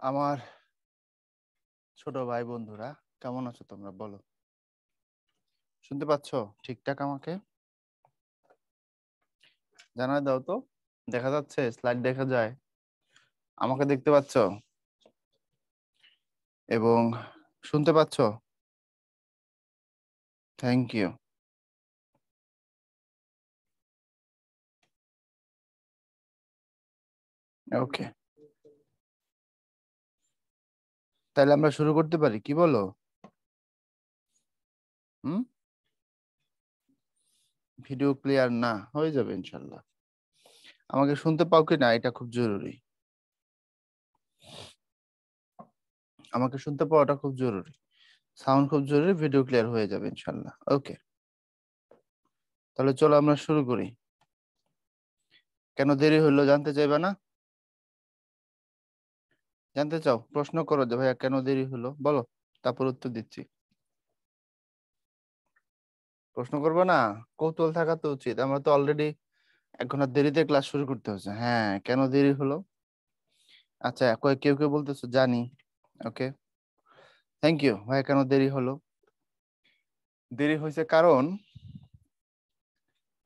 আমার ছোট ভাই বন্ধুরা, কেমন আছো তোমরা? বলো, শুনতে পাচ্ছ ঠিকঠাক? আমাকে জানাই দাও তো। দেখা যাচ্ছে? স্লাইড দেখা যায়? আমাকে দেখতে পাচ্ছ এবং শুনতে পাচ্ছ? Thank you. ওকে, তাহলে আমরা শুরু করতে পারি, কি বলো? হুম? ভিডিও ক্লিয়ার না হয়ে যাবে ইনশাল্লাহ। আমাকে শুনতে পাও কি না, এটা খুব জরুরি। আমাকে শুনতে পাওয়াটা খুব জরুরি, সাউন্ড খুব জরুরি। ভিডিও ক্লিয়ার হয়ে যাবে ইনশাল্লাহ। ওকে, তাহলে চলো আমরা শুরু করি। কেন দেরি হলো জানতে চাইবে না? জানতে চাও? প্রশ্ন করো যে ভাইয়া কেন দেরি হলো, বলো, তারপর উত্তর দিচ্ছি। প্রশ্ন করবে না? কৌতূহল থাকা তো উচিত। আমরা তো অলরেডি 1 ঘন্টা দেরিতে ক্লাস শুরু করতে হচ্ছে। হ্যাঁ, কেন দেরি হলো? আচ্ছা, কেউ কেউ বলতেছো জানি। ওকে, থ্যাংক ইউ। ভাইয়া কেন দেরি হলো? দেরি হয়েছে কারণ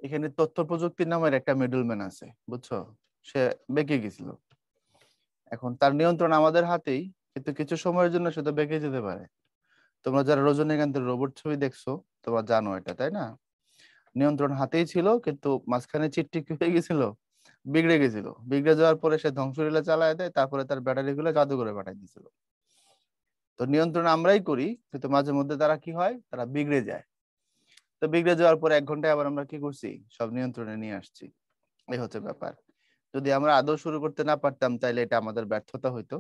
এখানে তথ্য প্রযুক্তি নামের একটা মিডলম্যান আছে, বুঝছো? সে বেঁকে গেছিল। এখন তার নিয়ন্ত্রণ আমাদের হাতেই, কিন্তু কিছু সময়ের জন্য সে তো বেঁকে যেতে পারে। তোমরা যারা রজনীকান্তের রোবট ছবি দেখছো, তোমরা জানো এটা, তাই না? নিয়ন্ত্রণ হাতেই ছিল, কিন্তু মাঝখানে চিটটি কি হয়ে গেছিল, বিগড়ে গেছিল। বিগড়ে যাওয়ার পরে সে ধ্বংসলীলা চালায় দেয়, তারপরে তার ব্যাটারি গুলো জাদু করে পাঠাই দিয়েছিল। তো নিয়ন্ত্রণ আমরাই করি, কিন্তু মাঝে মধ্যে তারা কি হয়, তারা বিগড়ে যায়। তো বিগড়ে যাওয়ার পরে 1 ঘন্টায় আবার আমরা কি করছি, সব নিয়ন্ত্রণে নিয়ে আসছি। এই হচ্ছে ব্যাপার। যদি আমরা আদৌ শুরু করতে না পারতাম, তাইলে এটা আমাদের ব্যর্থতা হইতো।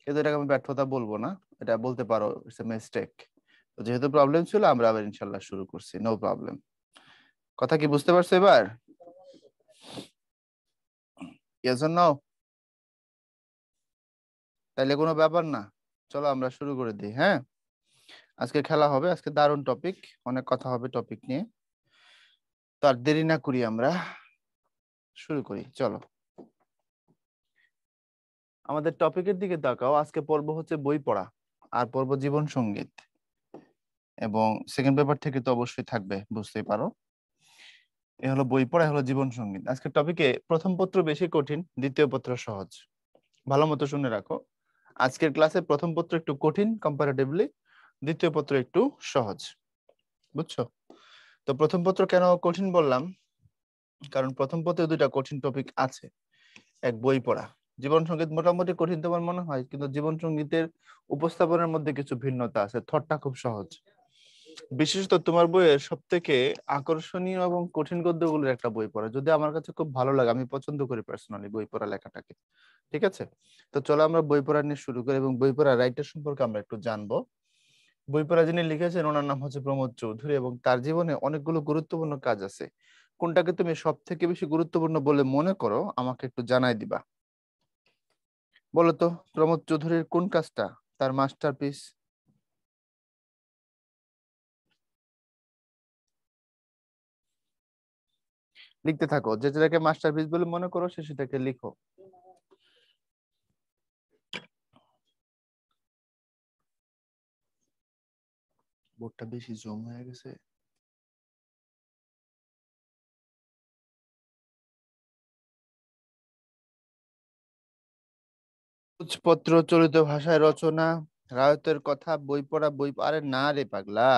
কিন্তু এটাকে আমি ব্যর্থতা বলবো না, এটা বলতে পারো ইটস এ মিস্টেক। তো যেহেতু প্রবলেম ছিল, আমরা আবার ইনশাল্লাহ শুরু করছি, নো প্রবলেম। কথা কি বুঝতে পারছো এবার? Yes or no? তাইলে কোনো ব্যাপার না। চলো আমরা শুরু করে দিই, হ্যাঁ? আজকে খেলা হবে, আজকে দারুণ টপিক, অনেক কথা হবে টপিক নিয়ে। তো আর দেরি না করি, আমরা শুরু করি, চলো। আমাদের টপিকের দিকে তাকাও। আজকে পর্ব হচ্ছে বই পড়া, আর পর্ব জীবন সঙ্গীত। এবং সেকেন্ড পেপার থেকে তো অবশ্যই থাকবে, বুঝতেই পারো। এ হলো বই পড়া, এ হলো জীবন সঙ্গীত। আজকের টপিকে প্রথম পত্র বেশি কঠিন, দ্বিতীয় পত্র সহজ। ভালো মতো শুনে রাখো। আজকের ক্লাসে প্রথম পত্র একটু কঠিন কম্পারেটিভলি, দ্বিতীয় পত্র একটু সহজ, বুঝছো? তো প্রথম পত্র কেন কঠিন বললাম, কারণ প্রথম পত্রে 2টা কঠিন টপিক আছে। এক, বই পড়া। জীবন সঙ্গীত মোটামুটি কঠিন তোমার মনে হয়, কিন্তু জীবন সঙ্গীতের উপস্থাপনের মধ্যে কিছু ভিন্নতা আছে। থটটা খুব সহজ। বিশেষত তোমার বইয়ের সব থেকে আকর্ষণীয় এবং কঠিন গদ্যগুলোর একটা বই পড়া, যদি আমার কাছে খুব ভালো লাগে, আমি পছন্দ করি পার্সোনালি বই পড়া লেখাটাকে। ঠিক আছে, তো চলো আমরা বই পড়া নিয়ে শুরু করি, এবং বই পড়া রাইটার সম্পর্কে আমরা একটু জানবো। বই পড়া যিনি লিখেছেন, ওনার নাম হচ্ছে প্রমোদ চৌধুরী, এবং তার জীবনে অনেকগুলো গুরুত্বপূর্ণ কাজ আছে। কোনটাকে তুমি সব থেকে বেশি গুরুত্বপূর্ণ বলে মনে করো, আমাকে একটু জানাই দিবা। বলো তো, প্রমোদ চৌধুরীর কোন কাজটা তার মাস্টারপিস? লিখতে থাকো, যেটাকে মাস্টারপিস বলে মনে করো, সে সেটাকে লিখো। বোর্ডটা বেশি জম হয়ে গেছে। সূচপত্র, চলিত ভাষায় রচনা, রায়তের কথা, বই পড়া। আরে না রে পাগলা,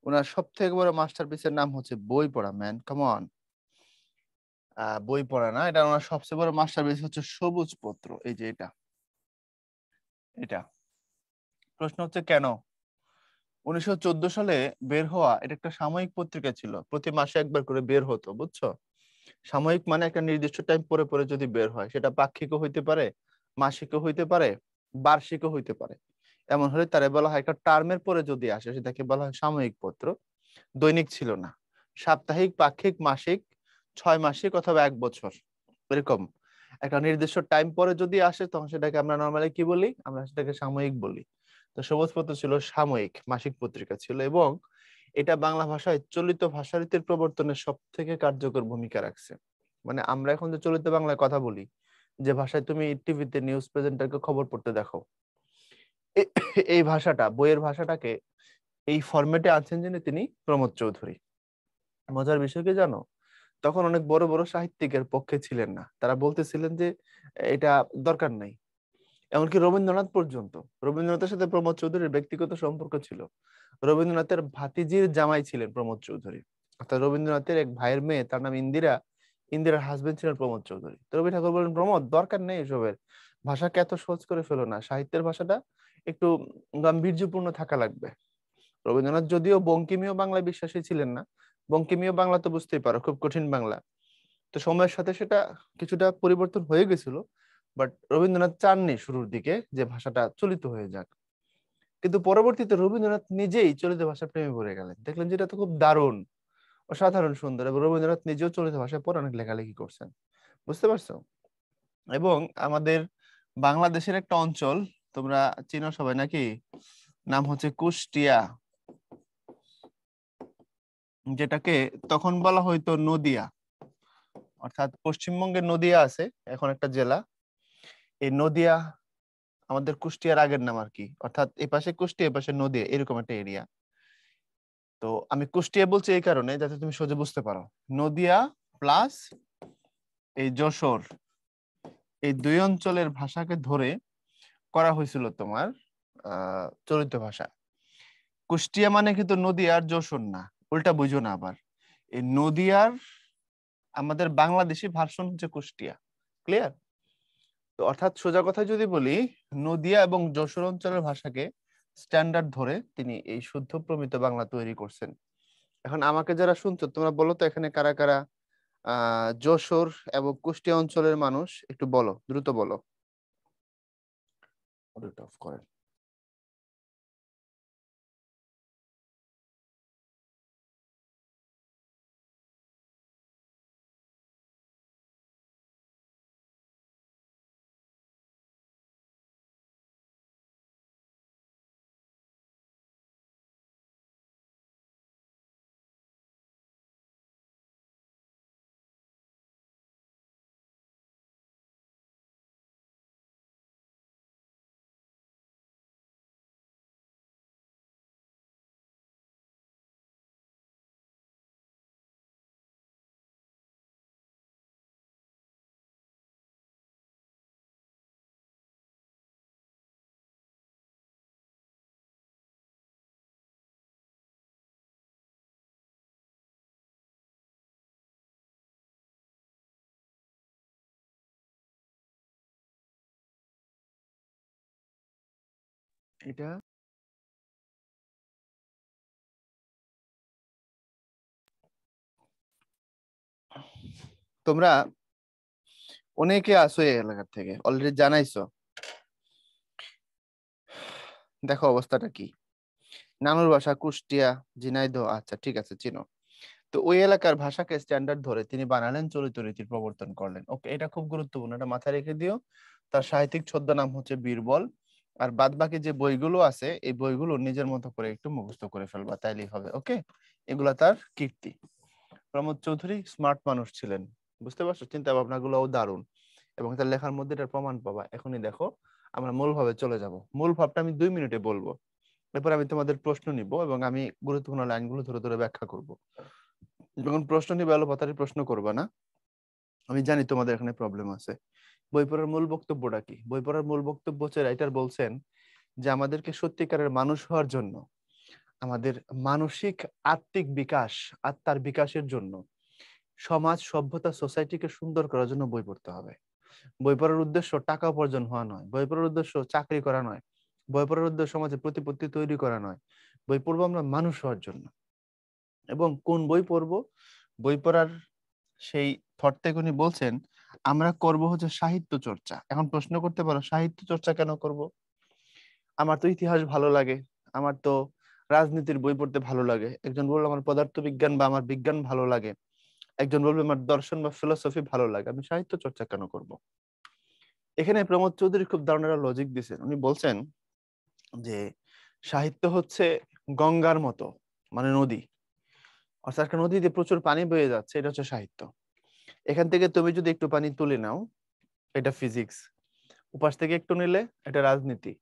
ওনার সব থেকে বড় মাস্টারপিসের নাম হচ্ছে বই পড়া, ম্যান, কাম অন। বই পড়া না, এটা ওনার সবচেয়ে বড় মাস্টারপিস হচ্ছে সবুজ পত্র। এই যে এটা, এটা। প্রশ্ন হচ্ছে কেন? 1914 সালে বের হওয়া, এটা একটা সাময়িক পত্রিকা ছিল, প্রতি মাসে একবার করে বের হতো, বুঝছো? সাময়িক মানে একটা নির্দিষ্ট টাইম পরে পরে যদি বের হয়, সেটা পাক্ষিকও হইতে পারে, মাসিকও হইতে পারে, বার্ষিকও হইতে পারে। এমন হলে তারা বলা হয়, একটা টার্মের পরে যদি আসে, সেটাকে বলা হয় সাময়িক পত্র। দৈনিক ছিল না, সাপ্তাহিক, পাক্ষিক, মাসিক, 6 মাসিক, অথবা 1 বছর, এরকম একটা নির্দিষ্ট টাইম পরে যদি আসে, তখন সেটাকে আমরা নর্মালি কি বলি, আমরা সেটাকে সাময়িক বলি। তো সবুজ পত্র ছিল সাময়িক মাসিক পত্রিকা ছিল, এবং এটা বাংলা ভাষায় চলিত ভাষারীতির প্রবর্তনে সব থেকে কার্যকর ভূমিকা রাখছে। মানে আমরা এখন যে চলিত বাংলায় কথা বলি, যে ভাষায় তুমি টিভিতে নিউজ প্রেজেন্টারকে খবর পড়তে দেখো, এই ভাষাটা, বইয়ের ভাষাটাকে এই ফরম্যাটে আনছেন যিনি, তিনি প্রমোদ চৌধুরী। মজার বিষয় কি জানো, তখন অনেক বড় বড় সাহিত্যিকের পক্ষে ছিলেন না, তারা বলতেছিলেন যে এটা দরকার নাই। এমনকি রবীন্দ্রনাথ পর্যন্ত, রবীন্দ্রনাথের সাথে প্রমোদ চৌধুরীর ব্যক্তিগত সম্পর্ক ছিল। রবীন্দ্রনাথের ভাতিজির জামাই ছিলেন প্রমোদ চৌধুরী, অর্থাৎ রবীন্দ্রনাথের এক ভাইয়ের মেয়ে, তার নাম ইন্দিরা, ইন্দিরার হাজবেন্ড ছিলেন প্রমোদ চৌধুরী। তো রবি ঠাকুর বলেন, প্রমোদ দরকার নেই এসবের, ভাষাকে এত সহজ করে ফেলো না, সাহিত্যের ভাষাটা একটু গাম্ভীর্যপূর্ণ থাকা লাগবে। রবীন্দ্রনাথ যদিও বঙ্কিমীয় বাংলায় বিশ্বাসী ছিলেন না, বঙ্কিমীয় বাংলা তো বুঝতেই পারো খুব কঠিন বাংলা, তো সময়ের সাথে সেটা কিছুটা পরিবর্তন হয়ে গেছিল। বাট রবীন্দ্রনাথ চাননি শুরুর দিকে যে ভাষাটা চলিত হয়ে যাক, কিন্তু পরবর্তীতে রবীন্দ্রনাথ নিজেই চলিত ভাষা প্রেমে পড়ে গেলেন, দেখলেন যেটা তো খুব দারুণ, অসাধারণ সুন্দর, এবং রবীন্দ্রনাথ নিজেও চলিত ভাষায় পরে অনেক লেখালেখি করছেন, বুঝতে পারছো? এবং আমাদের বাংলাদেশের একটা অঞ্চল, তোমরা চিনো সবাই নাকি, নাম হচ্ছে কুষ্টিয়া, যেটাকে তখন বলা হয়তো নদিয়া, অর্থাৎ পশ্চিমবঙ্গের নদিয়া আছে এখন একটা জেলা, এই নদিয়া আমাদের কুষ্টিয়ার আগের নাম আর কি, অর্থাৎ এই পাশে কুষ্টিয়া, এই পাশে নদিয়া, এরকম একটা এরিয়া। তো আমি কুষ্টিয়া বলছি এই কারণে যাতে তুমি সোজা বুঝতে পারো, নদিয়া প্লাস এই যশোর, এই দুই অঞ্চলের ভাষাকে ধরে করা হয়েছিল তোমার চলিত ভাষা। কুষ্টিয়া মানে কিন্তু নদিয়ার যশোর না, উল্টা বুঝো না আবার, এই নদিয়ার আমাদের বাংলাদেশি ভার্সন হচ্ছে কুষ্টিয়া। ক্লিয়ার? তো অর্থাৎ সোজা কথা যদি বলি, নদিয়া এবং যশোর অঞ্চলের ভাষাকে স্ট্যান্ডার্ড ধরে তিনি এই শুদ্ধ প্রমিত বাংলা তৈরি করছেন। এখন আমাকে যারা শুনছো, তোমরা বলো তো এখানে কারা কারা যশোর এবং কুষ্টিয়া অঞ্চলের মানুষ, একটু বলো, দ্রুত বলো। অফ করেন। এটা তোমরা অনেকে আসো এই এলাকা থেকে, অলরেডি জানাইছো, দেখো অবস্থাটা কি। নানুর বাসা কুষ্টিয়া, ঝিনাইদহ, আচ্ছা ঠিক আছে, চিনো। তো ওই এলাকার ভাষাকে স্ট্যান্ডার্ড ধরে তিনি বানালেন, চলিত রীতির প্রবর্তন করলেন। ওকে, এটা খুব গুরুত্বপূর্ণ, এটা মাথায় রেখে দিও। তার সাহিত্যিক ছদ্মনাম হচ্ছে বীরবল। আর বাদ বাকি যে বইগুলো আছে, এই বইগুলো নিজের মতো করে একটু মুখস্থ করে ফেলবা, তাইলেই হবে। ওকে, এগুলা তার কীর্তি। প্রমোদ চৌধুরী স্মার্ট মানুষ ছিলেন, বুঝতে পারছো? চিন্তা ভাবনা গুলোও দারুণ, এবং তার লেখার মধ্যে এটার প্রমাণ পাবা। এখনই দেখো, আমরা মূল ভাবে চলে যাব। মূল ভাবটা আমি 2 মিনিটে বলবো, এরপর আমি তোমাদের প্রশ্ন নিব এবং আমি গুরুত্বপূর্ণ লাইনগুলো ধরে ধরে ব্যাখ্যা করব। যখন প্রশ্ন নিবে আলোপাতারি প্রশ্ন করবা না, আমি জানি তোমাদের এখানে প্রবলেম আছে। বই পড়ার মূল বক্তব্যটা কি? বই পড়ার মূল বক্তব্য হচ্ছে, রাইটার বলছেন যে আমাদেরকে সত্যিকারের মানুষ হওয়ার জন্য, আমাদের মানসিক আত্মিক বিকাশ, আত্মার বিকাশের জন্য, সমাজ সভ্যতা সোসাইটিকে সুন্দর করার জন্য বই পড়তে হবে। বই পড়ার উদ্দেশ্য টাকা উপার্জন হওয়া নয়, বই পড়ার উদ্দেশ্য চাকরি করা নয়, বই পড়ার উদ্দেশ্য সমাজে প্রতিপত্তি তৈরি করা নয়। বই পড়বো আমরা মানুষ হওয়ার জন্য। এবং কোন বই পড়বো? বই পড়ার সেই থট থেকে উনি বলছেন আমরা করব হচ্ছে সাহিত্য চর্চা। এখন প্রশ্ন করতে পারো, সাহিত্য চর্চা কেন করব? আমার তো ইতিহাস ভালো লাগে, আমার তো রাজনীতির বই পড়তে ভালো লাগে, একজন বললো আমার পদার্থবিজ্ঞান বা আমার বিজ্ঞান ভালো লাগে, একজন বলবে আমার দর্শন বা ফিলোসফি ভালো লাগে, আমি সাহিত্য চর্চা কেন করব? এখানে প্রমোদ চৌধুরী খুব দারুণ একটা লজিক দিয়েছেন। উনি বলছেন যে সাহিত্য হচ্ছে গঙ্গার মতো, মানে নদী, অর্থাৎ একটা নদীতে প্রচুর পানি বয়ে যাচ্ছে, এটা হচ্ছে সাহিত্য। এখান থেকে তুমি যদি একটু পানি তুলে নাও, এটা ফিজিক্স, উপাস থেকে একটু নিলে এটা রাজনীতি,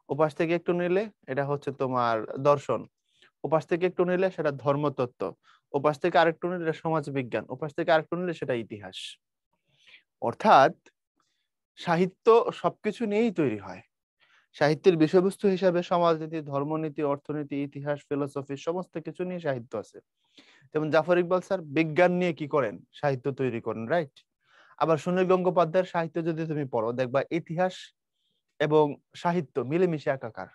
উপাস থেকে একটু নিলে এটা হচ্ছে তোমার দর্শন, উপাস থেকে একটু নিলে সেটা ধর্মতত্ত্ব, উপাস থেকে আরেকটু নিলে এটা সমাজ বিজ্ঞান, উপাস থেকে আরেকটু নিলে সেটা ইতিহাস। অর্থাৎ সাহিত্য সবকিছু নিয়েই তৈরি হয়। সাহিত্যের বিষয়বস্তু হিসাবে সমাজনীতি, ধর্মনীতি, অর্থনীতি, ইতিহাস, ফিলোসফি সমস্ত কিছু নিয়ে সাহিত্য আছে। যেমন জাফর ইকবাল স্যার বিজ্ঞান নিয়ে কি করেন, সাহিত্য তৈরি করেন, রাইট? আবার সুনীল গঙ্গোপাধ্যায়ের সাহিত্য যদি তুমি পড়ো, দেখবা ইতিহাস এবং সাহিত্য মিলেমিশে একাকার।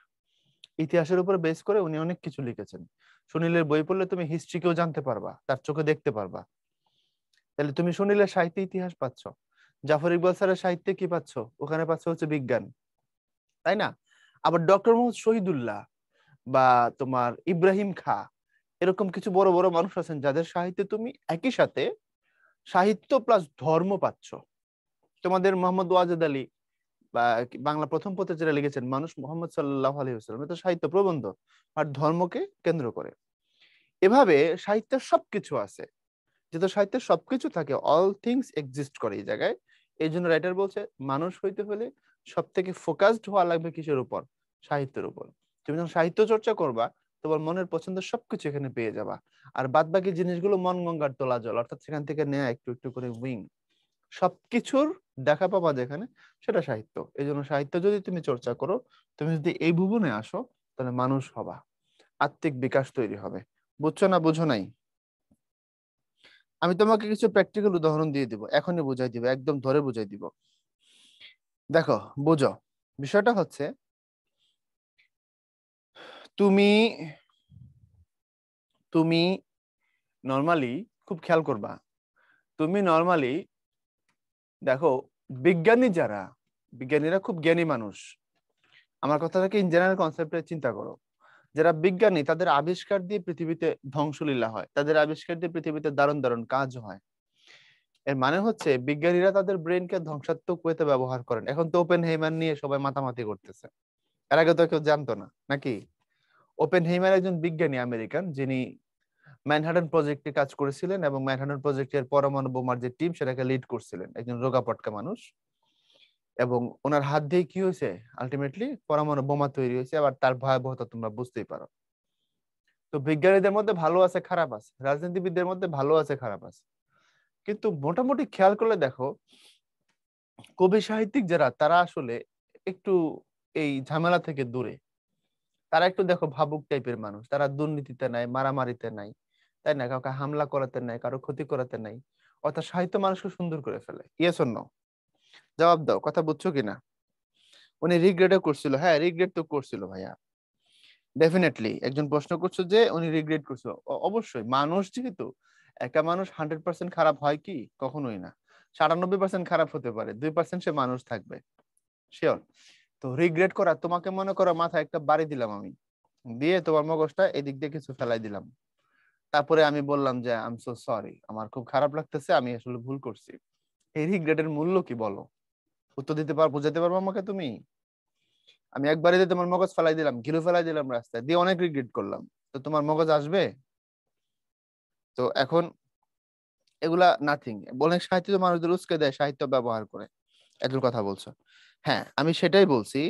ইতিহাসের উপর বেস করে উনি অনেক কিছু লিখেছেন। সুনীলের বই পড়লে তুমি হিস্ট্রিকেও জানতে পারবা, তার চোখে দেখতে পারবা। তাহলে তুমি সুনীলের সাহিত্যে ইতিহাস পাচ্ছ, জাফর ইকবাল স্যারের সাহিত্যে কি পাচ্ছ, ওখানে পাচ্ছ হচ্ছে বিজ্ঞান, তাই না? আবার ডক্টর মোহাম্মদ শহীদুল্লাহ বা তোমার ইব্রাহিম খা, এরকম কিছু বড় বড় মানুষ আছেন যাদের সাহিত্যে তুমি একই সাথে সাহিত্য প্লাস ধর্ম পাচ্ছ। তোমাদের মোহাম্মদ ওয়াজেদ আলী বা বাংলা প্রথম পথে যেটা লিখেছেন মানুষ মোহাম্মদ সাল্লাল্লাহু আলাইহি ওয়াসাল্লাম, এটা সাহিত্য প্রবন্ধ আর ধর্মকে কেন্দ্র করে। এভাবে সাহিত্যের সবকিছু আছে। যেহেতু সাহিত্যের সবকিছু থাকে, অল থিংস এক্সিস্ট করে এই জায়গায়, এই জন্য রাইটার বলছে মানুষ হইতে হলে সব থেকে ফোকাসড হওয়া লাগবে কিসের উপর? সাহিত্যের উপর। তুমি যখন সাহিত্য চর্চা করবা, তোমার মনের পছন্দের সবকিছু এখানে পেয়ে যাবা। আর বাদ বাকি জিনিসগুলো মন গঙ্গার তোলা জল, অর্থাৎ সেখান থেকে নেয়া একটু একটু করে উইং, সবকিছুর দেখা পাবা যেখানে, সেটা সাহিত্য। এই জন্য সাহিত্য যদি তুমি চর্চা করো, তুমি যদি এই ভুবনে আসো, তাহলে মানুষ হবা, আত্মিক বিকাশ তৈরি হবে। বুঝছো না বুঝো নাই? আমি তোমাকে কিছু প্র্যাকটিক্যাল উদাহরণ দিয়ে দিব, এখনই বুঝাই দিব, একদম ধরে বুঝাই দিব। দেখো, বুঝো, বিষয়টা হচ্ছে তুমি তুমি নর্মালি খুব খেয়াল করবা, তুমি নর্মালি দেখো, বিজ্ঞানী যারা, বিজ্ঞানীরা খুব জ্ঞানী মানুষ। আমার কথাটাকে ইন জেনারেল কনসেপ্টে চিন্তা করো। যারা বিজ্ঞানী তাদের আবিষ্কার দিয়ে পৃথিবীতে ধ্বংসলীলা হয়, তাদের আবিষ্কার দিয়ে পৃথিবীতে দারুণ দারুণ কাজ হয়। এর মানে হচ্ছে বিজ্ঞানীরা তাদের ব্রেনকে ধ্বংসাত্মক ওয়েতে ব্যবহার করেন। এখন তো ওপেন হেইমান নিয়ে সবাই মাতামাতি করতেছে, এর আগে তো কেউ জানতো না নাকি? ওপেন হেইমান একজন বিজ্ঞানী আমেরিকান, যিনি ম্যানহাটন প্রজেক্টে কাজ করেছিলেন এবং ম্যানহাটন প্রজেক্টের পরমাণু বোমার যে টিম সেটাকে লিড করছিলেন, একজন রোগা পটকা মানুষ। এবং ওনার হাত দিয়ে কি হয়েছে, আলটিমেটলি পরমাণু বোমা তৈরি হয়েছে। আবার তার ভয়াবহতা তোমরা বুঝতেই পারো। তো বিজ্ঞানীদের মধ্যে ভালো আছে খারাপ আছে, রাজনীতিবিদদের মধ্যে ভালো আছে খারাপ আছে, কিন্তু মোটামুটি খেয়াল করলে দেখো, কবি সাহিত্যিক যারা, তারা আসলে একটু এই ঝামেলা থেকে দূরে। তারা একটু দেখো ভাবুক টাইপের মানুষ, তারা দুর্নীতিতে নাই, মারামারিতে নাই, তাই না? কাউকে হামলা করাতে নাই, কারো ক্ষতি করাতে নাই। অর্থাৎ সাহিত্য মানুষকে সুন্দর করে ফেলে। Yes or no? জবাব দাও, কথা বুঝছো কিনা? উনি রিগ্রেটও করছিল, হ্যাঁ রিগ্রেট তো করছিল ভাইয়া, ডেফিনেটলি। একজন প্রশ্ন করছো যে উনি রিগ্রেট করছিল, অবশ্যই। মানুষ যেহেতু, একটা মানুষ 100% খারাপ হয় কি? কখনোই না। 97% খারাপ হতে পারে, 2% সে মানুষ থাকবে, শিওর। তো রিগ্রেট করা, তোমাকে মনে করো মাথায় একটা বাড়ি দিলাম আমি, দিয়ে তোমার মগজটা এদিক দিয়ে কিছু ফেলাই দিলাম, তারপরে আমি বললাম যে আই এম সো সরি, আমার খুব খারাপ লাগতেছে, আমি আসলে ভুল করছি। এই রিগ্রেটের মূল্য কি বলো? উত্তর দিতে পারবো, বুঝাতে পারবো আমাকে তুমি? আমি একবারে দিয়ে তোমার মগজ ফেলাই দিলাম, ঘিরু ফেলাই দিলাম রাস্তায়, দিয়ে অনেক রিগ্রেট করলাম, তো তোমার মগজ আসবে? তো এখন এগুলা নাথিং। অনেক সাহিত্য মানুষদের উস্কে দেয় সাহিত্য ব্যবহার করে, এগুলোর কথা বলছো। হ্যাঁ, আমি সেটাই বলছি।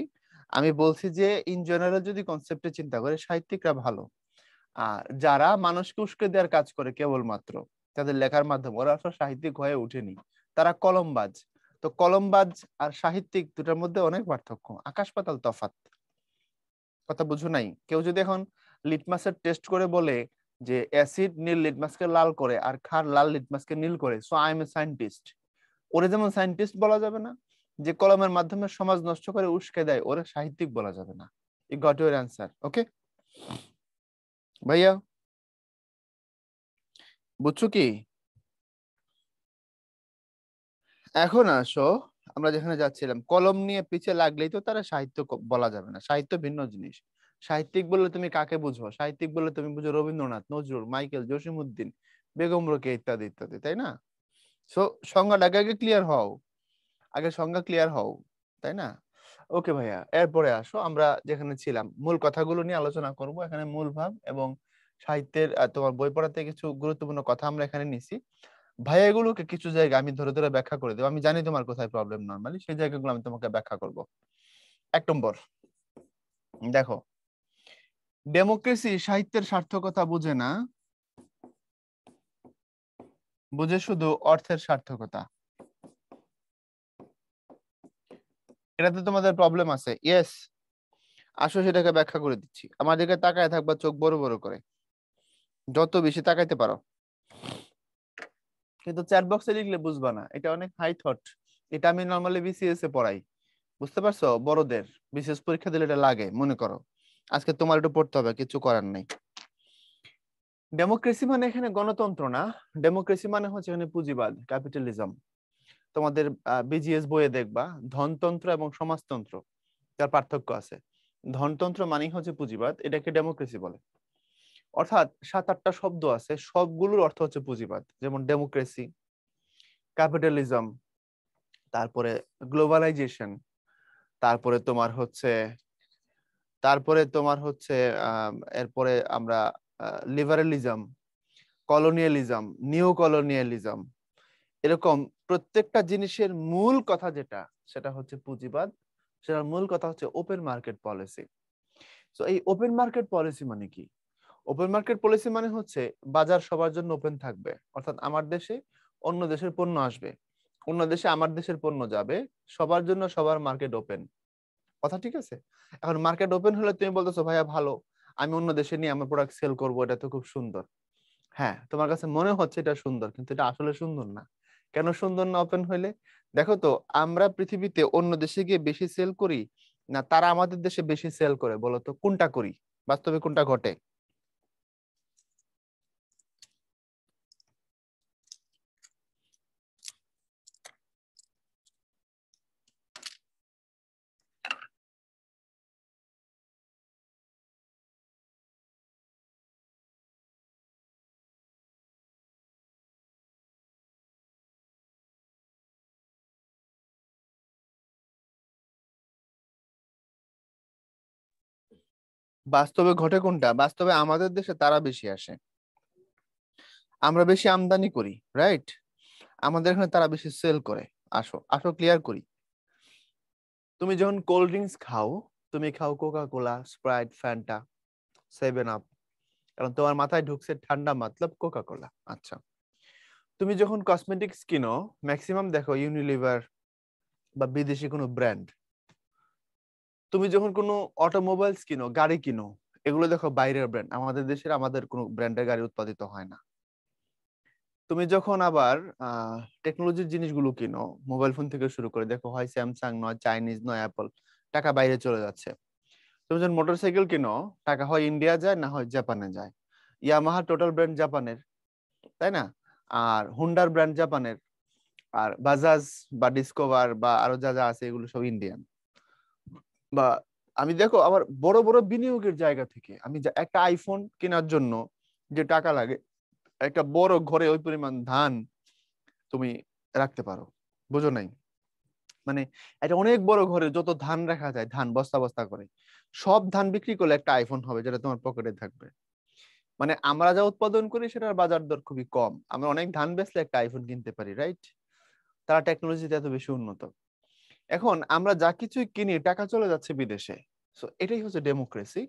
আমি বলছি যে ইন জেনারেল যদি কনসেপ্টে চিন্তা করে, সাহিত্যিকরা ভালো। আর যারা মানুষকে উস্কে দেওয়ার কাজ করে কেবলমাত্র তাদের লেখার মাধ্যমে, ওরা আসলে সাহিত্যিক হয়ে ওঠেনি, তারা কলমবাজ। তো কলমবাজ আর সাহিত্যিক দুটার মধ্যে অনেক পার্থক্য, আকাশ পাতাল তফাৎ। কথা বুঝো নাই? কেউ যদি এখন লিটমাসের টেস্ট করে বলে যে অ্যাসিড নীল লিটমাসকে লাল করে আর ক্ষার লাল লিটমাসকে নীল করে, so I M A scientist, ওরে যেমন সায়েন্টিস্ট বলা যাবে না, যে কলমের মাধ্যমে সমাজ নষ্ট করে উস্কে দেয় ওরে সাহিত্যিক বলা যাবে না। You got your answer? Okay ভাইয়া, বুঝছো কি? এখন আসো, আমরা যেখানে যাচ্ছিলাম, কলম নিয়ে পিছে লাগলেই তো তারা সাহিত্য বলা যাবে না। সাহিত্য ভিন্ন জিনিস। সাহিত্যিক বললে তুমি কাকে বুঝো? সাহিত্যিক বললে তুমি বুঝো রবীন্দ্রনাথ, নজরুল, মাইকেল, জসিমউদ্দিন, বেগম রোকেয়া ইত্যাদি ইত্যাদি, তাই না? সো সংজ্ঞাটাকে আগে ক্লিয়ার হও, আগে সংজ্ঞা ক্লিয়ার হও, তাই না? ওকে ভাইয়া, এরপরে আসো, আমরা যেখানে ছিলাম মূল কথাগুলো নিয়ে আলোচনা করব। এখানে মূল ভাব এবং সাহিত্যের তোমার বই পড়াতে কিছু গুরুত্বপূর্ণ কথা আমরা এখানে নিছি। ভাইয়া এগুলোকে কিছু জায়গা আমি ধরে ধরে ব্যাখ্যা করে দেবো। আমি জানি তোমার কোথায় প্রবলেম নর্মালি, সেই জায়গাগুলো আমি তোমাকে ব্যাখ্যা করব। 1 নম্বর, দেখো, ডেমোক্রেসি সাহিত্যের সার্থকতা বুঝে না, বুঝে শুধু অর্থের সার্থকতা। এটাতে তোমাদের প্রবলেম আছে? ইয়েস। আসো সেটাকে ব্যাখ্যা করে দিচ্ছি। আমার দিকে তাকায় থাকবা চোখ বড় বড় করে, যত বেশি তাকাইতে পারো। কিন্তু চ্যাট বক্সে লিখলে বুঝবা না, এটা অনেক হাই থট। এটা আমি নর্মালি বিসিএস এ পড়াই, বুঝতে পারছো? বড়দের বিসিএস পরীক্ষা দিলে এটা লাগে, মনে করো আজকে তোমার একটু পড়তে হবে, কিছু করার নেই। ডেমোক্রেসি মানে এখানে গণতন্ত্র না, ডেমোক্রেসি মানে হচ্ছে এখানে পুঁজিবাদ, ক্যাপিটালিজম। তোমাদের বিজিএস বইয়ে দেখবা ধনতন্ত্র এবং সমাজতন্ত্র, তার পার্থক্য আছে। ধনতন্ত্র মানেই হচ্ছে পুঁজিবাদ, এটাকে ডেমোক্রেসি বলে। অর্থাৎ 7-8টা শব্দ আছে, সবগুলোর অর্থ হচ্ছে পুঁজিবাদ। যেমন ডেমোক্রেসি, ক্যাপিটালিজম, তারপরে গ্লোবালাইজেশন, তারপরে তোমার হচ্ছে এরপরে আমরা লিবারালিজম, কলোনিয়ালিজম, নিউ কলোনিয়ালিজম, এরকম প্রত্যেকটা জিনিসের মূল কথা যেটা, সেটা হচ্ছে পুঁজিবাদ। সেটার মূল কথা হচ্ছে ওপেন মার্কেট পলিসি। তো এই ওপেন মার্কেট পলিসি মানে কি? ওপেন মার্কেট পলিসি মানে হচ্ছে বাজার সবার জন্য ওপেন থাকবে। অর্থাৎ আমার দেশে অন্য দেশের পণ্য আসবে, অন্য দেশে আমার দেশের পণ্য যাবে, সবার জন্য সবার মার্কেট ওপেন। কথা ঠিক আছে? এখন মার্কেট ওপেন হলে তুমি বলতেছো ভাইয়া ভালো, আমি অন্য দেশে নিয়ে আমার প্রোডাক্ট সেল করবো, এটা তো খুব সুন্দর। হ্যাঁ, তোমার কাছে মনে হচ্ছে এটা সুন্দর, কিন্তু এটা আসলে সুন্দর না। কেন সুন্দর না ওপেন হইলে? দেখো তো, আমরা পৃথিবীতে অন্য দেশে গিয়ে বেশি সেল করি, না তারা আমাদের দেশে বেশি সেল করে? বলো তো কোনটা করি, বাস্তবে কোনটা ঘটে? বাস্তবে ঘটে কোনটা? বাস্তবে আমাদের দেশে তারা বেশি আসে, আমরা বেশি আমদানি করি, রাইট? আমাদের এখানে তারা বেশি সেল করে। আসো আসো ক্লিয়ার করি। তুমি যখন কোল্ড ড্রিঙ্কস খাও, তুমি খাও Coca Cola, Sprite, Fanta, 7 up, কারণ তোমার মাথায় ঢুকছে ঠান্ডা মতলব কোকা কোলা। আচ্ছা, তুমি যখন কসমেটিক্স কিনো, ম্যাক্সিমাম দেখো ইউনিলিভার বা বিদেশি কোনো ব্র্যান্ড। তুমি যখন কোনো অটোমোবাইলস কিনো, গাড়ি কিনো, এগুলো দেখো বাইরের ব্র্যান্ড, আমাদের দেশের আমাদের কোনো ব্র্যান্ডের গাড়ি উৎপাদিত হয় না। তুমি যখন আবার টেকনোলজির জিনিসগুলো কিনো, মোবাইল ফোন থেকে শুরু করে দেখো হয় স্যামসাং, নয় চাইনিজ, নয় অ্যাপল, টাকা বাইরে চলে যাচ্ছে। তুমি যখন মোটরসাইকেল কিনো, টাকা হয় ইন্ডিয়া যায়, না হয় জাপানে যায়। ইয়ামাহা টোটাল ব্র্যান্ড জাপানের, তাই না? আর হুন্ডার ব্র্যান্ড জাপানের। আর বাজাজ বা ডিসকভার বা আরো যা যা আছে এগুলো সব ইন্ডিয়ান। বা আমি দেখো আবার বড় বড় বিনিয়োগের জায়গা থেকে, আমি একটা আইফোন কেনার জন্য যে টাকা লাগে, একটা বড় ঘরে ওই পরিমাণ ধান তুমি রাখতে পারো। বুঝো নাই? মানে একটা অনেক বড় ঘরে যত ধান রাখা যায়, ধান বস্তা বস্তা করে, সব ধান বিক্রি করলে একটা আইফোন হবে যেটা তোমার পকেটে থাকবে। মানে আমরা যা উৎপাদন করি সেটার বাজার দর খুবই কম, আমরা অনেক ধান বেচলে একটা আইফোন কিনতে পারি, রাইট? তারা টেকনোলজিতে এত বেশি উন্নত। এখন আমরা যা কিছুই কিনি টাকা চলে যাচ্ছে বিদেশে। সো এটাই হচ্ছে ডেমোক্রেসি,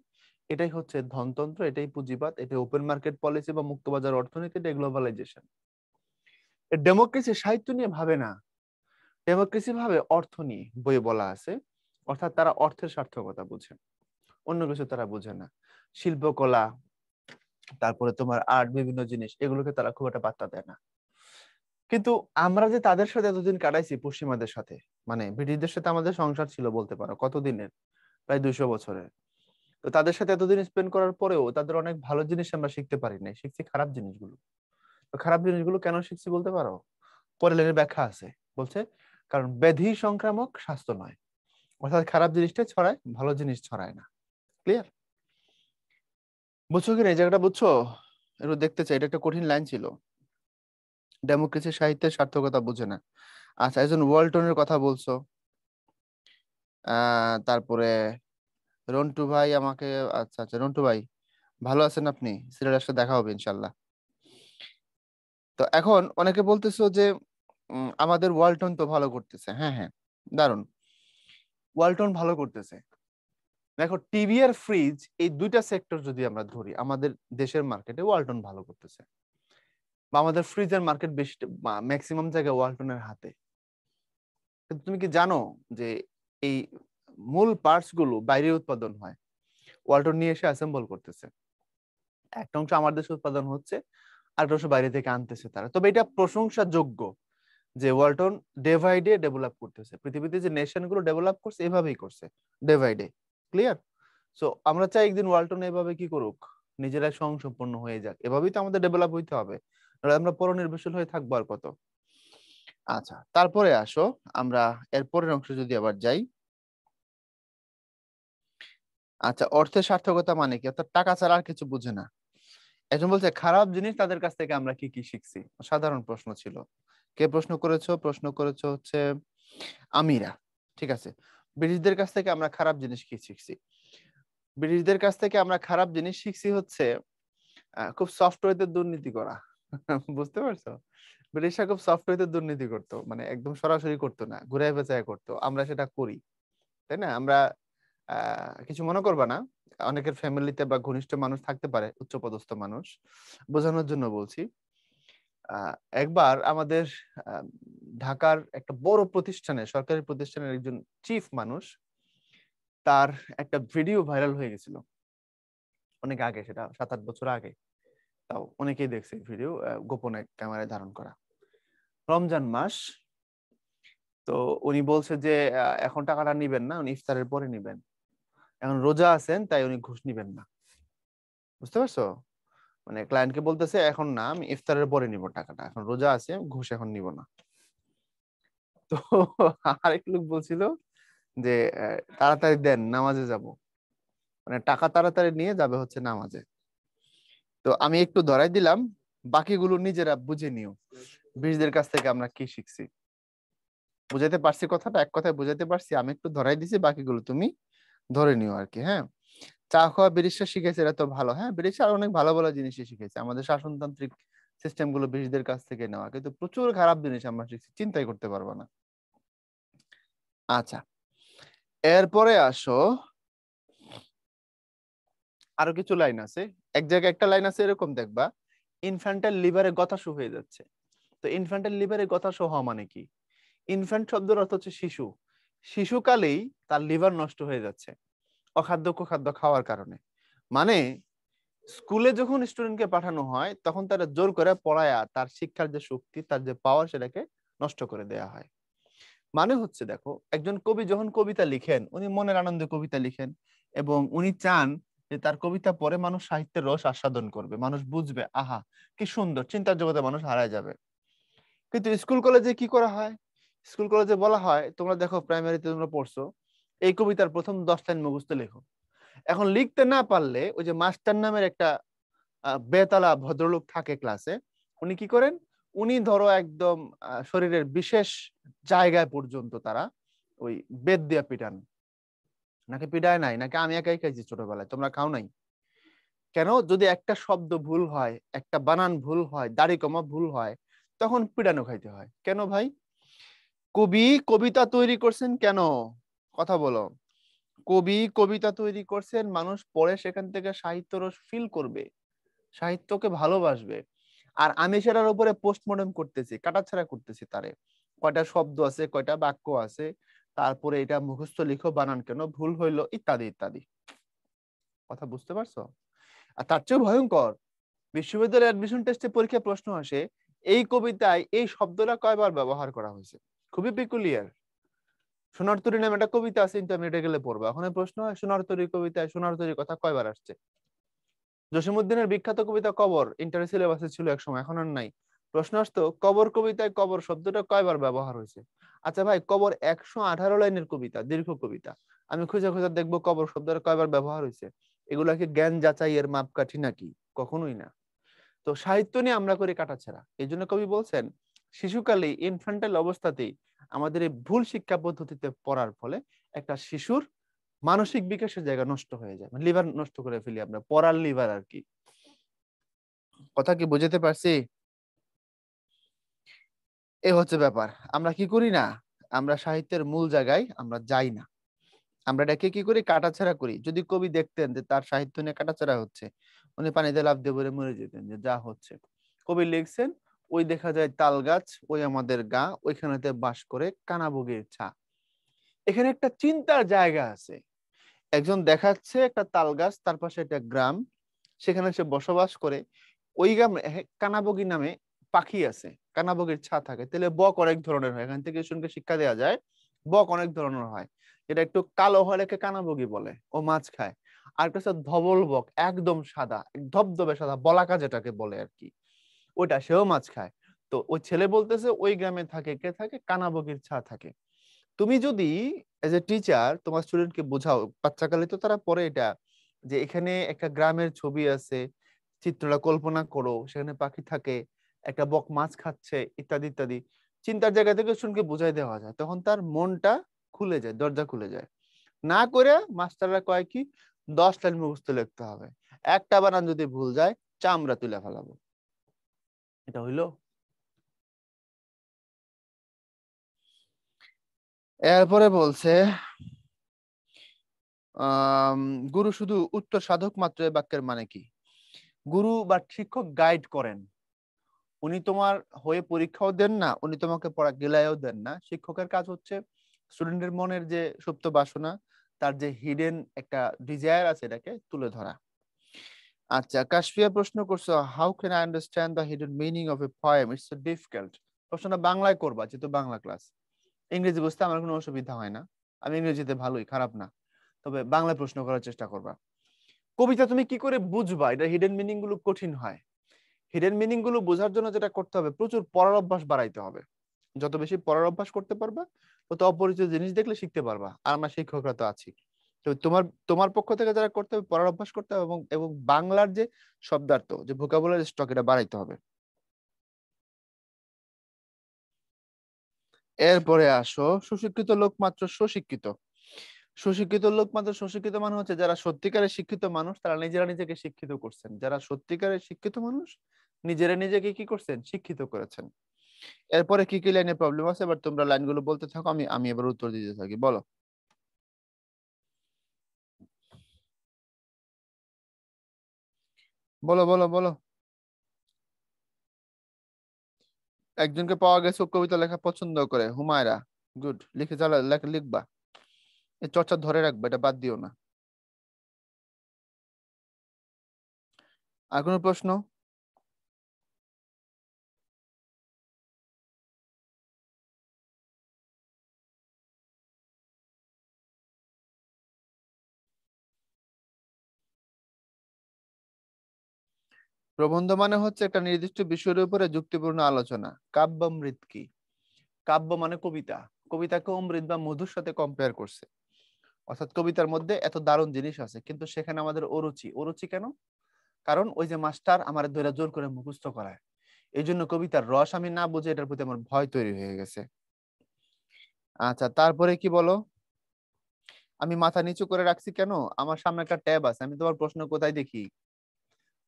এটাই হচ্ছে ধনতন্ত্র, এটাই পুঁজিবাদ, এটাই ওপেন মার্কেট পলিসি বা মুক্তবাজার অর্থনীতি, এটাই গ্লোবালাইজেশন। ডেমোক্রেসি সাহিত্য নিয়ে ভাবে না, ডেমোক্রেসি ভাবে অর্থ নিয়ে। বইয়ে বলা আছে, অর্থাৎ তারা অর্থের সার্থকতা বুঝে, অন্য কিছু তারা বুঝে না। শিল্পকলা, তারপরে তোমার আর্ট, বিভিন্ন জিনিস, এগুলোকে তারা খুব একটা পাত্তা দেয় না। কিন্তু আমরা যে তাদের সাথে এতদিন কাটাইছি, পশ্চিমাদের সাথে, মানে ব্রিটিশদের সাথে আমাদের সংসার ছিল বলতে পারো কতদিনের, প্রায় 200 বছরের। তো তাদের সাথে এতদিন স্পেন্ড করার পরেও তাদের অনেক ভালো জিনিস আমরা শিখতে পারি নাই, শিখছি খারাপ জিনিসগুলো। তো খারাপ জিনিসগুলো কেন শিখছি বলতে পারো? পরের লাইনের ব্যাখ্যা আছে, বলছে কারণ ব্যাধি সংক্রামক, স্বাস্থ্য নয়। অর্থাৎ খারাপ জিনিসটা ছড়ায়, ভালো জিনিস ছড়ায় না। ক্লিয়ার? বুঝছো কি না এই জায়গাটা? বুঝছো? একটু দেখতে চাই, এটা একটা কঠিন লাইন ছিল। ডেমোক্রেসি সাহিত্যের সার্থকতা বুঝে না। আচ্ছা, একজন ওয়ালটনের কথা বলছো। তারপরে রন্টু ভাই আমাকে, আচ্ছা আচ্ছা রন্টু ভাই, ভালো আছেন আপনি? সিলেট আসলে দেখা হবে ইনশাল্লাহ। তো এখন অনেকে বলতেছো যে আমাদের ওয়ালটন তো ভালো করতেছে। হ্যাঁ হ্যাঁ, দারুন, ওয়ালটন ভালো করতেছে। দেখো টিভি আর ফ্রিজ এই দুইটা সেক্টর যদি আমরা ধরি, আমাদের দেশের মার্কেটে ওয়ালটন ভালো করতেছে, বা আমাদের ফ্রিজের মার্কেট বেশি, ম্যাক্সিমাম জায়গায় ওয়ালটনের হাতে। কিন্তু তুমি কি জানো যে এই মূল পার্টস গুলো বাইরে উৎপাদন হয়, ওয়ালটন নিয়ে এসে অ্যাসেম্বল করতেছে। একটা অংশ আমার দেশে উৎপাদন হচ্ছে, আরেকটা অংশ বাইরে থেকে আনতেছে তারা। তবে এটা প্রশংসাযোগ্য যে Walton day by day develop করতেছে। পৃথিবীতে যে নেশন গুলো ডেভেলপ করছে এভাবেই করছে, day by day. Clear? So আমরা চাই একদিন ওয়ালটন এভাবে কি করুক, নিজেরাই স্বয়ংসম্পূর্ণ হয়ে যাক। এভাবেই তো আমাদের ডেভেলপ হইতে হবে, নাহলে আমরা পরনির্ভরশীল হয়ে থাকবো আর কত। আচ্ছা, তারপরে আসো আমরা এর পরের অংশ যদি আবার যাই। আচ্ছা, অর্থের সার্থকতা মানে কি? অর্থাৎ টাকা ছাড়া আর কিছু বুঝে না। একজন বলছে খারাপ জিনিস, তাদের কাছ থেকে আমরা কি কি শিখছি। সাধারণ প্রশ্ন ছিল। কে প্রশ্ন করেছো? প্রশ্ন করেছো হচ্ছে আমিরা। ঠিক আছে, ব্রিটিশদের কাছ থেকে আমরা খারাপ জিনিস কি শিখছি? ব্রিটিশদের কাছ থেকে আমরা খারাপ জিনিস শিখছি হচ্ছে খুব সফটওয়্যারতে দুর্নীতি করা। বুঝতে পারছো? ব্রিটিশরা খুব সফটওয়্যারতে দুর্নীতি করতো, মানে একদম সরাসরি করতো না, ঘুরায় পেঁচায় করতো। আমরা সেটা করি, তাই না? আমরা কিছু মনে করবা না, অনেকের ফ্যামিলিতে বা ঘনিষ্ঠ মানুষ থাকতে পারে উচ্চপদস্থ মানুষ, বোঝানোর জন্য বলছি। আহ, একবার আমাদের আহ, ঢাকার একটা বড় প্রতিষ্ঠানে, সরকারি প্রতিষ্ঠানের একজন চিফ মানুষ, তার একটা ভিডিও ভাইরাল হয়ে গেছিল অনেক আগে, সেটা 7-8 বছর আগে। তাও অনেকেই দেখছে ভিডিও, গোপনে ক্যামেরায় ধারণ করা। রমজান মাস, তো উনি বলছে যে এখন টাকাটা নিবেন না, উনি ইফতারের পরে নিবেন। এখন রোজা আছেন, তাই উনি ঘুষ নিবেন না। বুঝতে পারছো? মানে ক্লায়েন্টকে বলতেছে এখন না, আমি ইফতারের পরে নিব টাকাটা, এখন রোজা আছে, ঘুষ এখন নিব না। তো আরেক লোক বলছিল যে তাড়াতাড়ি দেন, নামাজে যাব। মানে টাকা তাড়াতাড়ি নিয়ে যাবে হচ্ছে নামাজে। তো আমি একটু ধরাই দিলাম, বাকিগুলো নিজেরা বুঝে নিও। বীজদের কাছ থেকে আমরা কি শিখছি, বুঝাইতে পারছি কথাটা? এক কথায় বুঝাইতে পারছি? আমি একটু ধরাই দিছি, বাকিগুলো তুমি ধরে নিও আর কি। হ্যাঁ, চা খাওয়া ব্রিটিশরা শিখেছে, এটা তো ভালো। হ্যাঁ, ব্রিটিশরা অনেক ভালো ভালো জিনিসই শিখেছে, আমাদের শাসনতান্ত্রিক সিস্টেম গুলো ব্রিটিশদের কাছ থেকে নেওয়া, কিন্তু প্রচুর খারাপ জিনিস আমরা শিখছি, চিন্তাই করতে পারবো না। আচ্ছা, এরপরে আসো, আরো কিছু লাইন আছে। এক জায়গায় একটা লাইন আছে এরকম, দেখবা ইনফ্যান্টাইল লিভারে গতাশু হয়ে যাচ্ছে। তো ইনফ্যান্টাইল লিভারে গতাশু হওয়া মানে কি? ইনফ্যান্ট শব্দের অর্থ হচ্ছে শিশু। শিশুকালেই তার লিভার নষ্ট হয়ে যাচ্ছে অখাদ্য কুখাদ্য খাওয়ার কারণে। মানে স্কুলে যখন স্টুডেন্টকে পাঠানো হয়, তখন তারা জোর করে পড়ায়া তার শিক্ষার যে শক্তি, তার যে পাওয়ার, সেটাকে নষ্ট করে দেয়া হয়। মানে হচ্ছে দেখো, একজন কবি যখন কবিতা লিখেন, উনি মনের আনন্দে কবিতা লিখেন, এবং উনি চান যে তার কবিতা পড়ে মানুষ সাহিত্যের রস আস্বাদন করবে, মানুষ বুঝবে, আহা কি সুন্দর, চিন্তার জগতে মানুষ হারায় যাবে। কিন্তু স্কুল কলেজে কি করা হয়? স্কুল কলেজে বলা হয়, তোমরা দেখো প্রাইমারিতে তোমরা পড়ছো, এই কবিতার প্রথম 10 লাইন মুখস্থ লেখো। এখন লিখতে না পারলে ওই যে মাস্টার নামের একটা বেতালা ভদ্রলোক থাকে ক্লাসে, উনি কি করেন, উনি ধরো একদম শরীরের বিশেষ জায়গায় পর্যন্ত তারা ওই বেত দিয়ে পিটান। নাকি পিটায় নাই? নাকি আমি একাই খাইছি ছোটবেলায়, তোমরা খাও নাই? কেন? যদি একটা শব্দ ভুল হয়, একটা বানান ভুল হয়, দাড়ি কমা ভুল হয়, তখন পিটানো খাইতে হয়। কেন ভাই? কবি কবিতা তৈরি করছেন কেন? কথা বলো। কবি কবিতা তৈরি করছেন, মানুষ পড়ে সেখান থেকে সাহিত্য রস ফিল করবে, সাহিত্যকে ভালোবাসবে। আর আমি সেটার উপরে পোস্টমর্টম করতেছি, কাটাছাড়া করতেছি তারে, কয়টা শব্দ আছে, কয়টা বাক্য আছে, তারপরে এটা মুখস্থ লিখো, বানান কেন ভুল হইলো, ইত্যাদি ইত্যাদি। কথা বুঝতে পারছো? আর তার চেয়েও ভয়ঙ্কর, বিশ্ববিদ্যালয়ের অ্যাডমিশন টেস্টে পরীক্ষায় প্রশ্ন আসে, এই কবিতায় এই শব্দটা কয়বার ব্যবহার করা হয়েছে। খুবই পেকুলিয়ার। সোনার তরী নামে একটা কবিতা আছে, ইন্টারমিডিয়েটে গেলে পড়বা, ওখানে প্রশ্ন হয় সোনার তরী কবিতায় সোনার তরী কথা কয়বার আসছে। জসীমউদ্দিনের বিখ্যাত কবিতা কবর, ইন্টার সিলেবাসে ছিল এক সময়, এখন আর নাই। প্রশ্ন আসতো কবর কবিতায় কবর শব্দটা কয়বার ব্যবহার হয়েছে। আচ্ছা ভাই, কবর 118 লাইনের কবিতা, দীর্ঘ কবিতা, আমি খুঁজে খুঁজে দেখবো কবর শব্দটা কয়বার ব্যবহার হয়েছে? এগুলা কি জ্ঞান যাচাইয়ের মাপকাঠি নাকি? কখনোই না। তো সাহিত্য নিয়ে আমরা করি কাটাছেঁড়া। এই জন্য কবি বলছেন, শিশুকালে ইনফ্যান্টাইল অবস্থাতেই আমাদের এই ভুল শিক্ষা পদ্ধতিতে পড়ার ফলে একটা শিশুর মানসিক বিকাশের জায়গা নষ্ট হয়ে যায়, লিভার নষ্ট করে ফেলি আমরা, পড়ার লিভার আর কি। কথা কি বুঝতে পারছি? এই হচ্ছে ব্যাপার। আমরা কি করি না, আমরা সাহিত্যের মূল জায়গায় আমরা যাই না, আমরা এটাকে কি করি, কাটাছেঁড়া করি। যদি কবি দেখতেন যে তার সাহিত্য নিয়ে কাটাছেঁড়া হচ্ছে, উনি পানিতে লাফ দিয়ে পড়ে মরে যেতেন, যে যা হচ্ছে। কবি লিখছেন, ওই দেখা যায় তাল গাছ, ওই আমাদের গা, ওইখানেতে বাস করে কানাবগির ছা। এখানে একটা চিন্তার জায়গা আছে। একজন দেখাচ্ছে একটা তাল গাছ, তার পাশে একটা গ্রাম, সেখানে সে বসবাস করে। ওই গ্রামে কানাবগি নামে পাখি আছে, কানাবগির ছা থাকে। তাহলে বক অনেক ধরনের হয়, এখান থেকে শুনকে শিক্ষা দেওয়া যায় বক অনেক ধরনের হয়। এটা একটু কালো হলে কানাবগি বলে, ও মাছ খায়। আর একটা হচ্ছে ধবল বক, একদম সাদা, ধবধবে সাদা, বলাকা যেটাকে বলে আর কি, ওইটা, সেও মাছ খায়। তো ওই ছেলে বলতেছে ওই গ্রামে থাকে, কে থাকে, কানাবগির ছা থাকে। তুমি যদি এজ এ টিচার তোমার স্টুডেন্টকে বোঝাও, বাচ্চাকালে তো তারা পড়ে এটা, যে এখানে একটা গ্রামের ছবি আছে, চিত্রটা কল্পনা করো, সেখানে পাখি থাকে, একটা বক মাছ খাচ্ছে, ইত্যাদি ইত্যাদি, চিন্তার জায়গা থেকে স্টুডেন্টকে বোঝাই দেওয়া যায়, তখন তার মনটা খুলে যায়, দরজা খুলে যায়। না করে মাস্টাররা কয় কি, 10 লাইন মুখস্থ লিখতে হবে, একটা বানান যদি ভুল যায় চামড়া তুলে ফেলাবো। এটা হইলো। এরপরে বলছে আহ গুরু শুধু উত্তর সাধক মাত্র, এই বাক্যের মানে কি? গুরু বা শিক্ষক গাইড করেন, উনি তোমার হয়ে পরীক্ষাও দেন না, উনি তোমাকে পড়া গেলায়ও দেন না। শিক্ষকের কাজ হচ্ছে স্টুডেন্টের মনের যে সুপ্ত বাসনা, তার যে হিডেন একটা ডিজায়ার আছে, এটাকে তুলে ধরা। আচ্ছা, কাশফিয়া প্রশ্ন করছো, how can I understand the hidden meaning of a poem, it's so difficult. প্রশ্নটা বাংলায় করবা, যেহেতু বাংলা ক্লাস। ইংরেজি বুঝতে আমার কোনো অসুবিধা হয় না, আমি ইংরেজিতে ভালোই, খারাপ না, তবে বাংলায় প্রশ্ন করার চেষ্টা করবা। কবিতা তুমি কি করে বুঝবা এটা হিডেন মিনিং গুলো? কঠিন হয়। হিডেন মিনিং গুলো বোঝার জন্য যেটা করতে হবে, প্রচুর পড়ার অভ্যাস বাড়াইতে হবে। যত বেশি পড়ার অভ্যাস করতে পারবা, তত অপরিচিত জিনিস দেখলে শিখতে পারবা। আর আমরা শিক্ষকরা তো আছি। তো তোমার তোমার পক্ষ থেকে যারা করতে হবে, পড়ার অভ্যাস করতে হবে, এবং এবং বাংলার যে শব্দার্থ, যে ভোকাবুলারি স্টক, এটা বাড়াইতে হবে। এরপরে আসো, সুশিক্ষিত লোক মাত্র সুশিক্ষিত। সুশিক্ষিত লোক মাত্র সুশিক্ষিত মানে হচ্ছে যারা সত্যিকারের শিক্ষিত মানুষ, তারা নিজেরা নিজেকে শিক্ষিত করছেন। যারা সত্যিকারের শিক্ষিত মানুষ, নিজেরা নিজেকে কি করছেন, শিক্ষিত করেছেন। এরপরে কি কি লাইনে প্রবলেম আছে, এবার তোমরা লাইনগুলো বলতে থাকো, আমি আমি এবার উত্তর দিতে থাকি, বলো। বলো বলো বলো। একজনকে পাওয়া গেছে ও কবিতা লেখা পছন্দ করে, হুমায়রা। গুড, লিখে চালা, লেখা লিখবা, এই চর্চা ধরে রাখবা, এটা বাদ দিও না। আর কোনো প্রশ্ন? প্রবন্ধ মানে হচ্ছে একটা নির্দিষ্ট বিষয়ের উপরে যুক্তিপূর্ণ আলোচনা। কাব্যামৃত কি? কাব্য মানে কবিতা। কবিতাকে অমৃত বা মধুর সাথে কম্পেয়ার করছে। অর্থাৎ কবিতার মধ্যে এত দারুণ জিনিস আছে, কিন্তু সেখানে আমাদের অরুচি। অরুচি কেন? কারণ ওই যে মাস্টার আমার ধরে জোর করে মুখস্থ করায়, এই জন্য কবিতার রস আমি না বুঝে এটার প্রতি আমার ভয় তৈরি হয়ে গেছে। আচ্ছা, তারপরে কি বলো? আমি মাথা নিচু করে রাখছি কেন? আমার সামনে একটা ট্যাব আছে, আমি তোমার প্রশ্ন কোথায় দেখি?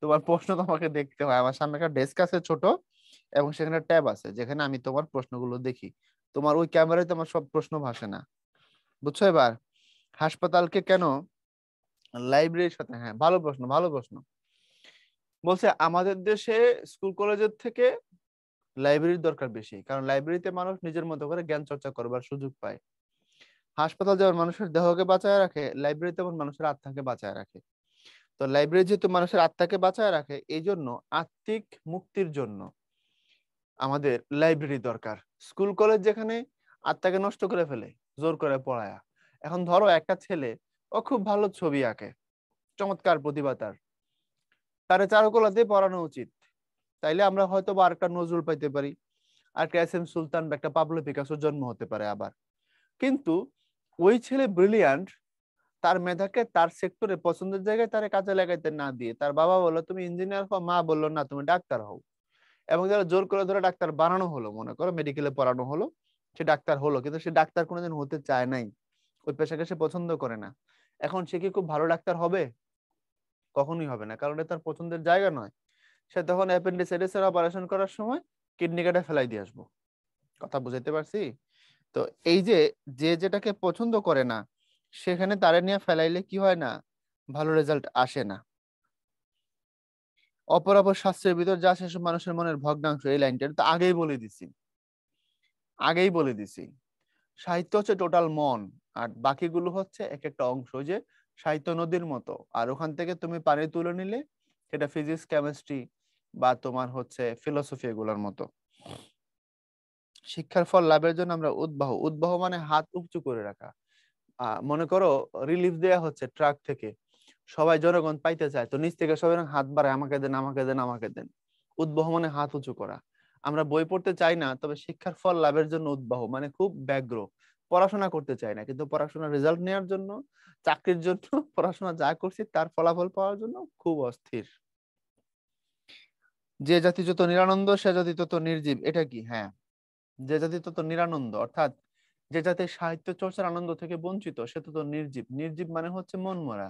তোমার প্রশ্ন তোমাকে দেখতে হয়। আমার সামনে একটা ডেস্ক আছে ছোট, এবং সেখানে ট্যাব আছে যেখানে আমি তোমার প্রশ্নগুলো দেখি। তোমার ওই ক্যামেরায় তোমার সব প্রশ্ন ভাসে না, বুঝছো এবার? হাসপাতালকে কেন লাইব্রেরির সাথে, হ্যাঁ ভালো প্রশ্ন, ভালো প্রশ্ন। বলছে আমাদের দেশে স্কুল কলেজের থেকে লাইব্রেরির দরকার বেশি, কারণ লাইব্রেরিতে মানুষ নিজের মতো করে জ্ঞান চর্চা করবার সুযোগ পায়। হাসপাতাল যেমন মানুষের দেহকে বাঁচায় রাখে, লাইব্রেরি তেমন মানুষের আত্মাকে বাঁচায় রাখে। তো লাইব্রেরি যেহেতু মানুষের আত্মাকে বাঁচায় রাখে, এই জন্য আত্মিক মুক্তির জন্য আমাদের লাইব্রেরি দরকার। স্কুল কলেজ যেখানে আত্মাকে নষ্ট করে ফেলে, জোর করে পড়ায়া। এখন ধরো একটা ছেলে, ও খুব ভালো ছবি আঁকে, চমৎকার প্রতিভা তার, তারে চারুকলা দিয়ে পড়ানো উচিত। তাইলে আমরা হয়তো বা আরেকটা নজরুল পাইতে পারি, আর একটা এস এম সুলতান বা একটা পাবলো পিকাসোর জন্ম হতে পারে আবার। কিন্তু ওই ছেলে ব্রিলিয়ান্ট, তার মেধাকে তার সেক্টরে পছন্দের জায়গায় তারে কাজে লাগাইতে না দিয়ে, তার বাবা বললো তুমি ইঞ্জিনিয়ার হও, মা বললো না তুমি ডাক্তার হও। এবং যারা জোর করে ধরে ডাক্তার বানানো হলো, মনে করো মেডিকেলে পড়ানো হলো, সে ডাক্তার হলো, কিন্তু সে ডাক্তার কোনোদিন হতে চায় নাই, ওই পেশাকে সে পছন্দ করে না। এখন সে কি খুব ভালো ডাক্তার হবে? কখনোই হবে না, কারণ এটা তার পছন্দের জায়গা নয়। সে তখন অ্যাপেন্ডিসাইটিস এর অপারেশন করার সময় কিডনি কেটে ফেলাই দিয়ে আসবো। কথা বুঝাইতে পারছি? তো এই যে যে যেটাকে পছন্দ করে না সেখানে তারে নিয়ে ফেলাইলে কি হয় না, ভালো রেজাল্ট আসে না। অপরাপর শাস্ত্রের ভিতর যা সেসব মানুষের মনের ভগ্নাংশ, এই লাইনটা তো আগেই বলে দিছি। সাহিত্য হচ্ছে টোটাল মন, আর বাকিগুলো হচ্ছে এক একটা অংশ। যে সাহিত্য নদীর মতো, আর ওখান থেকে তুমি পানি তুলে নিলে সেটা ফিজিক্স, কেমিস্ট্রি বা তোমার হচ্ছে ফিলোসফি এগুলোর মতো। শিক্ষার ফল লাভের জন্য আমরা উদ্বাহ মানে হাত উঁচু করে রাখা। মনে করো রিলিফ দেয়া হচ্ছে ট্রাক থেকে, সবাই জনগণ পাইতে চায়, তো নিচ থেকে সবাই হাত বাড়ায়, আমাকে দেন, আমাকে দেন, আমাকে দেন। উদ্বাহ মানে হাত উঁচু করা। আমরা বই পড়তে চাই না, তবে শিক্ষার ফল লাভের জন্য উদ্বাহ মানে খুব ব্যগ্র। পড়াশোনা করতে চাই না, কিন্তু পড়াশোনার রেজাল্ট নেওয়ার জন্য, চাকরির জন্য, পড়াশোনা যা করছি তার ফলাফল পাওয়ার জন্য খুব অস্থির। যে জাতি যত নিরানন্দ সে জাতি তত নির্জীব, এটা কি? হ্যাঁ, যে জাতি তত নিরানন্দ, অর্থাৎ যে জাতি সাহিত্য চর্চার আনন্দ থেকে বঞ্চিত সে তত নির্জীব। নির্জীব মানে হচ্ছে মন মরা,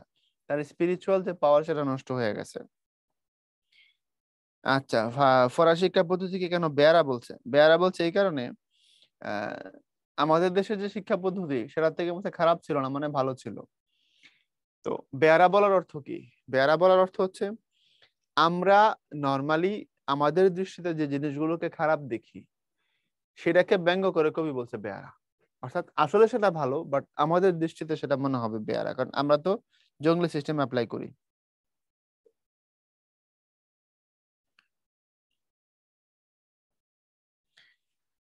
তার স্পিরিচুয়াল যে পাওয়ার সেটা নষ্ট হয়ে গেছে। আচ্ছা, ফরাসি শিক্ষা পদ্ধতিকে কেন বেয়ারা বলছে? বেয়ারা বলছে এই কারণে, আহ আমাদের দেশের যে শিক্ষা পদ্ধতি সেটা থেকে মনে হয় খারাপ ছিল না, মানে ভালো ছিল। তো বেয়ারা বলার অর্থ কি? বেয়ারা বলার অর্থ হচ্ছে আমরা নর্মালি আমাদের দৃষ্টিতে যে জিনিসগুলোকে খারাপ দেখি সেটাকে ব্যঙ্গ করে কবি বলছে বেয়ারা। অর্থাৎ আসলে সেটা ভালো, বাট আমাদের দৃষ্টিতে সেটা মনে হবে বেয়ারা, কারণ আমরা তো জঙ্গলি সিস্টেম অ্যাপ্লাই করি।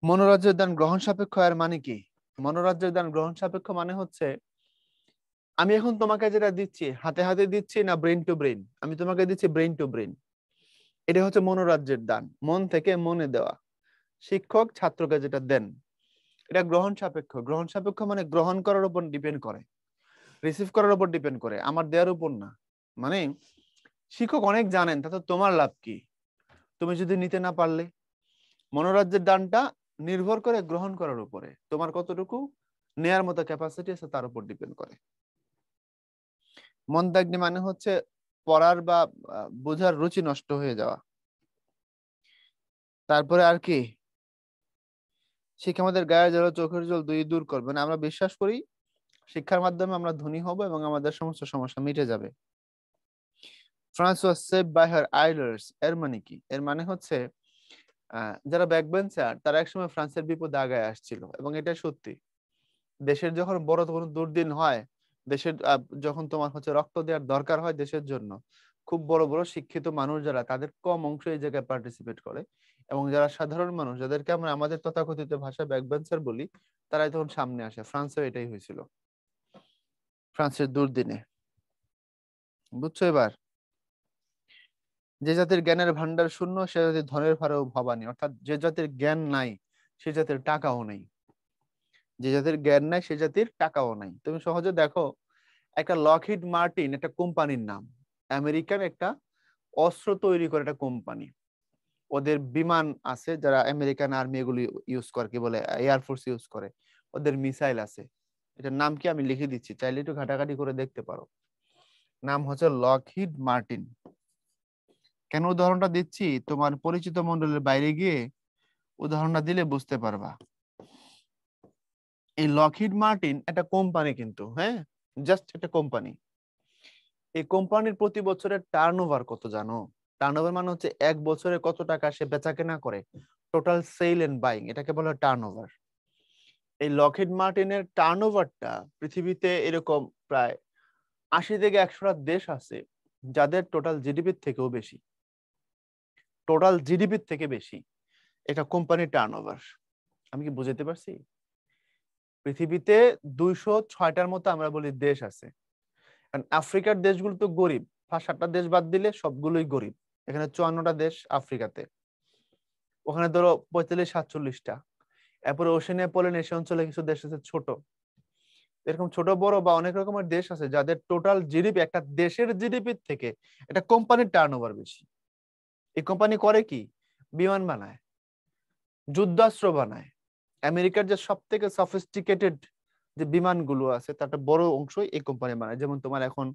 মনোরাজ্যের দান গ্রহণ সাপেক্ষ এর মানে কি? মনোরাজ্যের দান গ্রহণ সাপেক্ষ মানে হচ্ছে আমি এখন তোমাকে যেটা দিচ্ছি হাতে হাতে দিচ্ছি না ব্রেন টু ব্রেন, আমি তোমাকে দিচ্ছি ব্রেন টু ব্রেন। এটা হচ্ছে মনোরাজ্যের দান, মন থেকে মনে দেওয়া। শিক্ষক ছাত্রকে যেটা দেন এটা গ্রহণ সাপেক্ষ। গ্রহণ সাপেক্ষ মানে গ্রহণ করার উপর ডিপেন্ড করে, রিসিভ করার উপর ডিপেন্ড করে, আমার দেওয়ার উপর না। মানে শিক্ষক অনেক জানেন, তাতে তোমার লাভ কি তুমি যদি নিতে না পারলে? মনোরাজ্যের দানটা নির্ভর করে গ্রহণ করার উপরে, তোমার কতটুকু নেয়ার মতো ক্যাপাসিটি আছে তার উপর ডিপেন্ড করে। মন্দাগ্নি মানে হচ্ছে পড়ার বা বোঝার রুচি নষ্ট হয়ে যাওয়া। তারপরে আর কি? শিক্ষা আমাদের গায়ের জল চোখের জল দুই দূর করবে, মানে আমরা বিশ্বাস করি শিক্ষার মাধ্যমে আমরা ধনী হব এবং আমাদের সমস্ত সমস্যা মিটে যাবে। France was save by her aiders, এর মানে কি? এর মানে হচ্ছে যারা ব্যাকবেঞ্চার তারা একসময় ফ্রান্সের বিপদে আগায় আসছিল, এবং এটা সত্যি। দেশের যখন বড় কোনো দুর্দিন হয়, দেশের যখন তোমার হচ্ছে রক্ত দেওয়ার দরকার হয় দেশের জন্য, খুব বড় বড় শিক্ষিত মানুষ যারা, তাদের কম অংশ এই জায়গায় পার্টিসিপেট করে, এবং যারা সাধারণ মানুষ যাদেরকে আমরা আমাদের তথাকথিত ভাষায় ব্যাকবেঞ্চার বলি, তারাই তখন সামনে আসে। ফ্রান্সেও এটাই হয়েছিল, ফ্রান্সের দুর্দিনে। বুঝছো এবার? যে জাতির জ্ঞানের ভান্ডার শূন্য সে জাতির ধনের ভারেও ভবানী, অর্থাৎ যে জাতির জ্ঞান নাই সে জাতির টাকাও নেই। যে জাতির জ্ঞান নাই সে জাতির টাকাও নাই। তুমি সহজে দেখো, একটা লকহিড মার্টিন একটা কোম্পানির নাম, আমেরিকান একটা অস্ত্র তৈরি করে একটা কোম্পানি। ওদের বিমান আছে, যারা আমেরিকান আর্মি এগুলি ইউজ করে, কি বলে এয়ারফোর্স ইউজ করে। ওদের মিসাইল আছে, এটার নাম কি আমি লিখে দিচ্ছি, চাইলে একটু ঘাটাঘাটি করে দেখতে পারো। নাম হচ্ছে লকহিড মার্টিন। কেন উদাহরণটা দিচ্ছি, তোমার পরিচিত মন্ডলের বাইরে গিয়ে উদাহরণটা দিলে বুঝতে পারবা। এই লকহিড মার্টিন একটা কোম্পানি কিন্তু, হ্যাঁ, জাস্ট একটা কোম্পানি। এই কোম্পানির প্রতি বছরের টার্নওভার কত জানো? টার্নওভার মানে হচ্ছে এক বছরে কত টাকা সে বেচাকেনা করে, টোটাল সেল এন্ড বাইং, এটাকে বলে টার্নওভার। এই লকহিড মার্টিনের টার্নওভারটা পৃথিবীতে এরকম প্রায় 80 থেকে 100টা দেশ আছে যাদের টোটাল জিডিপির থেকেও বেশি, টোটাল জিডিপির থেকে বেশি এটা কোম্পানির টার্নওভার। আমি কি বুঝাতে পারছি? পৃথিবীতে 206টার মতো আমরা বলি দেশ আছে, কারণ আফ্রিকার দেশগুলো তো গরিব, 5-7টা দেশ বাদ দিলে সবগুলোই গরিব। এখানে 54টা দেশ আফ্রিকাতে, ওখানে ধরো 45-47টা। এরপরে ওশেনিয়া পলিনেশিয়া অঞ্চলে কিছু দেশ আছে ছোট। এরকম ছোট বড় বা অনেক রকমের দেশ আছে যাদের টোটাল জিডিপি, একটা দেশের জিডিপি থেকে একটা কোম্পানির টার্নওভার বেশি। এই কোম্পানি করে কি? বিমান বানায়, যুদ্ধাস্ত্র বানায়। আমেরিকার যে সব থেকে সফিস্টিকেটেড যে বিমানগুলো আছে তার একটা বড় অংশই এই কোম্পানি বানায়। যেমন তোমার এখন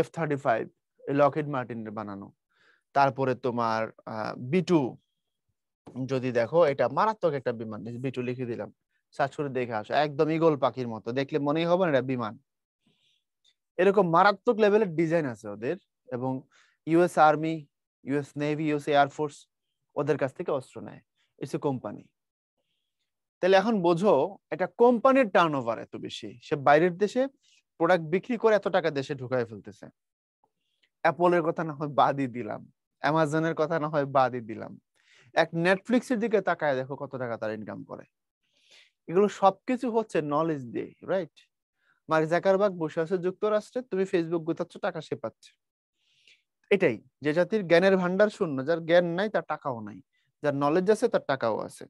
F-35 লকহিড মার্টিনের বানানো, তারপরে তোমার B2 যদি দেখো এটা মারাত্মক একটা বিমান, বিটু লিখে দিলাম, সার্চ করে দেখে আসো, একদম ঈগল পাখির মতো, দেখলে মনেই হবে না এটা বিমান। এরকম মারাত্মক লেভেলের ডিজাইন আছে ওদের, এবং US army, US navy, US air force ওদের কাছ থেকে অস্ত্র নেয়। It's a company. তাহলে এখন বোঝো এটা কোম্পানির টার্নওভার এত বেশি, সে বাইরের দেশে প্রোডাক্ট বিক্রি করে এত টাকা দেশে ঢুকায় ফেলতেছে। অ্যাপলের কথা না হয় বাদই দিলাম, অ্যামাজনের কথা না হয় বাদই দিলাম, এক নেটফ্লিক্সের দিকে তাকায় দেখো কত টাকা তার ইনকাম করে। এগুলো সবকিছু হচ্ছে নলেজ দিয়ে, রাইট? মার্ক জাকারবার্গ বসে আছে যুক্তরাষ্ট্রে, তুমি ফেসবুক গোছাচ্ছ, টাকা সে পাচ্ছে। এটাই, যে জাতির জ্ঞানের ভান্ডার শূন্য, যার জ্ঞান নাই তার টাকাও নাই, যার নলেজ আছে তার টাকাও আছে।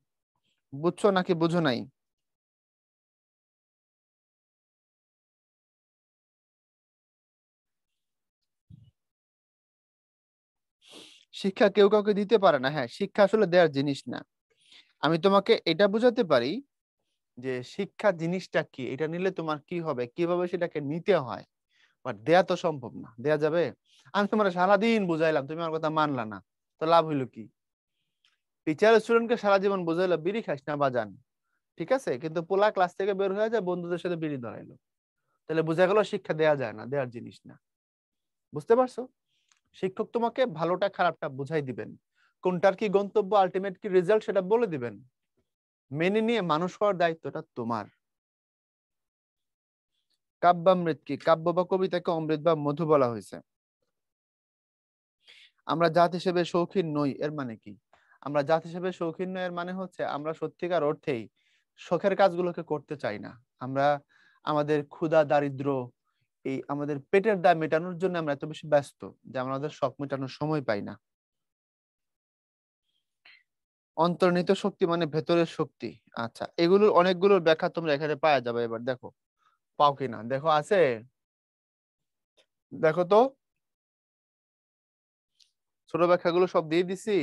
বুঝছো নাকি বুঝো নাই? শিক্ষা কেউ কাউকে দিতে পারে না, হ্যাঁ, শিক্ষা আসলে দেওয়ার জিনিস না। আমি তোমাকে এটা বুঝাতে পারি যে শিক্ষা জিনিসটা কি, এটা নিলে তোমার কি হবে, কিভাবে সেটাকে নিতে হয়, বাট দেয়া তো সম্ভব না। দেয়া যাবে? আমি তোমার সারাদিন বুঝাইলাম, তুমি আমার কথা মানলা না, তো লাভ হইলো কি? টিচার স্টুডেন্টকে সারা জীবন বুঝাইলো বিড়ি খাস না বাজান, ঠিক আছে, কিন্তু পোলা ক্লাস থেকে বের হয়ে যায়, বন্ধুদের সাথে বিড়ি ধরাইলো, তাহলে বোঝা গেল শিক্ষা দেয়া যায় না, দেওয়ার জিনিস না। বুঝতে পারছো? শিক্ষক তোমাকে ভালোটা খারাপটা বুঝাই দিবেন, কোনটার কি গন্তব্য, আলটিমেট কি রেজাল্ট সেটা বলে দিবেন, মেনে নিয়ে মানুষ হওয়ার দায়িত্বটা তোমার। কাব্যামৃত কি? কাব্য বা কবিতাকে অমৃত বা মধু বলা হয়েছে। আমরা জাত হিসেবে শৌখিন নই এর মানে কি? আমরা জাত হিসেবে শৌখিন নই এর মানে হচ্ছে আমরা সত্যিকার অর্থেই শখের কাজগুলোকে করতে চাই না। আমরা আমাদের ক্ষুধা দারিদ্র, এই আমাদের পেটের দায় মেটানোর জন্য আমরা এত বেশি ব্যস্ত যে আমরা আমাদের শখ মেটানোর সময় পাই না। অন্তর্নিহিত শক্তি মানে ভেতরের শক্তি। আচ্ছা, এগুলোর অনেকগুলোর ব্যাখ্যা তোমরা এখানে পাওয়া যাবে, এবার দেখো পাও কিনা, দেখো আছে, দেখো তো, ছোট ব্যাখ্যাগুলো সব দিয়ে দিছি।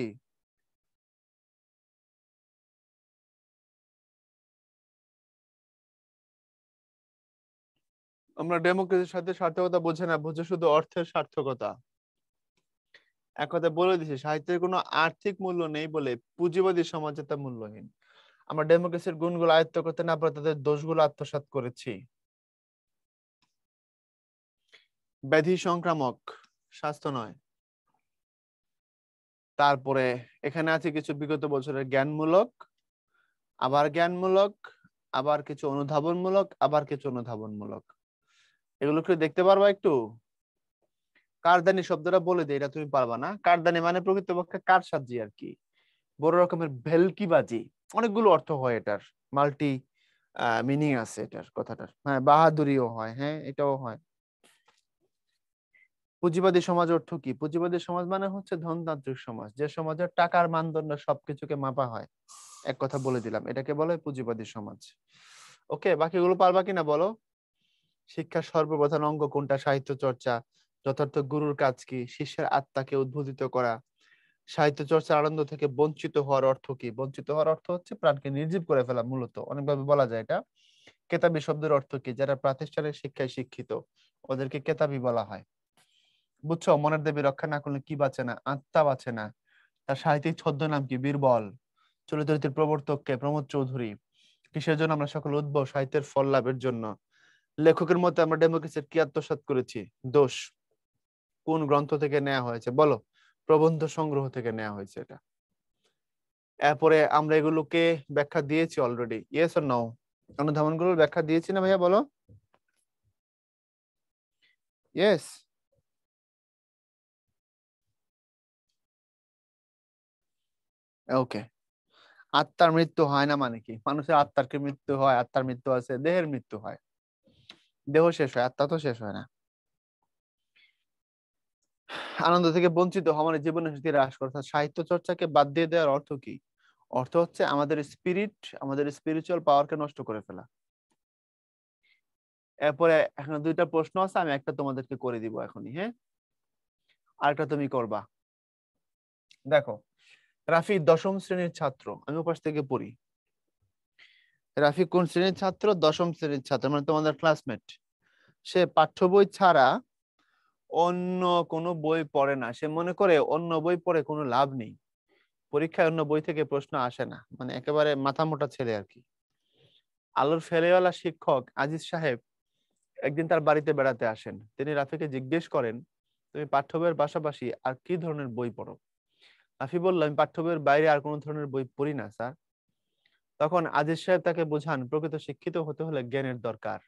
আমরা ডেমোক্রেসির সাথে সার্থকতা বোঝে না, বুঝে শুধু অর্থের সার্থকতা। এক কথা বলে দিছি, সাহিত্যের কোনো আর্থিক মূল্য নেই বলে পুঁজিবাদী সমাজে তা মূল্যহীন। আমরা ডেমোক্রেসির গুণগুলো আয়ত্ত করতে না পারে তাদের দোষগুলো আত্মসাৎ করেছি। ব্যাধি সংক্রামক, স্বাস্থ্য নয়। তারপরে এখানে আছে কিছু বিগত বছরের জ্ঞানমূলক, আবার জ্ঞানমূলক, আবার কিছু অনুধাবনমূলক, আবার কিছু অনুধাবনমূলক। এগুলো কি দেখতে পারবা একটু? কারদানি শব্দটা বলে দিই, এটা তুমি পারবা না। কারদানি মানে প্রকৃতপক্ষে কারসাজি আর কি, বড় রকমের ভেলকিবাজি। অনেকগুলো অর্থ হয় এটার, মাল্টি মিনিং আছে এটার কথাটার। হ্যাঁ, বাহাদুরিও হয়, হ্যাঁ এটাও হয়। পুঁজিবাদী সমাজ অর্থ কি? পুঁজিবাদী সমাজ মানে হচ্ছে ধনতান্ত্রিক সমাজ, যে সমাজের টাকার মানদণ্ড সবকিছুকে মাপা হয়। এক কথা বলে দিলাম, এটাকে বলে পুঁজিবাদী সমাজ। ওকে, বাকিগুলো পারবা কিনা বলো? শিক্ষার সর্বপ্রধান অঙ্গ কোনটা? সাহিত্য চর্চা। যথার্থ গুরুর কাজ কি? শিষ্যের আত্মাকে উদ্বোধিত করা। সাহিত্য চর্চার আনন্দ থেকে বঞ্চিত হওয়ার অর্থ কি? বঞ্চিত হওয়ার অর্থ হচ্ছে প্রাণকে নির্জীব করে ফেলা, মূলত অনেকভাবে বলা যায় এটা। কেতাবি শব্দের অর্থ কি? যারা প্রাতিষ্ঠানিক শিক্ষায় শিক্ষিত ওদেরকে কেতাবি বলা হয়। বুঝছো? মনের দেবী রক্ষা না করলে কি বাঁচে না? আত্মা বাঁচে না। তার সাহিত্যিক ছদ্মনাম কি? বীরবল। চরিত্রের প্রবর্তক কে? প্রমোদ চৌধুরী। কিসের জন্য আমরা সকল উদ্ভব? সাহিত্যের ফল লাভের জন্য। লেখকের মতে আমরা ডেমোক্রেসির কি আত্মসাৎ করেছি? দোষ। কোন গ্রন্থ থেকে নেওয়া হয়েছে বলো? প্রবন্ধ সংগ্রহ থেকে নেওয়া হয়েছে এটা। এরপরে আমরা এগুলোকে ব্যাখ্যা দিয়েছি অলরেডি, ইয়েস অর নো? অনুধাবন গুলোর ব্যাখ্যা দিয়েছি না ভাইয়া, বলো? ইয়েস। ওকে। আত্মার মৃত্যু হয় না মানে কি? মানুষের আত্মার কি মৃত্যু হয়? আত্মার মৃত্যু আছে, দেহের মৃত্যু হয়, দেহ শেষ হয়, আত্মা তো শেষ হয় না। আনন্দ থেকে বঞ্চিত হওয়া মানে জীবনের স্মৃতি হ্রাস করা। অর্থাৎ সাহিত্য চর্চাকে বাদ দিয়ে দেওয়ার অর্থ কি? অর্থ হচ্ছে আমাদের স্পিরিট, আমাদের স্পিরিচুয়াল পাওয়ারকে নষ্ট করে ফেলা। এরপরে এখন দুইটা প্রশ্ন আছে, আমি একটা তোমাদেরকে করে দিব এখনই, হ্যাঁ, আরেকটা তুমি করবা। দেখো, রাফি দশম শ্রেণীর ছাত্র, আমি ওপাশ থেকে পড়ি। রাফি কোন শ্রেণীর ছাত্র? দশম শ্রেণীর ছাত্র, মানে তোমাদের ক্লাসমেট। সে পাঠ্য বই ছাড়া অন্য কোনো বই পড়ে না, সে মনে করে অন্য বই পড়ে কোনো লাভ নেই, পরীক্ষায় অন্য বই থেকে প্রশ্ন আসে না, মানে একেবারে মাথা মোটা ছেলে আর কি। আলোর ফেলেওয়ালা শিক্ষক আজিজ সাহেব একদিন তার বাড়িতে বেড়াতে আসেন। তিনি রাফিকে জিজ্ঞেস করেন, তুমি পাঠ্য বইয়ের পাশাপাশি আর কি ধরনের বই পড়ো? রাফি বলল, আমি পাঠ্য বইয়ের বাইরে আর কোনো ধরনের বই পড়ি না স্যার। তখন আজিজ সাহেব তাকে বোঝান, প্রকৃত শিক্ষিত হতে হলে জ্ঞানের দরকার,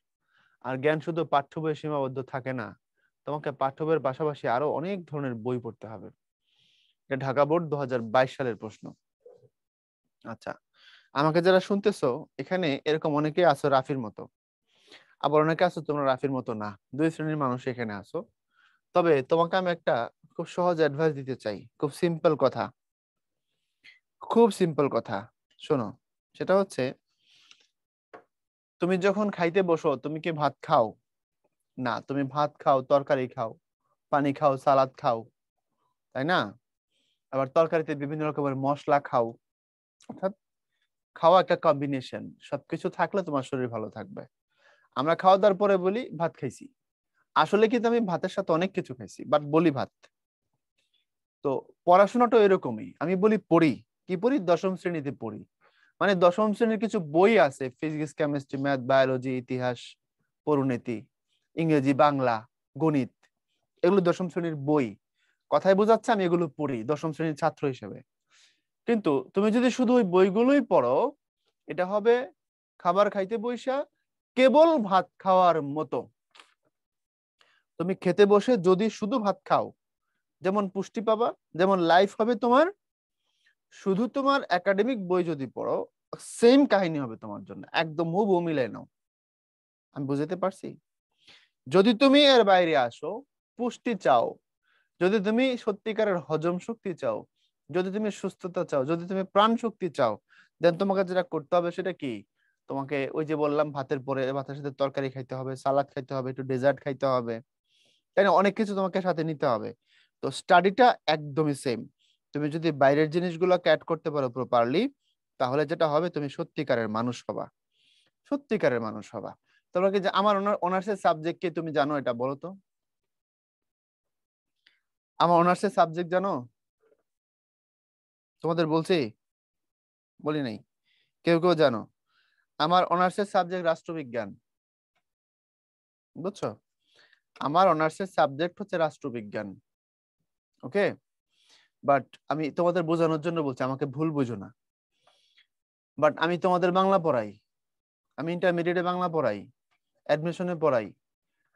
আর জ্ঞান শুধু পাঠ্য বইয়ে সীমাবদ্ধ থাকে না, তোমাকে পাঠ্য বইয়ের পাশাপাশি আরো অনেক ধরনের বই পড়তে হবে। এটা ঢাকা বোর্ড 2022 সালের প্রশ্ন। আচ্ছা, আমাকে যারা শুনতেছো, এখানে এরকম অনেকেই আছো রাফির মতো, আবার অনেকে আছো তোমরা রাফির মতো না, দুই শ্রেণীর মানুষ এখানে আছো। তবে তোমাকে আমি একটা খুব সহজ অ্যাডভাইস দিতে চাই, খুব সিম্পল কথা, খুব সিম্পল কথা। শোনো, সেটা হচ্ছে, তুমি যখন খাইতে বসো তুমি কি ভাত খাও? না, তুমি ভাত খাও, তরকারি খাও, পানি খাও, সালাদ খাও, তাই না? আবার তরকারিতে বিভিন্ন রকমের মশলা খাও। অর্থাৎ খাওয়া একটা কম্বিনেশন, সবকিছু থাকলে তোমার শরীর ভালো থাকবে। আমরা খাওয়া দাওয়ার পরে বলি ভাত খাইছি, আসলে কিন্তু আমি ভাতের সাথে অনেক কিছু খাইছি, বাট বলি ভাত। তো পড়াশোনাটা এরকমই, আমি বলি পড়ি। কি পড়ি? দশম শ্রেণীতে পড়ি। মানে দশম শ্রেণীর কিছু বই আছে, ফিজিক্স, কেমিস্ট্রি, ম্যাথ, বায়োলজি, ইতিহাস, পরিণতি, ইংরেজি, বাংলা, গণিত, এগুলো দশম শ্রেণীর বই। কথায় বোঝাচ্ছে আমি এগুলো পড়ি দশম শ্রেণীর ছাত্র হিসেবে। কিন্তু তুমি যদি শুধু ওই বইগুলোই পড়ো, এটা হবে খাবার খাইতে বইসা কেবল ভাত খাওয়ার মতো। তুমি খেতে বসে যদি শুধু ভাত খাও, যেমন পুষ্টি পাবা, যেমন লাইফ হবে তোমার, শুধু তোমার একাডেমিক বই যদি পড়ো, সেম কাহিনী হবে তোমার জন্য, একদম হুবহু মিলাই নাও। আমি বুঝাতে পারছি? যদি তুমি এর বাইরে আসো, পুষ্টি চাও, যদি তুমি সত্যিকারের হজম শক্তি চাও, যদি তুমি সুস্থতা চাও, যদি তুমি প্রাণ শক্তি চাও, দেন তোমাকে যেটা করতে হবে সেটা কি? তোমাকে ওই যে বললাম, ভাতের পরে ভাতের সাথে তরকারি খাইতে হবে, সালাদ খাইতে হবে, একটু ডেজার্ট খাইতে হবে, তাই না? অনেক কিছু তোমাকে সাথে নিতে হবে। তো স্টাডিটা একদমই সেম। তুমি যদি বাইরের জিনিসগুলোকে অ্যাড করতে পারো প্রপারলি, তাহলে যেটা হবে, তুমি সত্যিকারের মানুষ হবা, সত্যিকারের মানুষ হবা। তোমরা কি যে আমার অনার্সের সাবজেক্ট কি তুমি জানো? এটা বলো তো। আমার অনার্সের সাবজেক্ট জানো? তোমাদের বলছি? বলি নাই? কেউ কেউ জানো? আমার অনার্সের সাবজেক্ট রাষ্ট্রবিজ্ঞান, বুঝছো? আমার অনার্সের সাবজেক্ট হচ্ছে রাষ্ট্রবিজ্ঞান। ওকে, বাট আমি তোমাদের বোঝানোর জন্য বলছি, আমাকে ভুল বুঝো না। বাট আমি তোমাদের বাংলা পড়াই, আমি ইন্টারমিডিয়েটে বাংলা পড়াই, অ্যাডমিশনে পড়াই।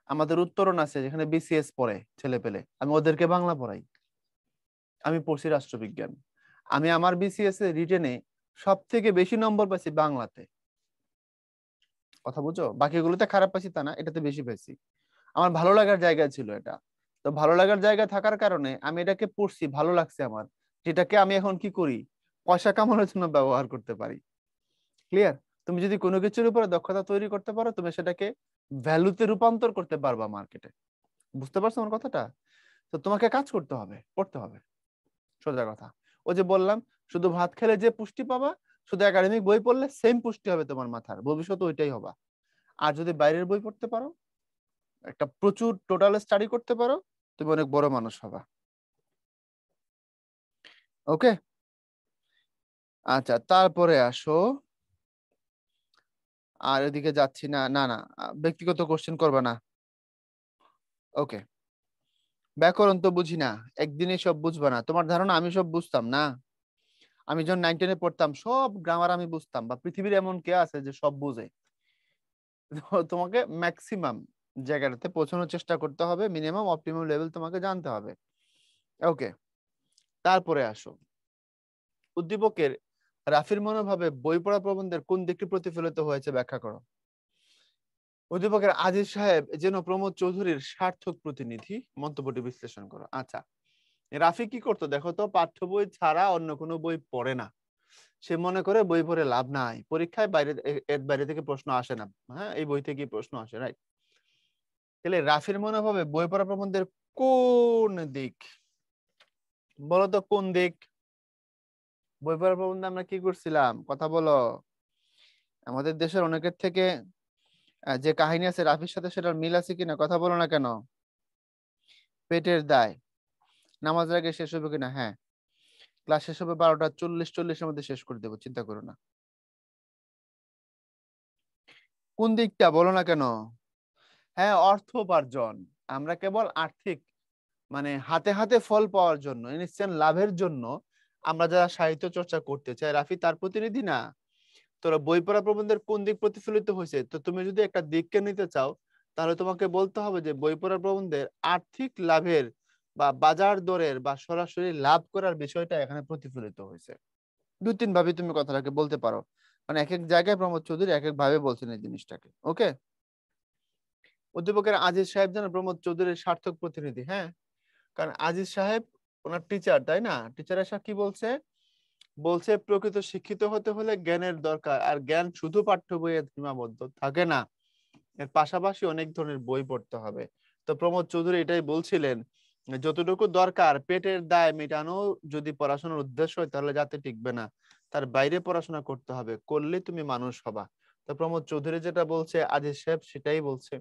আমাদের উত্তরণ আছে যেখানে বিসিএস পড়ে ছেলে পেলে, আমি ওদেরকে বাংলা পড়াই। আমি পড়ছি রাষ্ট্রবিজ্ঞান। আমি আমার বিসিএস এর রিটেনে সব থেকে বেশি নম্বর পাইছি বাংলাতে। কথা বুঝো? বাকিগুলোতে খারাপ পাইছি তা না, এটাতে বেশি পাইছি। আমার ভালো লাগার জায়গা ছিল এটা। তো ভালো লাগার জায়গা থাকার কারণে আমি এটাকে পড়ছি, ভালো লাগছে আমার, যেটাকে আমি এখন কি করি, পয়সা কামানোর জন্য ব্যবহার করতে পারি। ক্লিয়ার? তুমি যদি কোনো কিছুর উপরে দক্ষতা তৈরি করতে পারো, তুমি সেটাকে ভ্যালুতে রূপান্তর করতে পারবা মার্কেটে। বুঝতে পারছো আমার কথাটা? তো তোমাকে কাজ করতে হবে, পড়তে হবে, সোজা কথা। ওই যে বললাম, শুধু ভাত খেলে যে পুষ্টি পাবা, শুধু একাডেমিক বই পড়লে সেম পুষ্টি হবে তোমার মাথার, ভবিষ্যতে ওইটাই হবা। আর যদি বাইরের বই পড়তে পারো, একটা প্রচুর টোটাল স্টাডি করতে পারো, তুমি অনেক বড় মানুষ হবা। ওকে, আচ্ছা তারপরে আসো। আর এদিকে যাচ্ছি না, না না, ব্যক্তিগত কোশ্চেন করবে না। ওকে, ব্যাকরণ তো বুঝি না, একদিনে সব বুঝবা না। তোমার ধারণা আমি সব বুঝতাম না? আমি যখন 9-10 পড়তাম সব গ্রামার আমি বুঝতাম, বা পৃথিবীর এমন কে আছে যে সব বুঝে? তো তোমাকে ম্যাক্সিমাম জায়গাটাতে পৌঁছানোর চেষ্টা করতে হবে, মিনিমাম অপটিমাম লেভেল তোমাকে জানতে হবে। ওকে, তারপরে আসো, উদ্দীপকের রাফির মনোভাবে বই পড়া প্রবন্ধের কোন দিকটি প্রতিফলিত হয়েছে ব্যাখ্যা করো। উদ্দীপকের আজিজ সাহেব যেন প্রমোদ চৌধুরীর সার্থক প্রতিনিধি, মন্তব্যটি বিশ্লেষণ করো। আচ্ছা, রাফি কি করতো দেখো তো, পাঠ্য বই ছাড়া অন্য কোনো বই পড়ে না। সে মনে করে বই পড়ে লাভ নাই, পরীক্ষায় বাইরে এর বাইরে থেকে প্রশ্ন আসে না, হ্যাঁ এই বই থেকে প্রশ্ন আসে, রাইট? তাহলে রাফির মনোভাবে বই পড়া প্রবন্ধের কোন দিক, বলতো কোন দিক? বই পড়া প্রবন্ধে আমরা কি করছিলাম, কথা বলো। আমাদের দেশের অনেকের থেকে যে কাহিনী আছে রাফির সাথে, সেটার মিল আছে কিনা, কথা বলো না কেন? পেটের দায়, নামাজের আগে শেষ হবে কিনা, হ্যাঁ। ক্লাস শেষ হবে 12:40-40 মধ্যে শেষ করে দেবো, চিন্তা করো না। কোন দিকটা বলো না কেন? হ্যাঁ, অর্থ উপার্জন। আমরা কেবল আর্থিক মানে হাতে হাতে ফল পাওয়ার জন্য, ইনস্ট্যান্ট লাভের জন্য আমরা যারা সাহিত্য চর্চা করতে চাই, রাফি তার প্রতিনিধি না। তোরা বই পড়া প্রবন্ধের কোন দিক প্রতিফলিত হয়েছে? তো তুমি যদি একটা দিককে নিতে চাও, তাহলে তোমাকে বলতে হবে যে বই পড়া প্রবন্ধের আর্থিক লাভের বা বাজার দরের বা সরাসরি লাভ করার বিষয়টা এখানে প্রতিফলিত হয়েছে। দুই তিন ভাবে তুমি কথাটাকে বলতে পারো, মানে এক এক জায়গায় প্রমোদ চৌধুরী এক এক ভাবে বলছেন এই জিনিসটাকে। ওকে, অধ্যাপকের আজিজ সাহেব যেন প্রমোদ চৌধুরীর সার্থক প্রতিনিধি। হ্যাঁ, কারণ আজিজ সাহেব ওনার টিচার, তাই না? টিচার এসে কি বলছে? বলছে প্রকৃত শিক্ষিত হতে হলে জ্ঞানের দরকার, আর জ্ঞান শুধু পাঠ্য বইয়ে সীমাবদ্ধ থাকে না, এর পাশাপাশি অনেক ধরনের বই পড়তে হবে। তো প্রমোদ চৌধুরী এটাই বলছিলেন, যতটুকু দরকার পেটের দায় মেটানো যদি পড়াশোনার উদ্দেশ্য হয়, তাহলে যাতে টিকবে না, তার বাইরে পড়াশোনা করতে হবে, করলে তুমি মানুষ হবা। তো প্রমোদ চৌধুরী যেটা বলছে আজিজ সাহেব সেটাই বলছে।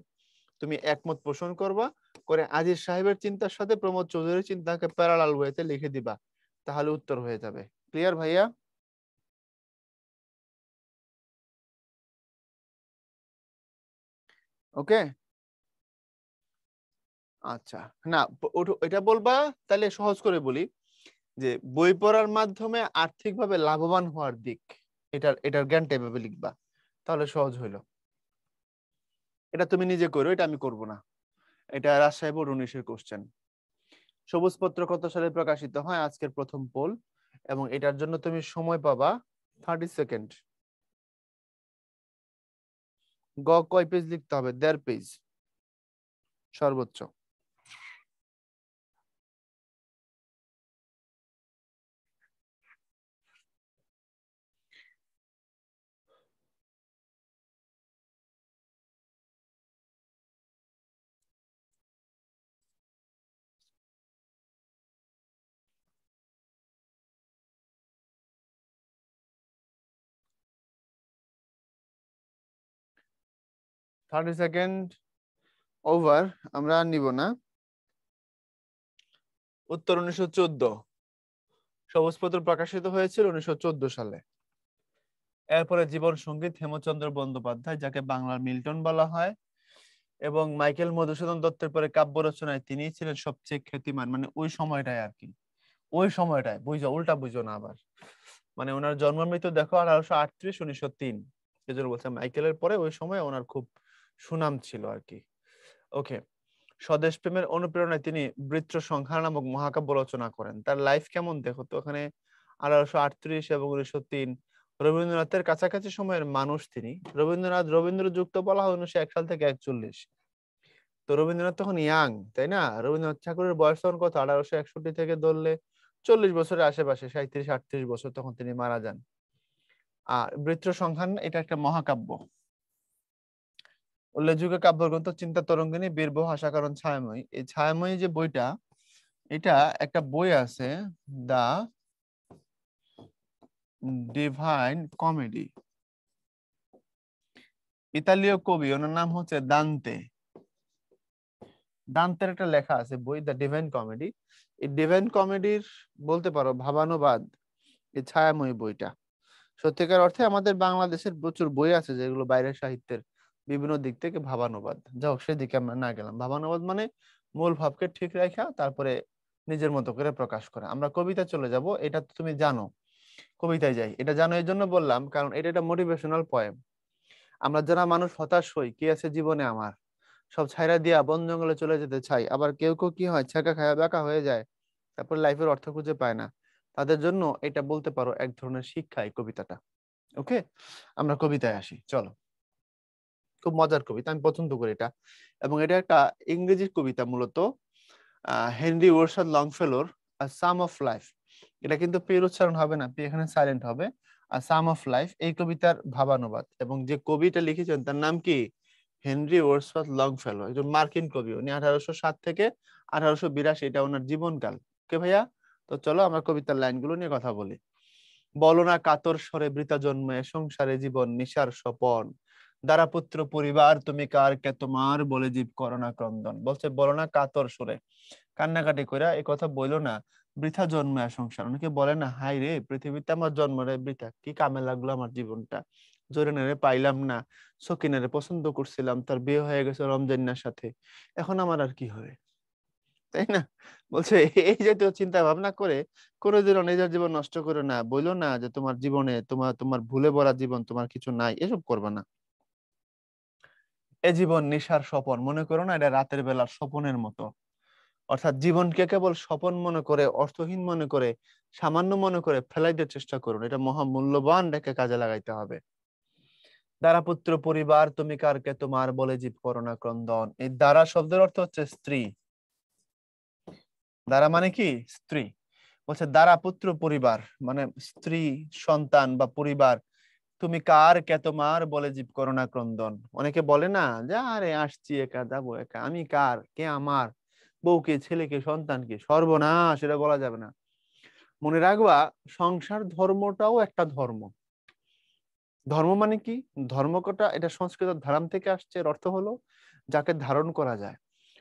তুমি একমত পোষণ করবা, করে আজিজ সাহেবের চিন্তার সাথে প্রমোদ চৌধুরীর চিন্তাকে প্যারালাল ওয়েতে লিখে দিবা, তাহলে উত্তর হয়ে যাবে। ক্লিয়ার ভাইয়া? ওকে, আচ্ছা। না, এটা বলবা, তাহলে সহজ করে বলি যে বই পড়ার মাধ্যমে আর্থিকভাবে লাভবান হওয়ার দিক, এটার জ্ঞানটা এভাবে লিখবা, তাহলে সহজ হইলো। এটা তুমি নিজে করো, এটা আমি করব না। এটা রাজশাহী বোর্ড 19-এর কোশ্চেন। সবুজ পত্র কত সালে প্রকাশিত হয়? আজকের প্রথম পোল। এবং এটার জন্য তুমি সময় পাবা 30 সেকেন্ড। কয় পেজ লিখতে হবে? 1.5 পেজ সর্বোচ্চ। 30 সেকেন্ড ওভার, আমরা আর নিব না। উত্তর 1914। সবুজপত্র প্রকাশিত হয়েছিল 1914 সালে। এরপরে জীবন সঙ্গীত হেমচন্দ্র বন্দ্যোপাধ্যায়, যাকে বাংলার মিল্টন বলা হয়, এবং মাইকেল মধুসূদন দত্তের পরে কাব্য রচনায় তিনি ছিলেন সবচেয়ে খ্যাতিমান, মানে ওই সময়টায় আর কি, ওই সময়টায় বুঝো, উল্টা বুঝো না আবার। মানে ওনার জন্ম মৃত্যু দেখো 1838, 1903। এই জন্য বলছে মাইকেলের পরে ওই সময় ওনার খুব সুনাম ছিল আর কি। ওকে, স্বদেশ প্রেমের অনুপ্রেরণায় তিনি বৃত্র সংহার নামক মহাকাব্য রচনা করেন। তার লাইফ কেমন দেখো তো ওখানে, 1838 এবং 1903। রবীন্দ্রনাথের কাছাকাছি সময়ের মানুষ তিনি। রবীন্দ্র যুক্ত বলা হয় 1901 সাল থেকে 41। তো রবীন্দ্রনাথ তখন ইয়াং, তাই না? রবীন্দ্রনাথ ঠাকুরের বয়স তখন কত? 1861 থেকে ধরলে 40 বছরের আশেপাশে, 37-38 বছর, তখন তিনি মারা যান। আর বৃত্র সংখ্যান এটা একটা মহাকাব্য। উল্লেখযোগ্য কাব্যগ্রন্থ চিন্তা তরঙ্গিনী, বীরবহ, আশাকারণ, ছায়াময়ী। এই ছায়াময়ী যে বইটা, এটা একটা বই আছে, দা ডিভাইন কমেডি। ইতালীয় কবি, ওনার নাম হচ্ছে দান্তে। দান্তের একটা লেখা আছে বই, দ্য ডিভাইন কমেডি। এই ডিভাইন কমেডির বলতে পারো ভাবানুবাদ এই ছায়াময়ী বইটা। সত্যিকার অর্থে আমাদের বাংলাদেশের প্রচুর বই আছে যেগুলো বাইরের সাহিত্যের বিভিন্ন দিক থেকে ভাবানুবাদ। যাও, সেদিকে আমরা না গেলাম। ভাবানুবাদ মানে মূল ভাবকে ঠিক রাখা, তারপরে নিজের মতো করে প্রকাশ করা। আমরা কবিতা চলে যাব, এটা তো তুমি জানো। কবিতায় যাই, এটা জানো এই জন্য বললাম কারণ এটা একটা মোটিভেশনাল পয়েম। আমরা যারা মানুষ হতাশ হই, কি আছে জীবনে আমার, সব ছাইরা দিয়া বন জঙ্গলে চলে যেতে চাই, আবার কেউ কেউ কি হয়, ছ্যাঁকা খায়া ব্যাকা হয়ে যায়, তারপর লাইফের অর্থ খুঁজে পায় না, তাদের জন্য এটা বলতে পারো এক ধরনের শিক্ষা এই কবিতাটা। ওকে, আমরা কবিতায় আসি চলো। খুব মজার কবিতা, আমি পছন্দ করি এটা। এবং এটা একটা ইংরেজি কবিতা মূলত, হেনরি ওয়ারসাথ লংফেলোর সাম অফ লাইফ। এটা কিন্তু পের উচ্চারণ হবে না, পি এখানে সাইলেন্ট হবে। আর সাম অফ লাইফ এই কবিতার ভাবানুবাদ, এবং যে কবিটা লিখেছেন তার নাম কি? হেনরি ওয়ারসাথ লংফেলো, একজন মার্কিন কবি। উনি 1807 থেকে 1882, এটা ওনার জীবনকাল। ওকে ভাইয়া, তো চলো আমরা কবিতার লাইনগুলো নিয়ে কথা বলি। বলো না কাতর স্বরে বৃতা জন্মে, সংসারে জীবন নিশার স্বপন, দ্বারা পুত্র পরিবার তুমি কার কে তোমার বলে জীব করো না ক্রন্দন। বলছে বলো না কাতর সুরে, কান্নাকাটি করে এই কথা বইলো না, বৃথা জন্মে সংসার। অনেকে বলে না, হাই রে পৃথিবীতে আমার জন্ম রে বৃথা, কি কামে লাগলো আমার জীবনটা, জোরেনারে পাইলাম না, সকিনারে পছন্দ করছিলাম, তার বিয়ে হয়ে গেছে রমজানের সাথে, এখন আমার আর কি হবে, তাই না? বলছে এই জাতীয় চিন্তা ভাবনা করে কোনোদিনও নিজের জীবন নষ্ট করে না, বইলো না যে তোমার জীবনে তোমার তোমার ভুলে ভরা জীবন, তোমার কিছু নাই, এসব করবে না। এ জীবন নিশার স্বপন, মনে করো না এটা রাতের বেলার স্বপনের মতো। অর্থাৎ জীবনকে কেবল স্বপন মনে করে, অর্থহীন মনে করে, সামান্য মনে করে ফেলাই দেওয়ার চেষ্টা করুন, এটা মহামূল্যবান রেখে কাজে লাগাইতে হবে। দ্বারা পুত্র পরিবার তুমি কারকে তোমার বলে জীব করো না ক্রন্দন। এই দ্বারা শব্দের অর্থ হচ্ছে স্ত্রী। দ্বারা মানে কি? স্ত্রী। বলছে দ্বারা পুত্র পরিবার মানে স্ত্রী, সন্তান বা পরিবার, তুমি কার কে তোমার বলে জীব করো না ক্রন্দন। অনেকে বলে না যে আরে আসছি একা যাবো একা, আমি কার, কে আমার, বউকে, ছেলেকে, সন্তানকে, সর্বনাশ, এটা বলা যাবে না। মনে রাখবা, সংসার ধর্মটাও একটা ধর্ম। ধর্ম মানে কি? ধর্মকটা এটা সংস্কৃত ধারাম থেকে আসছে, এর অর্থ হলো যাকে ধারণ করা যায়।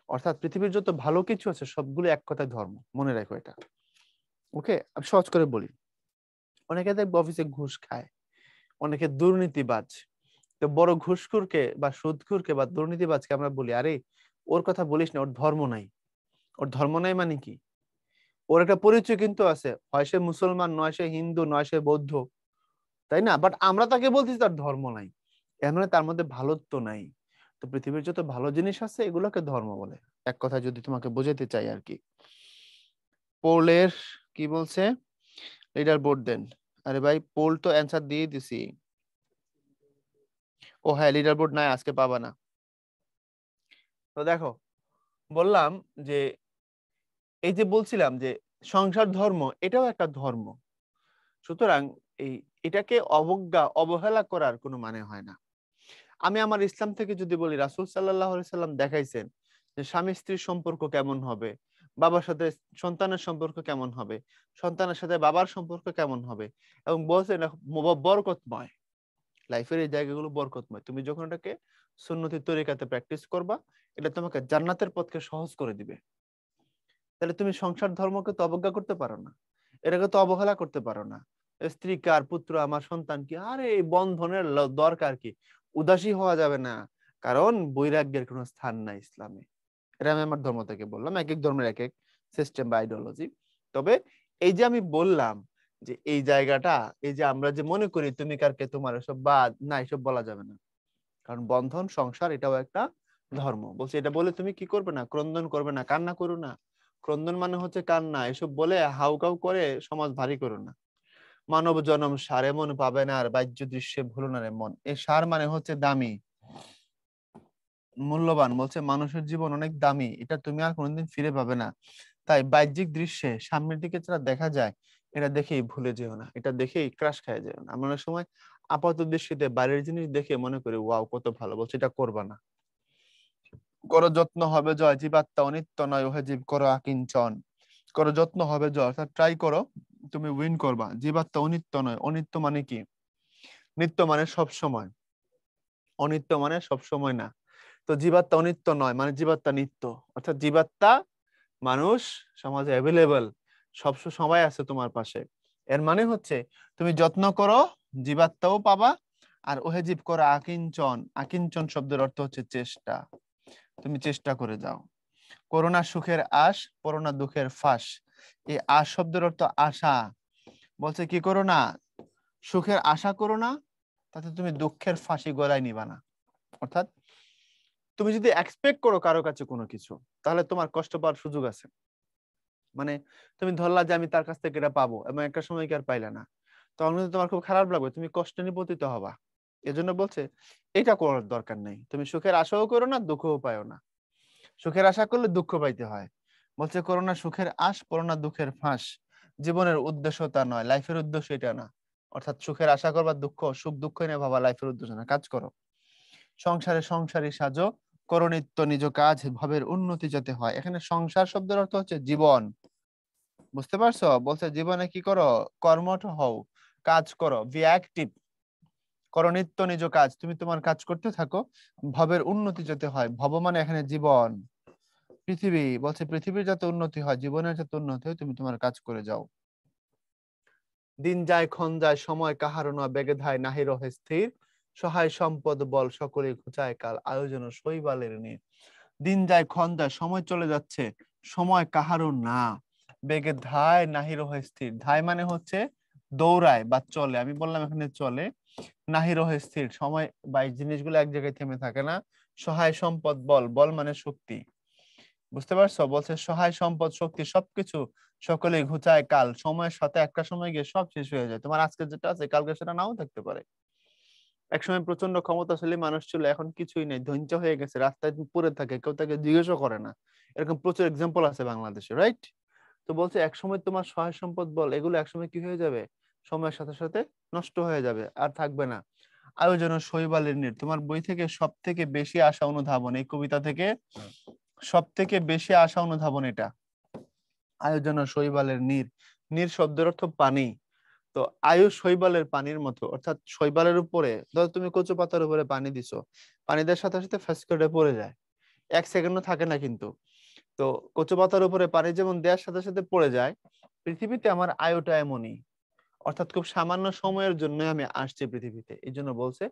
অর্থাৎ পৃথিবীর যত ভালো কিছু আছে সবগুলো এক কথায় ধর্ম, মনে রাখো এটা। ওকে, আমি সহজ করে বলি। অনেকে দেখবে অফিসে ঘুষ খায়, অনেকে দুর্নীতিবাজ। তো বড় ঘুষখোরকে বা সুদখোরকে বা দুর্নীতিবাজকে আমরা বলি, আরে ওর কথা বলিস না, ওর ধর্ম নাই। ওর ধর্ম নাই মানে কি? ওর একটা পরিচয় কিন্তু আছে, হয় সে মুসলমান, নয় সে হিন্দু, নয় সে বৌদ্ধ, তাই না? বাট আমরা তাকে বলছি তার ধর্ম নাই, এর মানে তার মধ্যে ভালোত্ব নাই। তো পৃথিবীর যত ভালো জিনিস আছে এগুলোকে ধর্ম বলে, এক কথা যদি তোমাকে বোঝাতে চাই আর কি। পোলের কি বলছে, লিডার বোর্ড দেন। আরে ভাই পোল তো অ্যান্সার দিয়ে দিছি। ও হ্যাঁ, লিডার বোর্ড নাই, আজকে পাবা না। তো দেখো, বললাম যে এই যে বলছিলাম যে সংসার ধর্ম এটাও একটা ধর্ম। সুতরাং এই এটাকে অবজ্ঞা অবহেলা করার কোনো মানে হয় না। আমি আমার ইসলাম থেকে যদি বলি, রাসূল সাল্লাল্লাহু আলাইহি সাল্লাম দেখাইছেন যে স্বামী স্ত্রীর সম্পর্ক কেমন হবে, বাবার সাথে সন্তানের সম্পর্ক কেমন হবে, সন্তানের সাথে বাবার সম্পর্ক কেমন হবে, এবং বলছেন বরকতময়। লাইফের এই জায়গাগুলো বরকতময়, তুমি যখন এটাকে সুন্নতি তরিকাতে প্র্যাকটিস করবা, এটা তোমাকে জান্নাতের পথকে সহজ করে দিবে। তাহলে তুমি সংসার ধর্মকে তো অবজ্ঞা করতে পারো না, এটাকে তো অবহেলা করতে পারো না। স্ত্রী কার, পুত্র আমার, সন্তান কি, আরে এই বন্ধনের দরকার কি? উদাসী হওয়া যাবে না, কারণ বৈরাগ্যের কোনো স্থান নাই ইসলামে। এটা আমি আমার ধর্ম থেকে বললাম, এক এক ধর্মের এক এক সিস্টেম বা আইডিওলজি। তবে এই যে আমি বললাম যে এই জায়গাটা, এই যে আমরা যে মনে করি তুমি কার কে তোমার, এসব বাদ না, এসব বলা যাবে না। কারণ বন্ধন সংসার এটাও একটা ধর্ম। বলছে এটা বলে তুমি কি করবে না, ক্রন্দন করবে না, কান্না করো না। ক্রন্দন মানে হচ্ছে কান্না, এসব বলে হাউকাউ করে সমাজ ভারী করো না। মানব জনম সার এমন পাবে না আর বাহ্য দৃশ্যে ভুলো না রে মন। এই সার মানে হচ্ছে দামি, মূল্যবান। বলছে মানুষের জীবন অনেক দামি, এটা তুমি আর কোনোদিন ফিরে পাবে না। তাই বাহ্যিক দৃশ্যে সামনের দিকে যেটা দেখা যায় এটা দেখেই ভুলে যেও না, এটা দেখেই ক্রাশ খায় যেও না। আমরা অনেক সময় আপাত দৃষ্টিতে বাইরের জিনিস দেখে মনে করি ওয়াও কত ভালো, বলছে এটা করবা না। করো যত্ন হবে জয়, জীবাত্মা অনিত্য নয়, ওহে জীব করো আকিঞ্চন। করো যত্ন হবে জয়, অর্থাৎ ট্রাই করো তুমি উইন করবা। জীবাত্মা অনিত্য নয়, অনিত্য মানে কি? নিত্য মানে সব সময়, অনিত্য মানে সব সময় না। তো জীবাত্মা অনিত্য নয় মানে জীবাত্মা নিত্য, অর্থাৎ জীবাত্মা মানুষ সমাজে অ্যাভেলেবল, সব সময় আছে তোমার পাশে। এর মানে হচ্ছে তুমি যত্ন করো, জীবাত্মাও পাবা। আর ওহে জীব করো আকিঞ্চন, আকিঞ্চন শব্দের অর্থ হচ্ছে চেষ্টা, তুমি চেষ্টা করে যাও। করোনা সুখের আশ, করোনা দুঃখের ফাঁস। এই আশ শব্দের অর্থ আশা। বলছে কি করো না, সুখের আশা করো না, তাতে তুমি দুঃখের ফাঁসি গলায় নিবা না। অর্থাৎ তুমি যদি এক্সপেক্ট করো কারো কাছে কোনো কিছু, তাহলে তোমার কষ্ট পাওয়ার সুযোগ আছে। মানে তুমি ধরলা যে আমি তার কাছ থেকে এটা পাবো, এবং একটা সময় কি আর পাইলা না, তখন কিন্তু তোমার খুব খারাপ লাগবে, তুমি কষ্টে নিপতিত হবা। এজন্য বলছে এটা করার দরকার নেই, তুমি সুখের আশাও করো না, দুঃখও পাইও না। সুখের আশা করলে দুঃখ পাইতে হয়। বলছে করোনা সুখের আশ, করোনা দুঃখের ফাঁস। জীবনের উদ্দেশ্য তা নয়, লাইফের উদ্দেশ্য এটা না। অর্থাৎ সুখের আশা করবা, দুঃখ সুখ দুঃখ নিয়ে ভাবা লাইফের উদ্দেশ্য না, কাজ করো। সংসারে সংসারী সাজো, করো নিত্য নিজ কাজ, ভাবের উন্নতি যাতে হয়। এখানে সংসার শব্দের অর্থ হচ্ছে জীবন, বুঝতে পারছো? বলছে জীবনে কি করো, কর্মঠ হও, কাজ করো, বি অ্যাক্টিভ। করো নিত্য নিজ কাজ, তুমি তোমার কাজ করতে থাকো, ভবের উন্নতি যাতে হয়। ভব মানে এখানে জীবন, পৃথিবী। বলছে পৃথিবীর যাতে উন্নতি হয়, জীবনের যাতে উন্নতি হয়, তুমি তোমার কাজ করে যাও। দিন যায় ক্ষণ যায়, সময় কাহারও না বেগে ধায়, নাহি রহে স্থির, সহায় সম্পদ বল সকলে ঘুচায় কাল, আয়োজন শৈবালের নীর। দিন যায় ক্ষণ যায়, সময় চলে যাচ্ছে, সময় কাহারও না বেগে ধায়, নাহি রহে স্থির। ধায় মানে হচ্ছে দৌড়ায় বা চলে, আমি বললাম এখানে চলে। নাহি রহে স্থির, সময় বা এই জিনিসগুলো এক জায়গায় থেমে থাকে না। সহায় সম্পদ বল, বল মানে শক্তি, বুঝতে পারছো? বলছে সহায় সম্পদ শক্তি সবকিছু সকলে ঘুচায় কাল, সময়ের সাথে একটা সময় গিয়ে সব শেষ হয়ে যায়। তোমার আজকে যেটা আছে কালকে সেটা নাও থাকতে পারে। একসময় প্রচন্ড ক্ষমতাশালী মানুষ ছিল, এখন কিছুই নেই, ধ্বংস হয়ে গেছে, রাস্তায় পড়ে থাকে, কেউ তাকে জিজ্ঞেসও করে না। এরকম প্রচুর এক্সাম্পল আছে বাংলাদেশে, রাইট? তো বলছে একসময় তোমার সহায় সম্পদ বল এগুলো একসময় কি হয়ে যাবে, সময়ের সাথে সাথে নষ্ট হয়ে যাবে, আর থাকবে না। আয়োজন শৈবালের নীড়, তোমার বই থেকে সব থেকে বেশি আশা অনুধাবন, এই কবিতা থেকে সব থেকে বেশি আশা অনুধাবন এটা। আয়োজন শৈবালের নীড়, নীড় শব্দের অর্থ পানি। তো আয়ু শৈবালের পানির মতো, অর্থাৎ শৈবালের উপরে ধরো তুমি কচু পাতার উপরে পানি দিছো, পানি দেওয়ার সাথে সাথে ফ্যাস করে পড়ে যায়, 1 সেকেন্ডও থাকে না কিন্তু। তো কচু পাতার উপরে পানি যেমন দেওয়ার সাথে সাথে পড়ে যায়, পৃথিবীতে আমার আয়ুটা এমনই, অর্থাৎ খুব সামান্য সময়ের জন্য আমি আসছি পৃথিবীতে। এই জন্য বলছে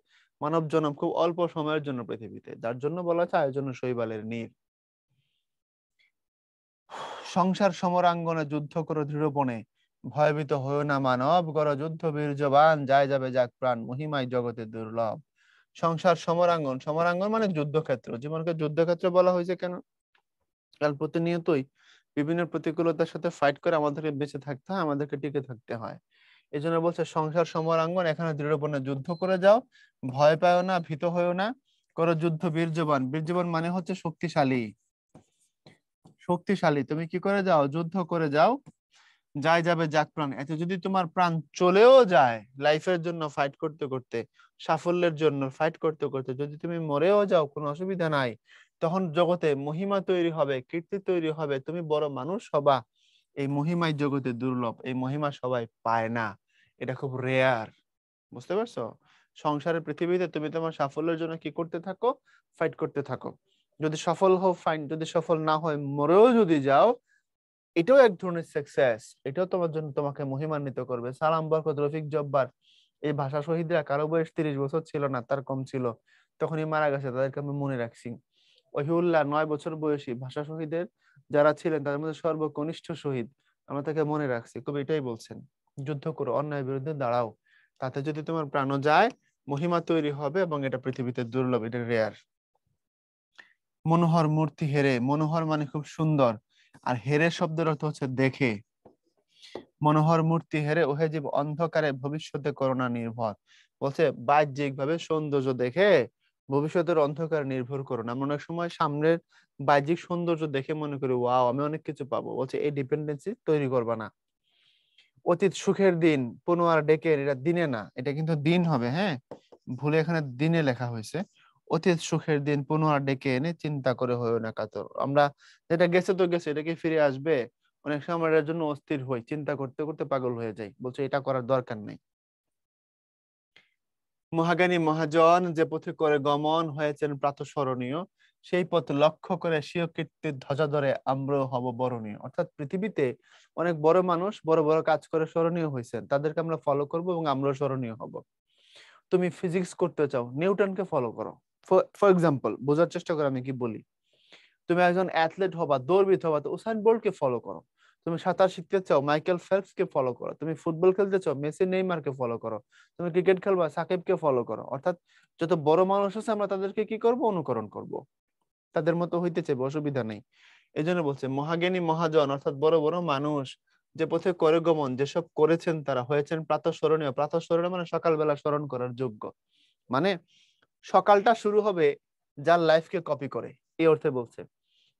মানব জন্ম খুব অল্প সময়ের জন্য পৃথিবীতে, যার জন্য বলা হচ্ছে আয়োজন শৈবালের নীড়। সংসার সমরাঙ্গনে যুদ্ধ করো দৃঢ়পণে, ভয়ভীত হয়েও না মানব, গড় যুদ্ধ বীর্যবান, যায় যাবে যাক প্রাণ, মহিমাই জগতে দুর্লভ। সংসার সমরাঙ্গন, সমরাঙ্গন মানে যুদ্ধক্ষেত্র, জীবনকে যুদ্ধক্ষেত্র বলা হয়েছে কেন? কারণ প্রতিনিয়তই বিভিন্ন প্রতিকূলতার সাথে ফাইট করে আমাদেরকে বেঁচে থাকতে হয়, আমাদেরকে টিকে থাকতে হয়। এই জন্য বলছে সংসার সমরাঙ্গন, এখানে দৃঢ়পণে যুদ্ধ করে যাও, ভয় পাও না, ভীত হয়েও না, করো যুদ্ধ বীর্যবান। বীর্যবান মানে হচ্ছে শক্তিশালী, শক্তিশালী। তুমি কি করে যাও? যুদ্ধ করে যাও, যাই যাবে যাক প্রাণ। এতে যদি তোমার প্রাণ চলেও যায় লাইফের জন্য ফাইট করতে করতে, সাফল্যের জন্য ফাইট করতে করতে, যদি তুমি মরেও যাও কোনো অসুবিধা নাই, তখন জগতে মহিমা তৈরি হবে, কীর্তি তৈরি হবে, তুমি বড় মানুষ হবা। এই মহিমাই জগতে দুর্লভ, এই মহিমা সবাই পায় না, এটা খুব রেয়ার, বুঝতে পারছো? সংসারের পৃথিবীতে তুমি তোমার সাফল্যের জন্য কি করতে থাকো? ফাইট করতে থাকো। যদি সফল হও ফাইন, যদি সফল না হয় মরেও যদি যাও, এটাও এক ধরনের সাকসেস, এটাও তোমার জন্য তোমাকে মহিমান্বিত করবে। সালাম বরকত রফিক জব্বার, এই ভাষা শহীদরা কারো বয়স 30 বছর ছিল না, তার কম ছিল, তখনই মারা গেছে, তাদেরকে আমি মনে রাখছি। ওহিউল্লাহ 9 বছর বয়সী ভাষা শহীদের যারা ছিলেন তাদের মধ্যে সর্বকনিষ্ঠ শহীদ, আমরা তাকে মনে রাখছি। কবি এটাই বলছেন, যুদ্ধ করো, অন্যায়ের বিরুদ্ধে দাঁড়াও, তাতে যদি তোমার প্রাণও যায় মহিমা তৈরি হবে, এবং এটা পৃথিবীতে দুর্লভ, এটা রেয়ার। মনোহর মূর্তি হেরে, মনোহর মানে খুব সুন্দর, আর হেরে শব্দের অর্থ হচ্ছে দেখে। মনোহর মূর্তি হেরে ওহে জীব অন্ধকারে ভবিষ্যতে করোনা নির্ভর। বলছে বাহ্যিক ভাবে সৌন্দর্য দেখে ভবিষ্যতের অন্ধকার নির্ভর করো না। আমরা অনেক সময় সামনের বাহ্যিক সৌন্দর্য দেখে মনে করি ওয়াও আমি অনেক কিছু পাবো, বলছে এই ডিপেন্ডেন্সি তৈরি করবা না। অতীত সুখের দিন পুনর ডেকে, এটা দিনে না, এটা কিন্তু দিন হবে, হ্যাঁ, ভুলে এখানে দিনে লেখা হয়েছে। অতীত সুখের দিন পুনর ডেকে এনে চিন্তা করে হয়েও না কাতর। আমরা যেটা গেছে তো গেছে, এটা কি ফিরে আসবে? অনেক সময় আমরা এর জন্য অস্থির হই, চিন্তা করতে করতে পাগল হয়ে যাই, বলছে এটা করার দরকার নেই। মহাজ্ঞানী মহাজন যে পথে করে গমন, হয়েছেন প্রাতঃস্মরণীয়, সেই পথ লক্ষ্য করে স্বীয় কীর্তির ধ্বজা ধরে আমরাও হব বরণীয়। অর্থাৎ পৃথিবীতে অনেক বড় মানুষ বড় বড় কাজ করে স্মরণীয় হয়েছেন, তাদেরকে আমরা ফলো করব এবং আমরাও স্মরণীয় হব। তুমি ফিজিক্স করতে চাও, নিউটনকে ফলো করো। ফর এক্সাম্পল, বোঝার চেষ্টা করো আমি কি বলি। তুমি একজন অ্যাথলেট হবা, দৌড়বিদ হবা, তো উসাইন বোল্টকে ফলো করো। তুমি সাঁতার শিখতে চাও, মাইকেল ফেলপস কে ফলো করো। তুমি ফুটবল খেলতে চাও, মেসি নেইমারকে ফলো করো। তুমি ক্রিকেট খেলবা, সাকিবকে ফলো করো। অর্থাৎ যত বড় মানুষ আছে আমরা তাদেরকে কি করব? অনুকরণ করব, তাদের মতো হইতে চাইবো, অসুবিধা নেই। এই জন্য বলছে মহাজ্ঞানী মহাজন, অর্থাৎ বড় বড় মানুষ যে পথে করে গমন, যেসব করেছেন তারা হয়েছেন প্রাতঃস্মরণীয়। প্রাতঃস্মরণীয় মানে সকালবেলা স্মরণ করার যোগ্য, মানে সকালটা শুরু হবে যার লাইফকে কপি করে, এই অর্থে বলছে।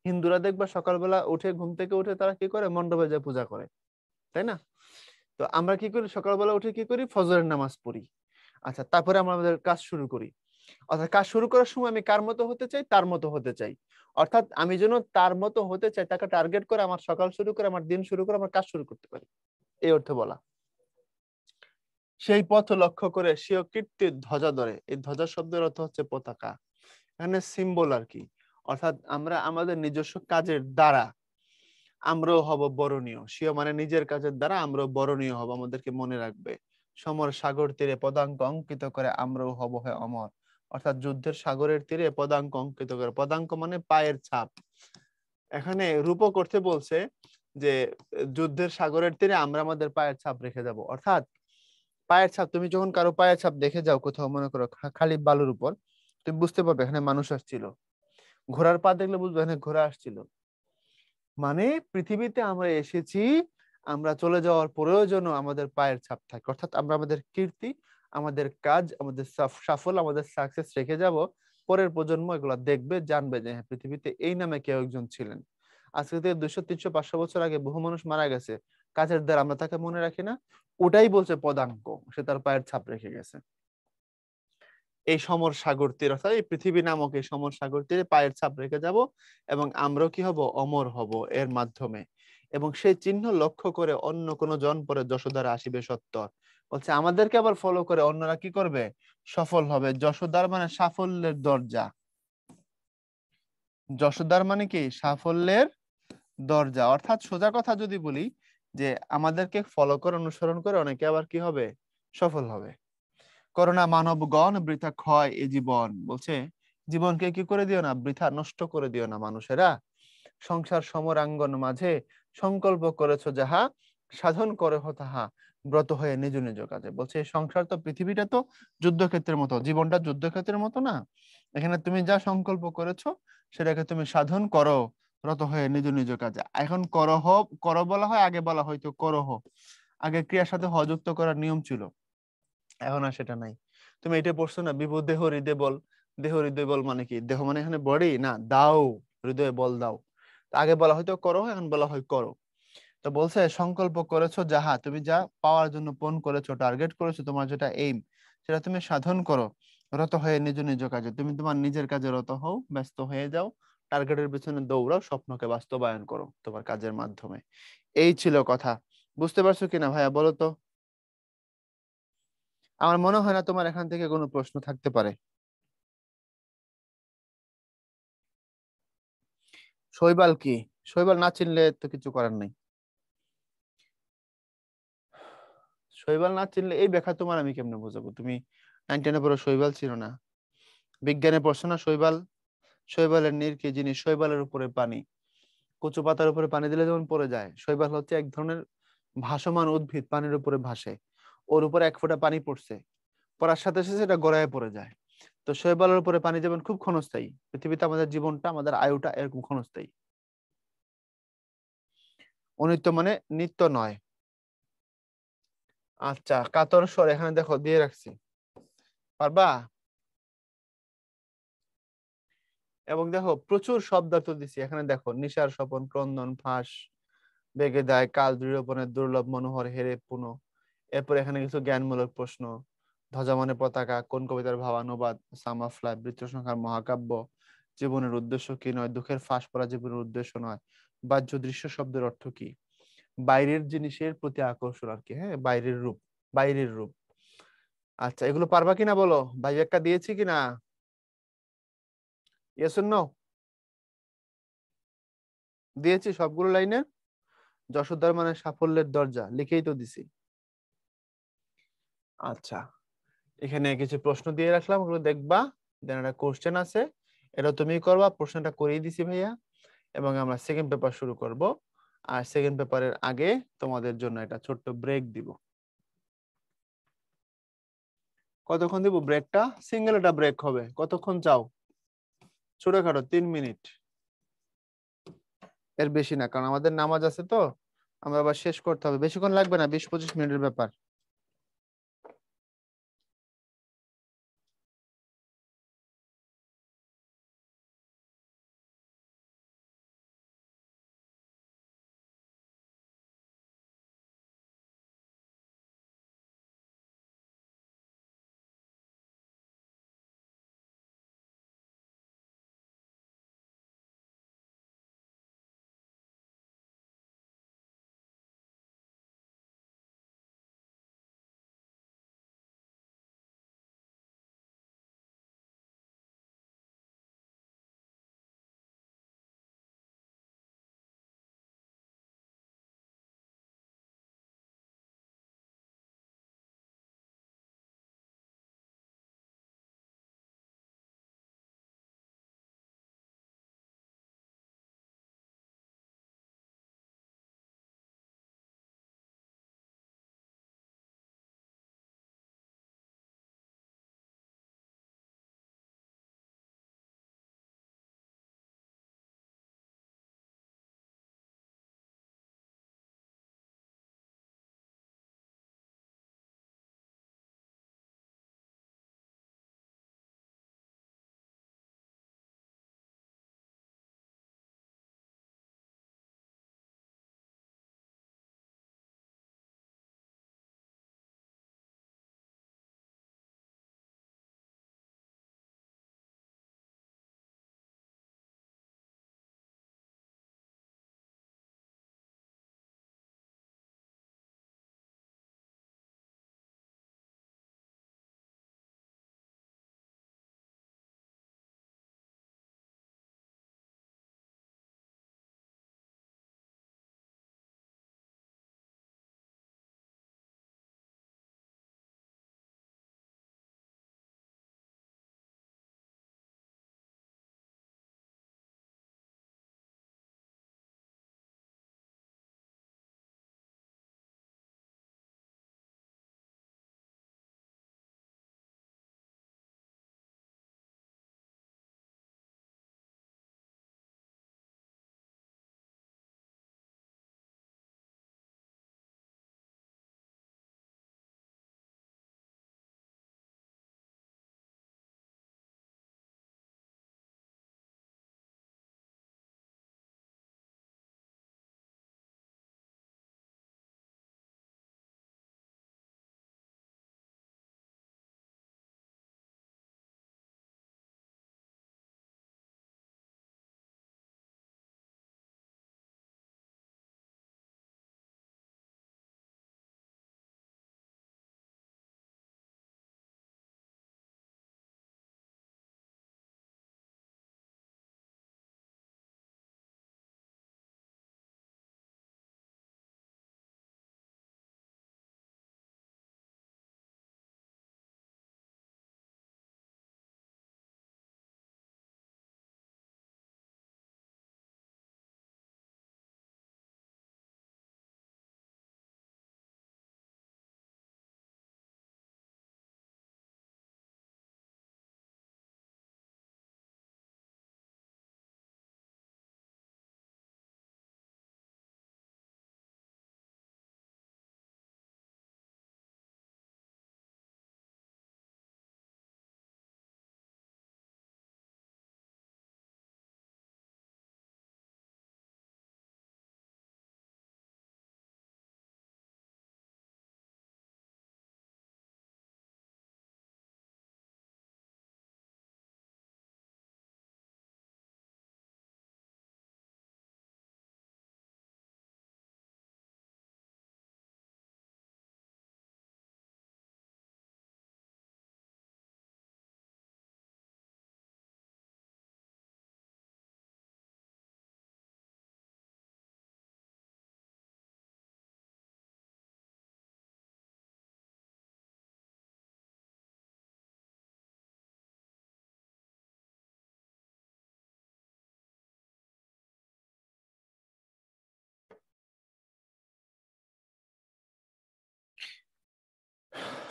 হিন্দুরা দেখবা সকালবেলা উঠে ঘুম থেকে উঠে তারা কি করে? মণ্ডপে যায় পূজা করে, তাই না? তো আমরা কি করি? সকালবেলা উঠে কি করি? ফজরের নামাজ পড়ি। আচ্ছা, তারপরে আমরা আমাদের কাজ শুরু করি। অর্থাৎ কাজ শুরু করার সময় আমি কার মতো হতে চাই? তার মতো হতে চাই। অর্থাৎ আমি যেন তার মতো হতে চাই, তাকে টার্গেট করে আমার সকাল শুরু করে, আমার দিন শুরু করে, আমার কাজ শুরু করতে পারি, এই অর্থে বলা। সেই পথ লক্ষ্য করে স্বীয় কীর্তির ধ্বজা ধরে। এই ধ্বজা শব্দের অর্থ হচ্ছে পতাকা, এখানে সিম্বল আর কি। অর্থাৎ আমরা আমাদের নিজস্ব কাজের দ্বারা আমরাও হব বরণীয়। স্বীয় মানে নিজের কাজের দ্বারা আমরাও বরণীয় হব, আমাদেরকে মনে রাখবে। সমর সাগর তীরে পদাঙ্ক অঙ্কিত করে আমরাও হব হয় অমর। অর্থাৎ যুদ্ধের সাগরের তীরে পদাঙ্ক অঙ্কিত করে, পদাঙ্ক মানে পায়ের ছাপ। এখানে রূপক করতে বলছে যে যুদ্ধের সাগরের তীরে আমরা আমাদের পায়ের ছাপ রেখে যাব। অর্থাৎ পায়ের ছাপ, তুমি যখন কারো পায়ের ছাপ দেখে যাও কোথাও, মনে করো খালি বালুর উপর, তুমি বুঝতে পারবে এখানে মানুষ আসছিল। ঘোড়ার পা দেখলে বুঝবে এখানে ঘোড়া আসছিল। মানে পৃথিবীতে আমরা এসেছি, আমরা চলে যাওয়ার পরেও যেন আমাদের পায়ের ছাপ থাকে। অর্থাৎ আমরা আমাদের কীর্তি, আমাদের কাজ, আমাদের সাফল্য, আমাদের সাকসেস রেখে যাব। পরের প্রজন্ম এগুলা দেখবে, জানবে যে হ্যাঁ, পৃথিবীতে এই নামে কেউ একজন ছিলেন। আজকে থেকে 200, 300, 500 বছর আগে বহু মানুষ মারা গেছে, কাজের দ্বারা আমরা তাকে মনে রাখি না। ওটাই বলছে পদাঙ্ক, সে তার পায়ের ছাপ রেখে গেছে। এই সমর সাগর তীর, অর্থাৎ এই পৃথিবী নামক এই সমর সাগর তীরে পায়ের ছাপ রেখে যাব, এবং আমরাও কি হব, অমর হব এর মাধ্যমে। এবং সেই চিহ্ন লক্ষ্য করে অন্য কোন জন পরে যশোদার আসিবে সত্তর। বলছে আমাদেরকে আবার ফলো করে অন্যরা কি করবে, সফল হবে। যশোদার মানে সাফল্যের দরজা। যশোদার মানে কি, সাফল্যের দরজা। অর্থাৎ সোজা কথা যদি বলি, যে আমাদেরকে ফলো করে অনুসরণ করে অনেকে আবার কি হবে, সফল হবে। করোনা মানবগণ বৃথা ক্ষয় এ জীবন, বলছে জীবনকে কি করে দিও না, বৃথা নষ্ট করে দিও না মানুষেরা। সংসার সমরাঙ্গন মাঝে সংকল্প করেছো যাহা, সাধন করে তাহা ব্রত হয়ে নিজ নিজ কাজে। বলছে এই সংসার তো, পৃথিবীটা তো যুদ্ধক্ষেত্রের মতো, জীবনটা যুদ্ধক্ষেত্রের মতো না। এখানে তুমি যা সংকল্প করেছো সেটাকে তুমি সাধন করো, রত হয়ে নিজ নিজ কাজে। এখন করহ, করো বলা হয়, আগে বলা হয়তো করহ। আগে ক্রিয়ার সাথে হ যুক্ত করার নিয়ম ছিল, এখন আর সেটা নাই। তুমি এটা পড়ছো না, বিভু দেহ হৃদয় বল। দেহ হৃদয় বল মানে কি, দেহ মানে এখানে বডি না, দাও হৃদয়ে বল দাও। আগে বলা হয়তো করো, এখন বলা হয় করো। তো বলছে সংকল্প করেছো যাহা, তুমি যা পাওয়ার জন্য পণ করেছো, টার্গেট করেছো, তোমার যেটা এইম, সেটা তুমি সাধন করো। রত হয়ে নিজ নিজ কাজে, তুমি তোমার নিজের কাজে রত হও, ব্যস্ত হয়ে যাও। টার্গেটের পিছনে দৌড়াও, স্বপ্নকে বাস্তবায়ন করো তোমার কাজের মাধ্যমে। এই ছিল কথা। বুঝতে পারছো কিনা ভাইয়া, বলো তো? আমার মনে হয় না তোমার এখান থেকে কোনো প্রশ্ন থাকতে পারে। শৈবাল কি? শৈবাল না চিনলে তো কিছু করার নেই। শৈবাল না চিনলে এই ব্যাখ্যা তোমার আমি কেমনে বোঝাবো? তুমি 9-10 পরে শৈবাল ছিল না, বিজ্ঞানে পড়ছো না শৈবাল? শৈবালের নীড় কি জিনিস? শৈবালের উপরে পানি, কচু পাতার উপরে পানি দিলে যেমন পড়ে যায়, শৈবাল হচ্ছে এক ধরনের ভাসমান উদ্ভিদ, পানির উপরে ভাসে। ওর উপরে এক ফোঁটা পানি পড়ছে, পড়ার সাথে সাথে সেটা গড়ায় পড়ে যায়। তো শৈবালের উপরে পানি যেমন খুব ক্ষণস্থায়ী, পৃথিবীতে আমাদের জীবনটা, আমাদের আয়ুটা এরকম ক্ষণস্থায়ী। অনিত্য মানে নিত্য নয়। আচ্ছা, কাতর স্বর এখানে দেখো দিয়ে রাখছি, পারবা? এবং দেখো প্রচুর শব্দার্থ দিছি এখানে, দেখো নিশার স্বপন, ক্রন্দন, ফাঁস, বেগে দেয়, কাল দৃঢ়পনের দুর্লভ মনোহর হেরে পুনঃ। এরপর এখানে কিছু জ্ঞানমূলক প্রশ্ন। ধ্বজা মানে পতাকা, কোন কবিতার ভাবানুবাদ? সামাফ্লাই, বৃত্ত সংখ্যার মহাকাব্য। জীবনের উদ্দেশ্য কি নয়, দুঃখের ফাঁস পড়া জীবনের উদ্দেশ্য নয়। বাহ্য দৃশ্য শব্দের অর্থ কি? বাইরের জিনিসের প্রতি আকর্ষণ আর কি, হ্যাঁ, বাইরের রূপ, বাইরের রূপ। আচ্ছা, এগুলো পারবা কিনা বলো, ভাই একটা দিয়েছি কিনা? Yes or no? দিয়েছি সবগুলো লাইনে। যশোদার মানে সাফল্যের দরজা, লিখেই তো দিছি। আচ্ছা, এখানে কিছু প্রশ্ন দিয়ে রাখলাম, ওগুলো দেখবা। দেন একটা কোশ্চেন আছে, এটা তুমি করবা, প্রশ্নটা করিয়ে দিছি ভাইয়া। এবং আমরা সেকেন্ড পেপার শুরু করব। আর সেকেন্ড পেপারের আগে তোমাদের জন্য একটা ছোট্ট ব্রেক দিব। কতক্ষণ দিব ব্রেকটা? সিঙ্গেল একটা ব্রেক হবে, কতক্ষণ চাও? ছোটখাটো 3 মিনিট, এর বেশি না, কারণ আমাদের নামাজ আছে তো, আমরা আবার শেষ করতে হবে। বেশিক্ষণ লাগবে না, 20-25 মিনিটের ব্যাপার।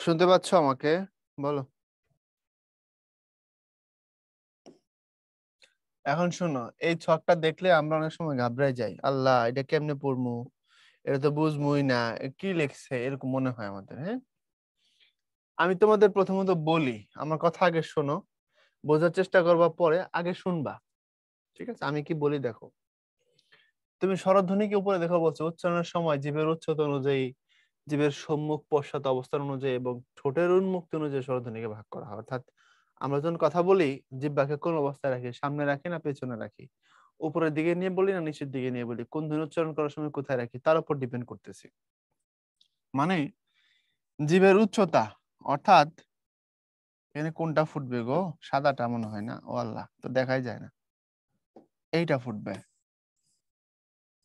শুনতে পাচ্ছ আমাকে? বলো। এখন শোনো, এই ছকটা দেখলে আমরা অনেক সময় ঘাবড়াই যাই, আল্লাহ এটা কেমনে পড়বো, এটা তো বুঝবই না, কি লিখছে এরকম মনে হয় আমাদের। হ্যাঁ, আমি তোমাদের প্রথমত বলি, আমার কথা আগে শোনো, বোঝার চেষ্টা করবা, পরে আগে শুনবা। ঠিক আছে, আমি কি বলি দেখো। তুমি স্বরধ্বনিকে উপরে দেখো বলছো, উচ্চারণের সময় জিভের উচ্চতা অনুযায়ী, জিভের সম্মুখ পশ্চাৎ অবস্থান অনুযায়ী এবং ঠোঁটের উন্মুক্তি অনুযায়ী স্বরধ্বনিকে ভাগ করা হয়। অর্থাৎ আমরা যখন কথা বলি, জিহ্বাকে কোন অবস্থায় রাখি, সামনে রাখি না পেছনে রাখি, উপরের দিকে নিয়ে বলি না নিচের দিকে নিয়ে বলি, কোন ধ্বনি উচ্চারণ করার সময় কোথায় রাখি, তার উপর ডিপেন্ড করতেছি। মানে জিভের উচ্চতা, অর্থাৎ এখানে কোনটা ফুটবে গো, সাদাটা মনে হয় না, ও আল্লাহ তো দেখাই যায় না, এইটা ফুটবে,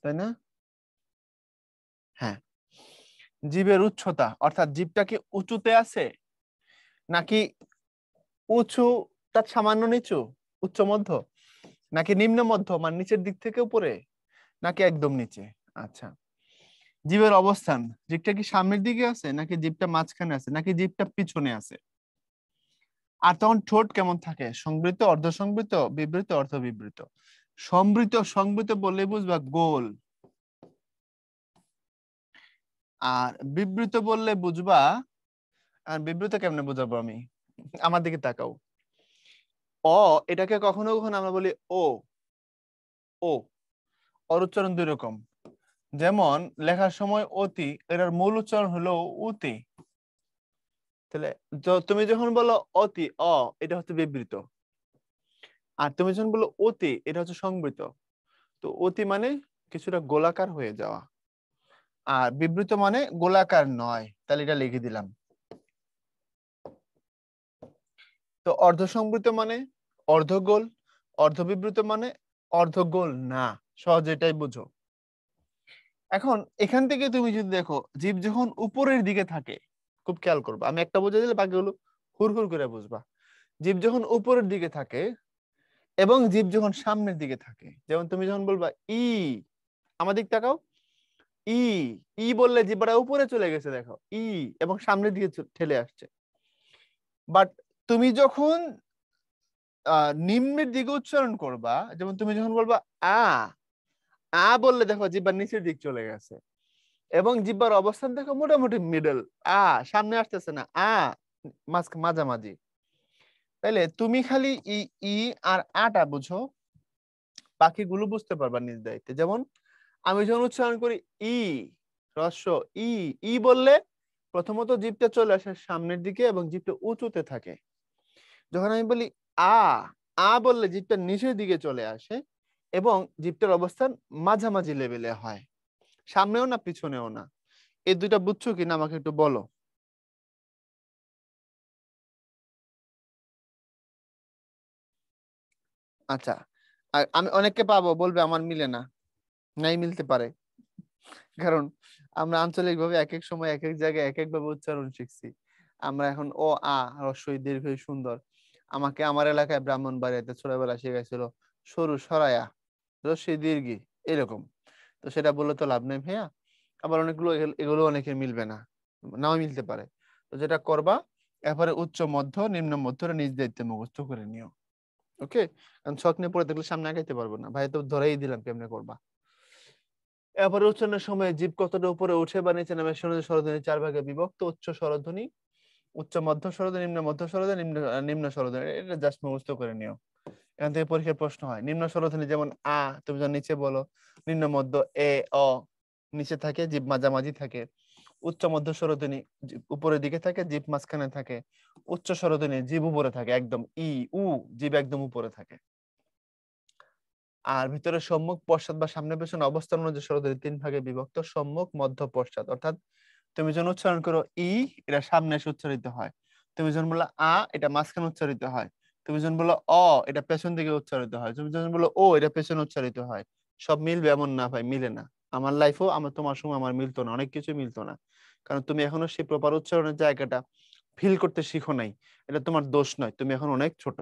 তাই না? হ্যাঁ, জিভের উচ্চতা অর্থাৎ জিভটা কি উঁচুতে আছে নাকি উঁচু, তার সামান্য নিচু, উচ্চ মধ্য, নাকি নিম্ন মধ্য মানে নিচের দিক থেকে উপরে, নাকি একদম নিচে? আচ্ছা, জিভের অবস্থান, জিভটা কি সামনের দিকে আছে নাকি জিভটা মাঝখানে আছে নাকি জিভটা পিছনে আছে? আর তখন ঠোঁট কেমন থাকে, সংবৃত, অর্ধ সংবৃত, বিবৃত, অর্ধ বিবৃত? সংবৃত, সংবৃত বললে বুঝবা গোল, আর বিবৃত বললে বুঝবা, আর বিবৃত কেমনে বুঝাবো আমি, আমার দিকে তাকাও। অ, এটাকে কখনো কখনো আমরা বলি ও, ও, ওর উচ্চারণ দুই রকম। যেমন লেখার সময় অতি, এটার মূল উচ্চারণ হলো উতি। তাহলে তুমি যখন বলো অতি, এটা হচ্ছে বিবৃত, আর তুমি যখন বলো অতি, এটা হচ্ছে সংবৃত। তো অতি মানে কিছুটা গোলাকার হয়ে যাওয়া, আর বিবৃত মানে গোলাকার নয়, তাহলে এটা লিখে দিলাম। তো অর্ধ সংবৃত মানে অর্ধগোল, অর্ধ বিবৃত মানে অর্ধগোল না, সহজ এটাই বুঝো। এখন এখান থেকে তুমি যদি দেখো, জীব যখন উপরের দিকে থাকে, খুব খেয়াল করবা, আমি একটা বুঝে দিলে বাকিগুলো হুড় হুড় করে বুঝবা। জীব যখন উপরের দিকে থাকে এবং জীব যখন সামনের দিকে থাকে, যেমন তুমি যখন বলবা ই, আমার দিক তাকাও, ই, ই বললে জিহ্বাটা উপরে চলে গেছে দেখো, ই, এবং সামনের দিকে ঠেলে আসছে। বাট তুমি যখন নিম্নের দিকে উচ্চারণ করবা, যেমন তুমি যখন বলবা আ, আ বললে দেখো জিহ্বার নিচের দিক চলে গেছে, এবং জিহ্বার অবস্থান দেখো মোটামুটি মিডল, আ সামনে আসতেছে না, মাঝামাঝি। তাইলে তুমি খালি ই, ই আর আটা বুঝো, বাকিগুলো বুঝতে পারবা নিজ দায়িত্বে। যেমন আমি যখন উচ্চারণ করি ই, হ্রস্ব ই, ই বললে প্রথমত জিভটা চলে আসে সামনের দিকে এবং জিভটা উঁচুতে থাকে। যখন আমি বলি আ, আ বললে জিভটা নিচের দিকে চলে আসে এবং জিভটার অবস্থান মাঝামাঝি লেভেলে হয়, সামনেও না পিছনেও না। এই দুইটা বুঝছো কিনা আমাকে একটু বলো। আচ্ছা, আর আমি অনেককে পাবো বলবে আমার মিলে না, নাই মিলতে পারে, কারণ আমরা আঞ্চলিক ভাবে এক এক সময় এক এক জায়গায় এক এক ভাবে উচ্চারণ শিখছি। আমরা এখন ও আ, হ্রস্বই দীর্ঘই সুন্দর, আমাকে আমার এলাকায় ব্রাহ্মণবাড়িয়াতে ছোটবেলা শেখাইছিল সরু সরায়া, রস্বই দীর্ঘি, এরকম। তো সেটা বললে তো লাভ নেই ভাইয়া। আবার অনেকগুলো এগুলো অনেকের মিলবে না, নাও মিলতে পারে। তো যেটা করবা, এরপরে উচ্চ মধ্য নিম্ন মধ্যটা নিজ দায়িত্বে মুখস্থ করে নিও। ওকে, কারণ ছক নিয়ে পড়ে থাকলে সামনে আগাইতে পারবো না, ভাই তো ধরেই দিলাম কেমনে করবা। এরপরে উচ্চারণের সময় জীব কতটা উপরে উঠে বা নিচে নামে শুনে স্বরধ্বনি চার ভাগে বিভক্ত: উচ্চ স্বরধ্বনি, উচ্চ মধ্য স্বরধ্বনি, নিম্ন মধ্য স্বরধ্বনি, নিম্ন স্বরধ্বনি। এটা জাস্ট মুখস্থ করে নিও, এখান থেকে পরীক্ষার প্রশ্ন হয়। নিম্ন স্বরধ্বনি যেমন আ, তুমি যখন নিচে বলো, নিম্ন মধ্য এ, অ নিচে থাকে, জিভ মাঝামাঝি থাকে। উচ্চ মধ্য স্বরধ্বনি উপরের দিকে থাকে, জিভ মাঝখানে থাকে। উচ্চ স্বরধ্বনি জিভ উপরে থাকে একদম, ই, উ, জিভ একদম উপরে থাকে। আর ভিতরে সম্মুখ, পশ্চাৎ বা সামনে পেছনে অবস্থান অনুযায়ী স্বরধ্বনি তিন ভাগে বিভক্ত: সম্মুখ, মধ্য, পশ্চাৎ। অর্থাৎ তুমি যখন উচ্চারণ করো ই, এটা সামনে এসে উচ্চারিত হয়। তুমি যখন বলো আ, এটা মাঝখানে উচ্চারিত হয়। তুমি যখন বলো অ, এটা পেছন দিকে উচ্চারিত হয়। তুমি যখন বলো ও, এটা পেছনে উচ্চারিত হয়। সব মিলবে এমন না ভাই, মিলে না। আমার লাইফেও আমার তোমার সময় আমার মিলতো না, অনেক কিছু মিলতো না, কারণ তুমি এখনো সেই প্রপার উচ্চারণের জায়গাটা ফিল করতে শিখো নাই। এটা তোমার দোষ নয়, তুমি এখন অনেক ছোট,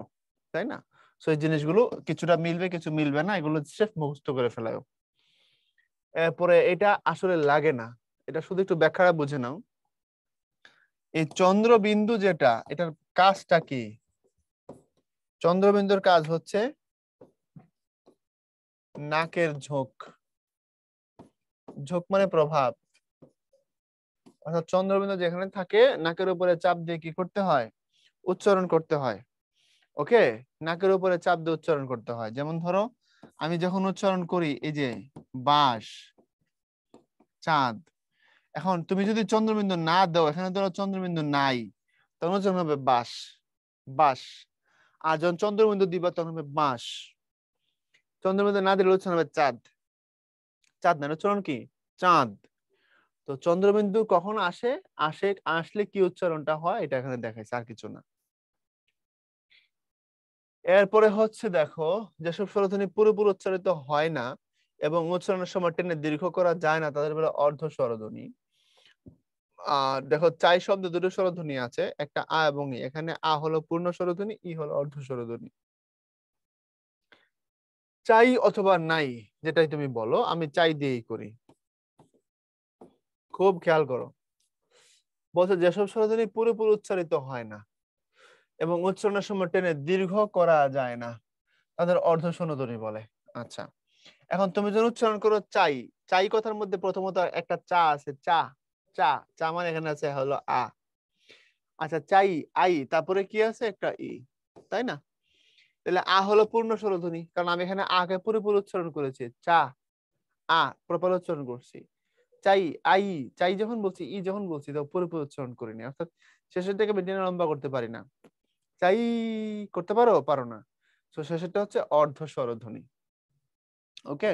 তাই না? সো এই জিনিসগুলো কিছুটা মিলবে কিছু মিলবে না, এগুলো স্রেফ মুখস্থ করে ফেলাও। এরপরে এটা আসলে লাগে না, এটা শুধু একটু ব্যাখ্যাটা বুঝে নাও। এই চন্দ্রবিন্দু যেটা, এটার কাজটা কি? চন্দ্রবিন্দুর কাজ হচ্ছে নাকের ঝোঁক। ঝোঁক মানে প্রভাব। অর্থাৎ চন্দ্রবিন্দু যেখানে থাকে নাকের উপরে চাপ দিয়ে কি করতে হয়? উচ্চারণ করতে হয়। ওকে, নাকের উপরে চাপ দিয়ে উচ্চারণ করতে হয়। যেমন ধরো আমি যখন উচ্চারণ করি এই যে বাঁশ, চাঁদ, এখন তুমি যদি চন্দ্রবিন্দু না দাও, এখানে ধরো চন্দ্রবিন্দু নাই, তখন উচ্চারণ হবে বাঁশ, বাঁশ। আর যখন চন্দ্রবিন্দু দিবা তখন হবে বাঁশ। চন্দ্রবিন্দু না দিলে উচ্চারণ হবে চাঁদ। চাঁদ না, উচ্চারণ কি? চাঁদ। তো চন্দ্রবিন্দু কখন আসে, আসলে কি উচ্চারণটা হয় এটা এখানে দেখাইছে, আর কিছু না। এরপরে হচ্ছে দেখো, যেসব স্বরধ্বনি পুরোপুরি উচ্চারিত হয় না এবং উচ্চারণের সময় টেনে দীর্ঘ করা যায় না, তাদের বলে অর্ধ স্বরধ্বনি। দেখো চাই শব্দে দুটো স্বরধ্বনি আছে, একটা আ এবং ই। এখানে আ হলো পূর্ণ স্বরধ্বনি, ই হলো অর্ধ স্বরধ্বনি। চাই অথবা নাই, যেটাই তুমি বলো, আমি চাই দিয়েই করি। খুব খেয়াল করো, বলছে যেসব স্বরধ্বনি পুরোপুরি উচ্চারিত হয় না এবং উচ্চারণের সময় টেনে দীর্ঘ করা যায় না, তাদের অর্ধ স্বরধ্বনি বলে। আচ্ছা, এখন তুমি যখন উচ্চারণ করো চাই, চাই কথার মধ্যে প্রথমত একটা চা আছে, চা, চা, চা মানে এখানে আছে হলো আ। আচ্ছা, চাই, আই, তারপরে কি আছে? একটা ই, তাই না? তাহলে আ হলো পূর্ণ স্বরধ্বনি, কারণ আমি এখানে আ কে পুরোপুরি উচ্চারণ করেছি, চা, আ প্রপার উচ্চারণ করছি। চাই, আই, চাই যখন বলছি, ই যখন বলছি তো পুরোপুরি উচ্চারণ করিনি, অর্থাৎ শেষের থেকে টেনে লম্বা করতে পারি না। চাই করতে পারো? পারো না। তো শেষেরটা হচ্ছে অর্ধ স্বরধ্বনি। ওকে,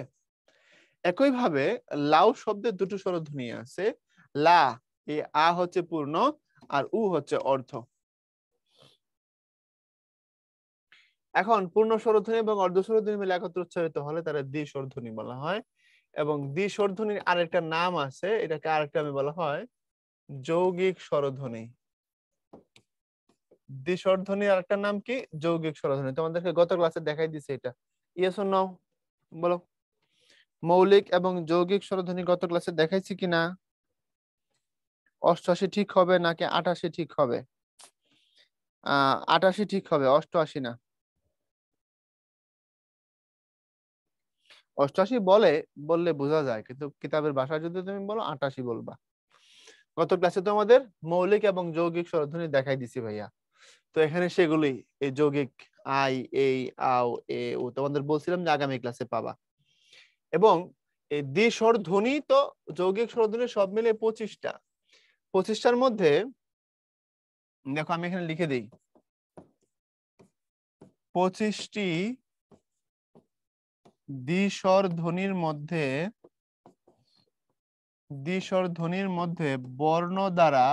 একই ভাবে লাউ শব্দের দুটো স্বরধ্বনি আছে। লা, এই আ হচ্ছে পূর্ণ আর উ হচ্ছে অর্ধ। এখন পূর্ণ স্বরধ্বনি এবং অর্ধ স্বরধ্বনি মিলে একত্র উচ্চারিত হলে তারা দ্বি-স্বরধ্বনি বলা হয়। এবং দ্বি-স্বরধ্বনির আরেকটা নাম আছে, এটাকে আরেকটা আমি বলা হয় যৌগিক স্বরধ্বনি। দ্বি-স্বরধ্বনির আরেকটা নাম কি? যৌগিক স্বরধ্বনি। তোমাদেরকে গত ক্লাসে দেখাই দিছে এটা। ইয়েস অর নো বলো। মৌলিক এবং যৌগিক স্বরধ্বনি গত ক্লাসে দেখাইছি কিনা? 88 ঠিক হবে নাকি 88 ঠিক হবে? 88 ঠিক হবে, 88 না। 88 বললে বোঝা যায়, কিন্তু কিতাবের ভাষায় যদি তুমি বলো 88 বলবা। গত ক্লাসে তো আমাদের মৌলিক এবং যৌগিক স্বরধ্বনি দেখাই দিছি ভাইয়া। তো এখানে সেগুলি, এই যৌগিক আই, এই, আও, এ, ও তোমাদের বলছিলাম যে আগামী ক্লাসে পাবা। এবং এই দ্বি-স্বরধ্বনি তো যৌগিক স্বরধ্বনি সব মিলে 25টা। 25টার মধ্যে দেখো আমি এখানে লিখে দিই, 25টি দ্বি-স্বরধ্বনির মধ্যে বর্ণ দ্বারা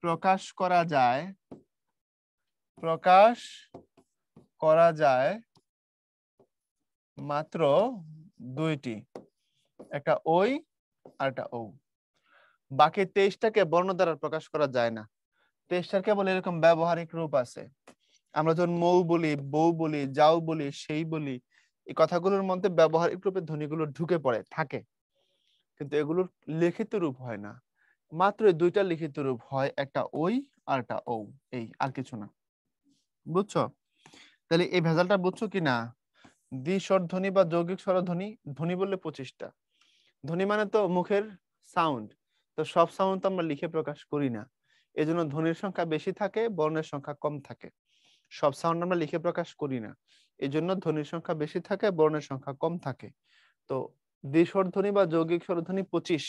প্রকাশ করা যায় মাত্র 2টি, একটা ওই আর একটা ও। বাকি 23টাকে বর্ণ দ্বারা প্রকাশ করা যায় না। 23টার কেবল এরকম ব্যবহারিক রূপ আছে। আমরা যখন মৌ বলি, বউ বলি, যাও বলি, সেই বলি, এই কথাগুলোর মধ্যে ব্যবহারিক রূপে ধ্বনিগুলো ঢুকে পড়ে থাকে, কিন্তু এগুলোর লিখিত রূপ হয় না। মাত্র 2টা লিখিত রূপ হয়, একটা ওই আর একটা ও, এই, আর কিছু না। বুঝছো? তাহলে এই ভেজালটা বুঝছো কিনা? দ্বি-স্বরধ্বনি বা যৌগিক স্বরধ্বনি, ধ্বনি বললে 25টা। ধ্বনি মানে তো মুখের সাউন্ড, তো সব সাউন্ড তো আমরা লিখে প্রকাশ করি না, এজন্য ধ্বনির সংখ্যা বেশি থাকে, বর্ণের সংখ্যা কম থাকে। সব সাউন্ড আমরা লিখে প্রকাশ করি না, এজন্য ধ্বনির সংখ্যা বেশি থাকে, বর্ণের সংখ্যা কম থাকে। তো দ্বি-স্বরধ্বনি বা যৌগিক স্বরধ্বনি 25,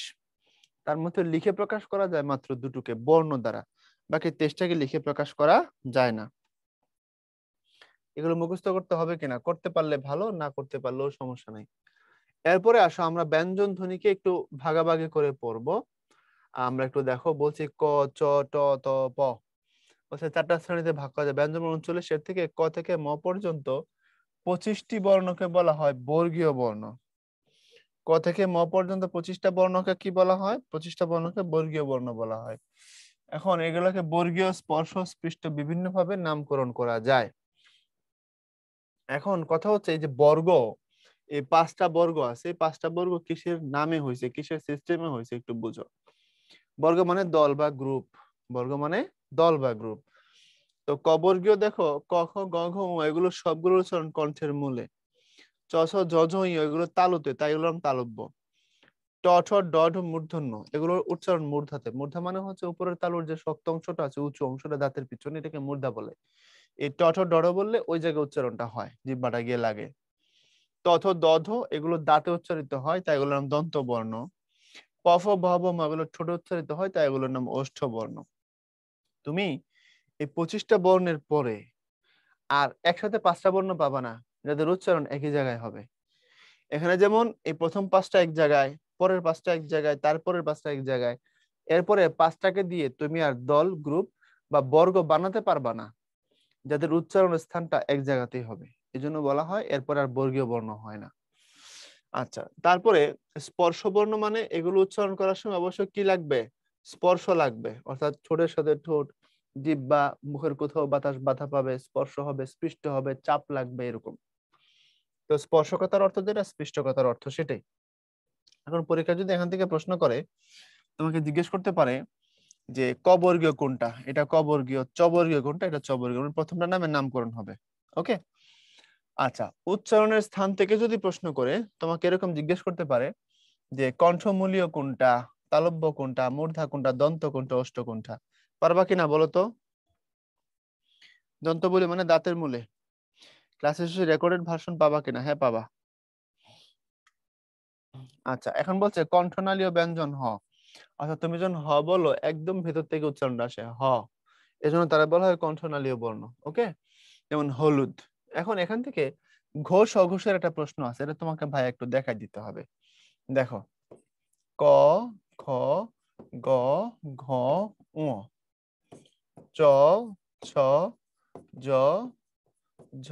তার মধ্যে লিখে প্রকাশ করা যায় মাত্র 2টোকে বর্ণ দ্বারা, বাকি 23টাকে লিখে প্রকাশ করা যায় না। এগুলো মুখস্থ করতে হবে কিনা, করতে পারলে ভালো, না করতে পারলেও সমস্যা নাই। এরপরে আসো আমরা ব্যঞ্জন ধ্বনিকে একটু ভাগাভাগি করে পড়বো। আমরা একটু দেখো, বলছি ক, চ, ট, ত, প, বলছে 4টা শ্রেণীতে ভাগ করা যায়। ব্যঞ্জন বর্ণ 39, এর থেকে ক থেকে ম পর্যন্ত 25টি বর্ণকে বলা হয় বর্গীয় বর্ণ। ক থেকে ম পর্যন্ত 25টা বর্ণকে কি বলা হয়? 25টা বর্ণকে বর্গীয় বর্ণ বলা হয়। এখন এগুলোকে বর্গীয়, স্পর্শ, স্পৃষ্ট বিভিন্ন ভাবে নামকরণ করা যায়। এখন কথা হচ্ছে এই যে বর্গ, এই 5টা বর্গ আছে, এই 5টা বর্গ কিসের নামে হয়েছে, কিসের সিস্টেমে হয়েছে একটু বুঝো। বর্গ মানে দল বা গ্রুপ, বর্গ মানে দল বা গ্রুপ। তো ক বর্গীয় দেখো, ক খ গ ঘ ঙ এগুলো সবগুলোর উচ্চারণ কণ্ঠের মূলে। চ ছ জ ঝ ঞ এগুলো তালুতে, তাই এগুলো তালব্য। ট ঠ ড ঢ মূর্ধন্য, এগুলোর উচ্চারণ মূর্ধাতে। মূর্ধা মানে হচ্ছে উপরের তালুর যে শক্ত অংশটা আছে, উঁচু অংশটা দাঁতের পিছনে, এটাকে মূর্ধা বলে। এই ট ঠ ড ঢ বললে ওই জায়গায় উচ্চারণটা হয়, জিহ্বাটা গিয়ে লাগে। ত থ দ ধ এগুলো দাঁতে উচ্চারিত হয়, তাই এগুলোর নাম দন্ত বর্ণ। প ফ ব ভ ম এগুলো ঠোঁটে উচ্চারিত হয়, তাই এগুলোর নাম ওষ্ঠ বর্ণ। তুমি এই 25টা বর্ণের পরে আর একসাথে 5টা বর্ণ পাবা না যাদের উচ্চারণ একই জায়গায় হবে। এখানে যেমন এই প্রথম 5টা এক জায়গায়, পরের 5টা এক জায়গায়, তারপরের 5টা এক জায়গায়, এরপরে 5টাকে দিয়ে তুমি আর দল, গ্রুপ বা বর্গ বানাতে পারবা না যাদের উচ্চারণের স্থানটা এক জায়গাতেই হবে। এই জন্য বলা হয় এরপর আর বর্গীয় বর্ণ হয় না। আচ্ছা, তারপরে স্পর্শ বর্ণ মানে এগুলো উচ্চারণ করার সময় অবশ্যই কি লাগবে? স্পর্শ লাগবে, অর্থাৎ ঠোঁটের সাথে ঠোঁট, জিহ্বা, মুখের কোথাও বাতাস বাধা পাবে, স্পর্শ হবে, স্পৃষ্ট হবে, চাপ লাগবে, এরকম। তো স্পর্শকতার অর্থ যেটা, স্পৃষ্টকতার অর্থ সেটাই। এখন পরীক্ষা যদি এখান থেকে প্রশ্ন করে, তোমাকে জিজ্ঞেস করতে পারে যে ক বর্গীয় কোনটা, এটা ক বর্গীয়, চ বর্গীয় কোনটা, এটা চ বর্গীয়, প্রথমটা নামের নামকরণ হবে। ওকে। আচ্ছা, উচ্চারণের স্থান থেকে যদি প্রশ্ন করে তোমাকে এরকম জিজ্ঞেস করতে পারে যে কণ্ঠমূলীয় কোনটা, তালব্য কোনটা, মূর্ধা কোনটা, দন্ত কোনটা, ওষ্ঠ কোনটা, পারবা কিনা বলো তো? দন্ত বলি মানে দাঁতের মূলে। ক্লাসের শেষে রেকর্ডেড ভার্সন পাবা কিনা? হ্যাঁ, পাবা। আচ্ছা, এখন বলছে কণ্ঠনালীয় ব্যঞ্জন হ। অর্থাৎ তুমি যখন হ বলো একদম ভেতর থেকে উচ্চারণটা আসে হ, এজন্য তারা বলা হয় কণ্ঠনালীয় বর্ণ। ওকে। যেমন হলুদ। এখন এখান থেকে ঘোষ অঘোষের একটা প্রশ্ন আছে, এটা তোমাকে ভাই একটু দেখাই দিতে হবে। দেখো, ক খ গ ঘ ঙ, চ ছ জ ঝ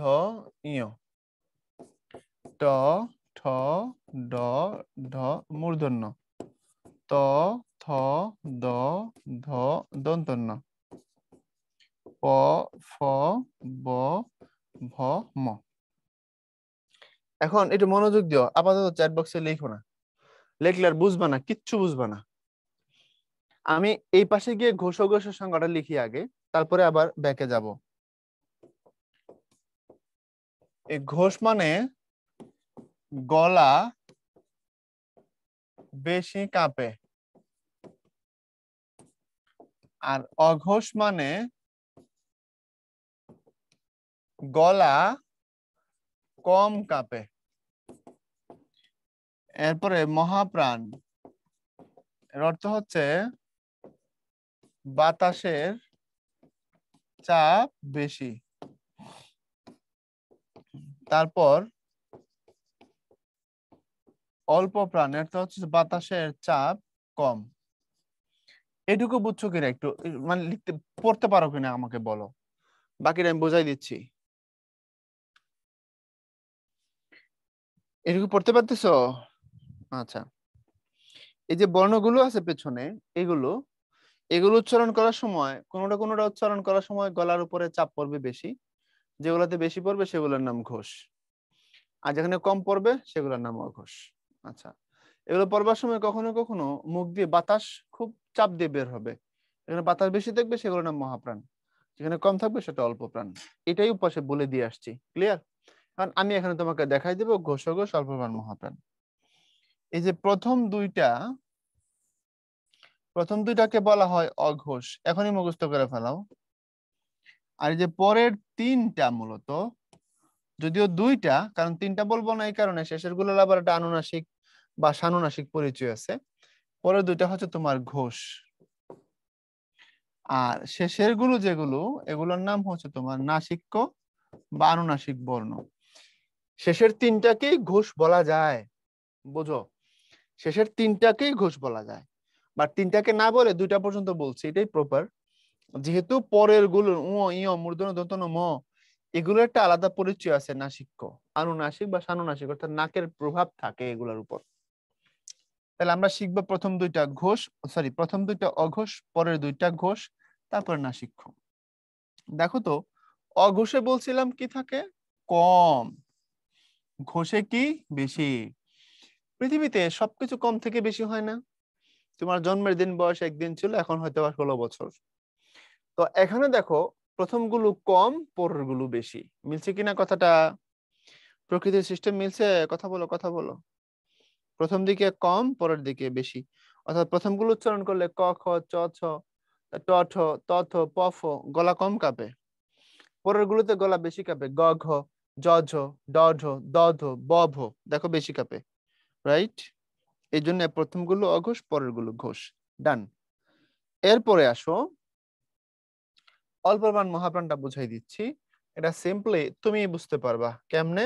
ঞ, ট ঠ ড ঢ মূর্ধন্য, ত থ দ ধ দন্তন্য, প ফ ব ভ ম। এখন একটু মনোযোগ দিও, আপাতত চ্যাট বক্সে লিখো না, লিখলে আর বুঝবা না, কিচ্ছু বুঝবা না। আমি এই পাশে গিয়ে ঘোষ ঘোষের সংজ্ঞাটা লিখি আগে, তারপরে আবার ব্যাকে যাব। এই ঘোষ মানে গলা বেশি কাঁপে, আর অঘোষ মানে গলা কম কাঁপে। এরপরে মহাপ্রাণ, এর অর্থ হচ্ছে বাতাসের চাপ বেশি। তারপর অল্প প্রাণ, এর অর্থ হচ্ছে বাতাসের চাপ কম। এটুকু বুঝছো কিনা একটু, মানে লিখতে পড়তে পারো কিনা আমাকে বলো, বাকিটা আমি বোঝাই দিচ্ছি। এটুকু পড়তে পারতেছো? আচ্ছা, এই যে বর্ণগুলো আছে পেছনে, এগুলো এগুলো উচ্চারণ করার সময় কোনোটা কোনোটা উচ্চারণ করার সময় গলার উপরে চাপ পড়বে বেশি, যেগুলোতে বেশি পড়বে সেগুলোর নাম ঘোষ, আর যেখানে কম পড়বে সেগুলোর নাম অঘোষ। আচ্ছা, এগুলো পড়বার সময় কখনো কখনো মুখ দিয়ে বাতাস খুব চাপ দিয়ে বের হবে, যেখানে বাতাস বেশি থাকবে সেগুলোর নাম মহাপ্রাণ, যেখানে কম থাকবে সেটা অল্প প্রাণ। এটাই উপাসে বলে দিয়ে আসছি, ক্লিয়ার? কারণ আমি এখানে তোমাকে দেখাই দেবো ঘোষ অঘোষ, অল্প প্রাণ, মহাপ্রাণ। এই যে প্রথম দুইটাকে বলা হয় অঘোষ, এখনই মুখস্থ করে ফেলাও। আর এই যে পরের তিনটা মূলত, যদিও দুইটা, কারণ তিনটা বলবো না এই কারণে শেষের গুলোর আবার একটা আনুনাসিক বা সানুনাসিক পরিচয় আছে। পরের দুইটা হচ্ছে তোমার ঘোষ, আর শেষের গুলো যেগুলো, এগুলোর নাম হচ্ছে তোমার নাসিক্য বা আনুনাসিক বর্ণ। শেষের তিনটাকেই ঘোষ বলা যায়, বুঝো, শেষের তিনটাকেই ঘোষ বলা যায়, বা তিনটাকে না বলে দুইটা পর্যন্ত বলছি, এটাই প্রপার। যেহেতু পরের গুলো উ ই মূর্ধন্য দন্তন্য ম, এগুলো একটা আলাদা পরিচয় আছে, নাসিক্য, আনুনাসিক বা সানুনাসিক, অর্থাৎ নাকের প্রভাব থাকে এগুলোর উপর। তাহলে আমরা শিখবো প্রথম দুইটা ঘোষ, সরি প্রথম দুইটা অঘোষ, পরের দুইটা ঘোষ, তারপর নাসিক্য। দেখো তো, অঘোষে বলছিলাম কি থাকে? কম। ঘোষে কি? বেশি। পৃথিবীতে সবকিছু কম থেকে বেশি হয় না, তোমার জন্মের দিন বয়স একদিন ছিল, এখন হয়তো 16 বছর। তো এখানে দেখো প্রথমগুলো কম, পরের গুলো বেশি। মিলছে কিনা কথাটা? প্রকৃতির সিস্টেম মিলছে? কথা বলো, কথা বলো। প্রথম দিকে কম, পরের দিকে বেশি। অর্থাৎ প্রথমগুলো উচ্চারণ করলে ক খ চ ছ ট ঠ ত থ প ফ, গলা কম কাঁপে। পরের গুলোতে গলা বেশি কাঁপে, গ ঘ জ ঝ ড ঢ দ ধ ব ভ, দেখো বেশি কাঁপে। রাইট? এই জন্য প্রথমগুলো অঘোষ, পরের গুলো ঘোষ। ডান। এরপরে আসো, অল্প প্রাণ মহাপ্রাণটা বুঝাই দিচ্ছি। এটা সিম্পলি তুমি বুঝতে পারবা কেমনে।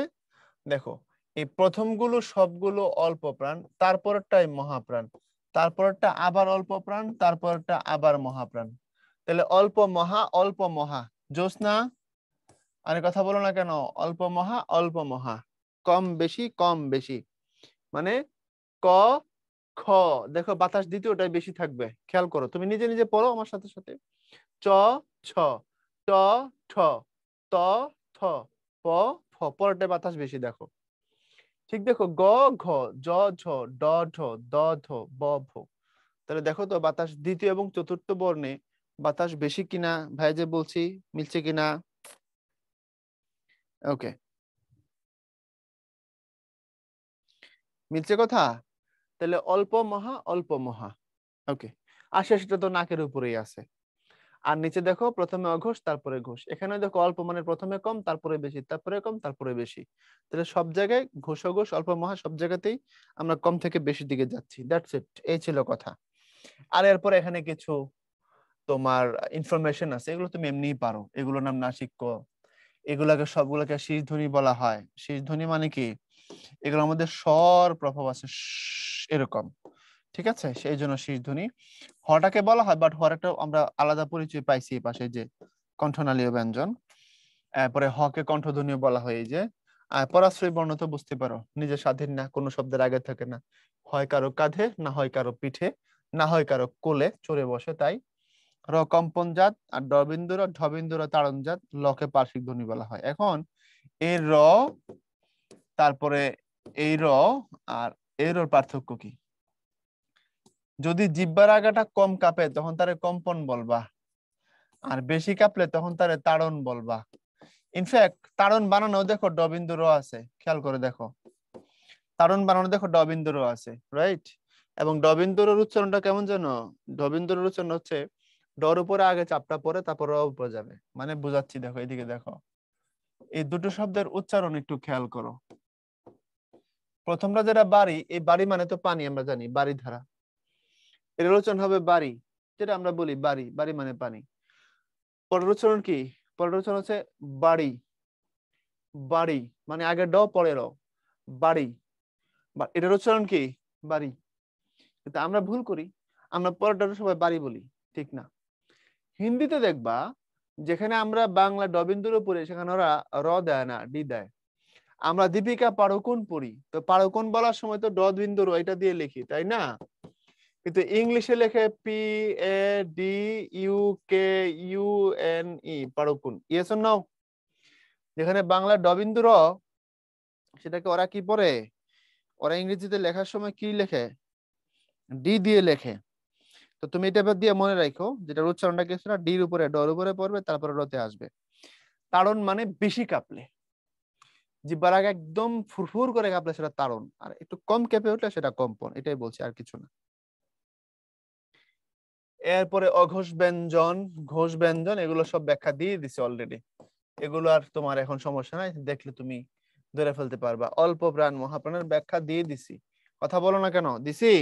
দেখো, এই প্রথমগুলো সবগুলো অল্প প্রাণ, তারপরটাই মহাপ্রাণ, তারপরটা আবার অল্প প্রাণ, তারপরটা আবার মহাপ্রাণ। তাহলে অল্প মহা, অল্প মহা, জ্যোৎস্না। আরে কথা বলো না কেন? অল্প মহা, অল্প মহা, কম বেশি, কম বেশি। মানে ক খ, দেখো বাতাস দ্বিতীয়টাই বেশি থাকবে, খেয়াল করো। তুমি নিজে নিজে পড়ো আমার সাথে সাথে। চ ছ, ট ঠ, ত থ, প ফ, পরেরটায় বাতাস বেশি দেখো। ঠিক দেখো, গ ঘ জ ঝ ড ঢ দ ধ ব ভ। তাহলে দেখো তো বাতাস দ্বিতীয় এবং চতুর্থ বর্ণে বাতাস বেশি কিনা, ভাই যে বলছি, মিলছে কিনা? ওকে, মিলছে কথা। তাহলে অল্প মহা, অল্প মহা। ওকে, আর শেষটা তো নাকের উপরেই আছে। আর নিচে দেখো প্রথমে অঘোষ, তারপরে ঘোষ। এখানে দেখো অল্প মানে প্রথমে কম, তারপরে বেশি, তারপরে কম, তারপরে বেশি। তাহলে সব জায়গায় ঘোষ অঘোষ অল্প মহা, সব জায়গাতেই আমরা কম থেকে বেশির দিকে যাচ্ছি। দ্যাটস ইট, এই ছিল কথা। আর এরপর এখানে কিছু তোমার ইনফরমেশন আছে, এগুলো তুমি এমনিই পারো। এগুলোর নাম নাসিক্য। এগুলাকে সবগুলোকে শীষ ধ্বনি বলা হয়। শীষ ধ্বনি মানে কি? এগুলোর মধ্যে স্বর প্রভাব আছে, এরকম। ঠিক আছে, সেই জন্য শীষ ধ্বনি। হটাকে বলা হয়, বাট হর একটা আমরা আলাদা পরিচয় পাইছি এই পাশে, যে কণ্ঠনালীয় ব্যঞ্জন। এরপরে হকে কণ্ঠধ্বনিও বলা হয়। এই যে পরাশ্রয়ী বর্ণ তো বুঝতে পারো, নিজের স্বাধীন না, কোনো শব্দের আগে থাকে না, হয় কারো কাঁধে, না হয় কারো পিঠে, না হয় কারো কোলে চড়ে বসে, তাই র কম্পন জাত, আর ডবিন্দুর ঢবিন্দুর তাড়ন জাত, লকে পার্শ্বিক ধ্বনি বলা হয়। এখন এই র, তারপরে এই র আর এর ওর পার্থক্য কি? যদি জিহ্বার আগাটা কম কাঁপে তখন তারে কম্পন বলবা, আর বেশি কাঁপলে তখন তারে তাড়ন বলবা। ইনফ্যাক্ট তাড়ন বানানো দেখো ডবিন্দু র আছে, খেয়াল করে দেখো। তাড়ন বানানো দেখো ডবিন্দু র আছে, রাইট? এবং ডবিন্দুর উচ্চারণটা কেমন যেন? ডবিন্দুর উচ্চারণ হচ্ছে ডর উপরে আগে চাপটা পরে, তারপর র উপরে যাবে। মানে বুঝাচ্ছি, দেখো এদিকে দেখো। এই দুটো শব্দের উচ্চারণ একটু খেয়াল করো। প্রথমটা যেটা বাড়ি, এই বাড়ি মানে তো পানি, আমরা জানি বাড়ি ধারা। এর উচ্চারণ হবে বাড়ি, যেটা আমরা বলি বাড়ি, বাড়ি মানে পানি। পরের উচ্চারণ কি? পরের উচ্চারণ হচ্ছে বাড়ি। বাড়ি মানে আগে ড পরে র, বাড়ি। এটার উচ্চারণ কি? বাড়ি। কিন্তু আমরা ভুল করি, আমরা পরেরটা সবাই বাড়ি বলি, ঠিক না। হিন্দিতে দেখবা, যেখানে আমরা বাংলা ডবিন্দুর পড়ি, সেখানে ওরা র দেয় না, ডি দেয়। আমরা দীপিকা পাড়ুকোন পড়ি, তো পাড়ুকোন বলার সময় তো ড বিন্দু র এটা দিয়ে লিখি, তাই না? কিন্তু ইংলিশে লেখে P A D U K U N E, Padukone. Yes or no? যেখানে বাংলা ডবিন্দু র, সেটাকে ওরা কি পড়ে? ওরা ইংরেজিতে লেখার সময় কি লেখে? ডি দিয়ে লেখে। তো তুমি এটা এবার দিয়ে মনে রাখো, যেটা উচ্চারণটা কিছু না, ডির উপরে ডর উপরে পড়বে, তারপরে রতে আসবে। তাড়ন মানে বেশি কাঁপলে, জিহ্বার আগে একদম ফুরফুর করে কাঁপলে সেটা তাড়ন, আর একটু কম কেঁপে উঠলে সেটা কম্পন। এটাই বলছি, আর কিছু না। এরপরে অঘোষ ব্যঞ্জন, ঘোষ ব্যঞ্জন, এগুলো সব ব্যাখ্যা দিয়ে দিছে অলরেডি। এগুলো আর তোমার এখন সমস্যা নাই, দেখলে তুমি ধরে ফেলতে পারবা। অল্প প্রাণ মহাপ্রাণের ব্যাখ্যা দিয়ে দিছি। কথা বলো না কেন? দিছি।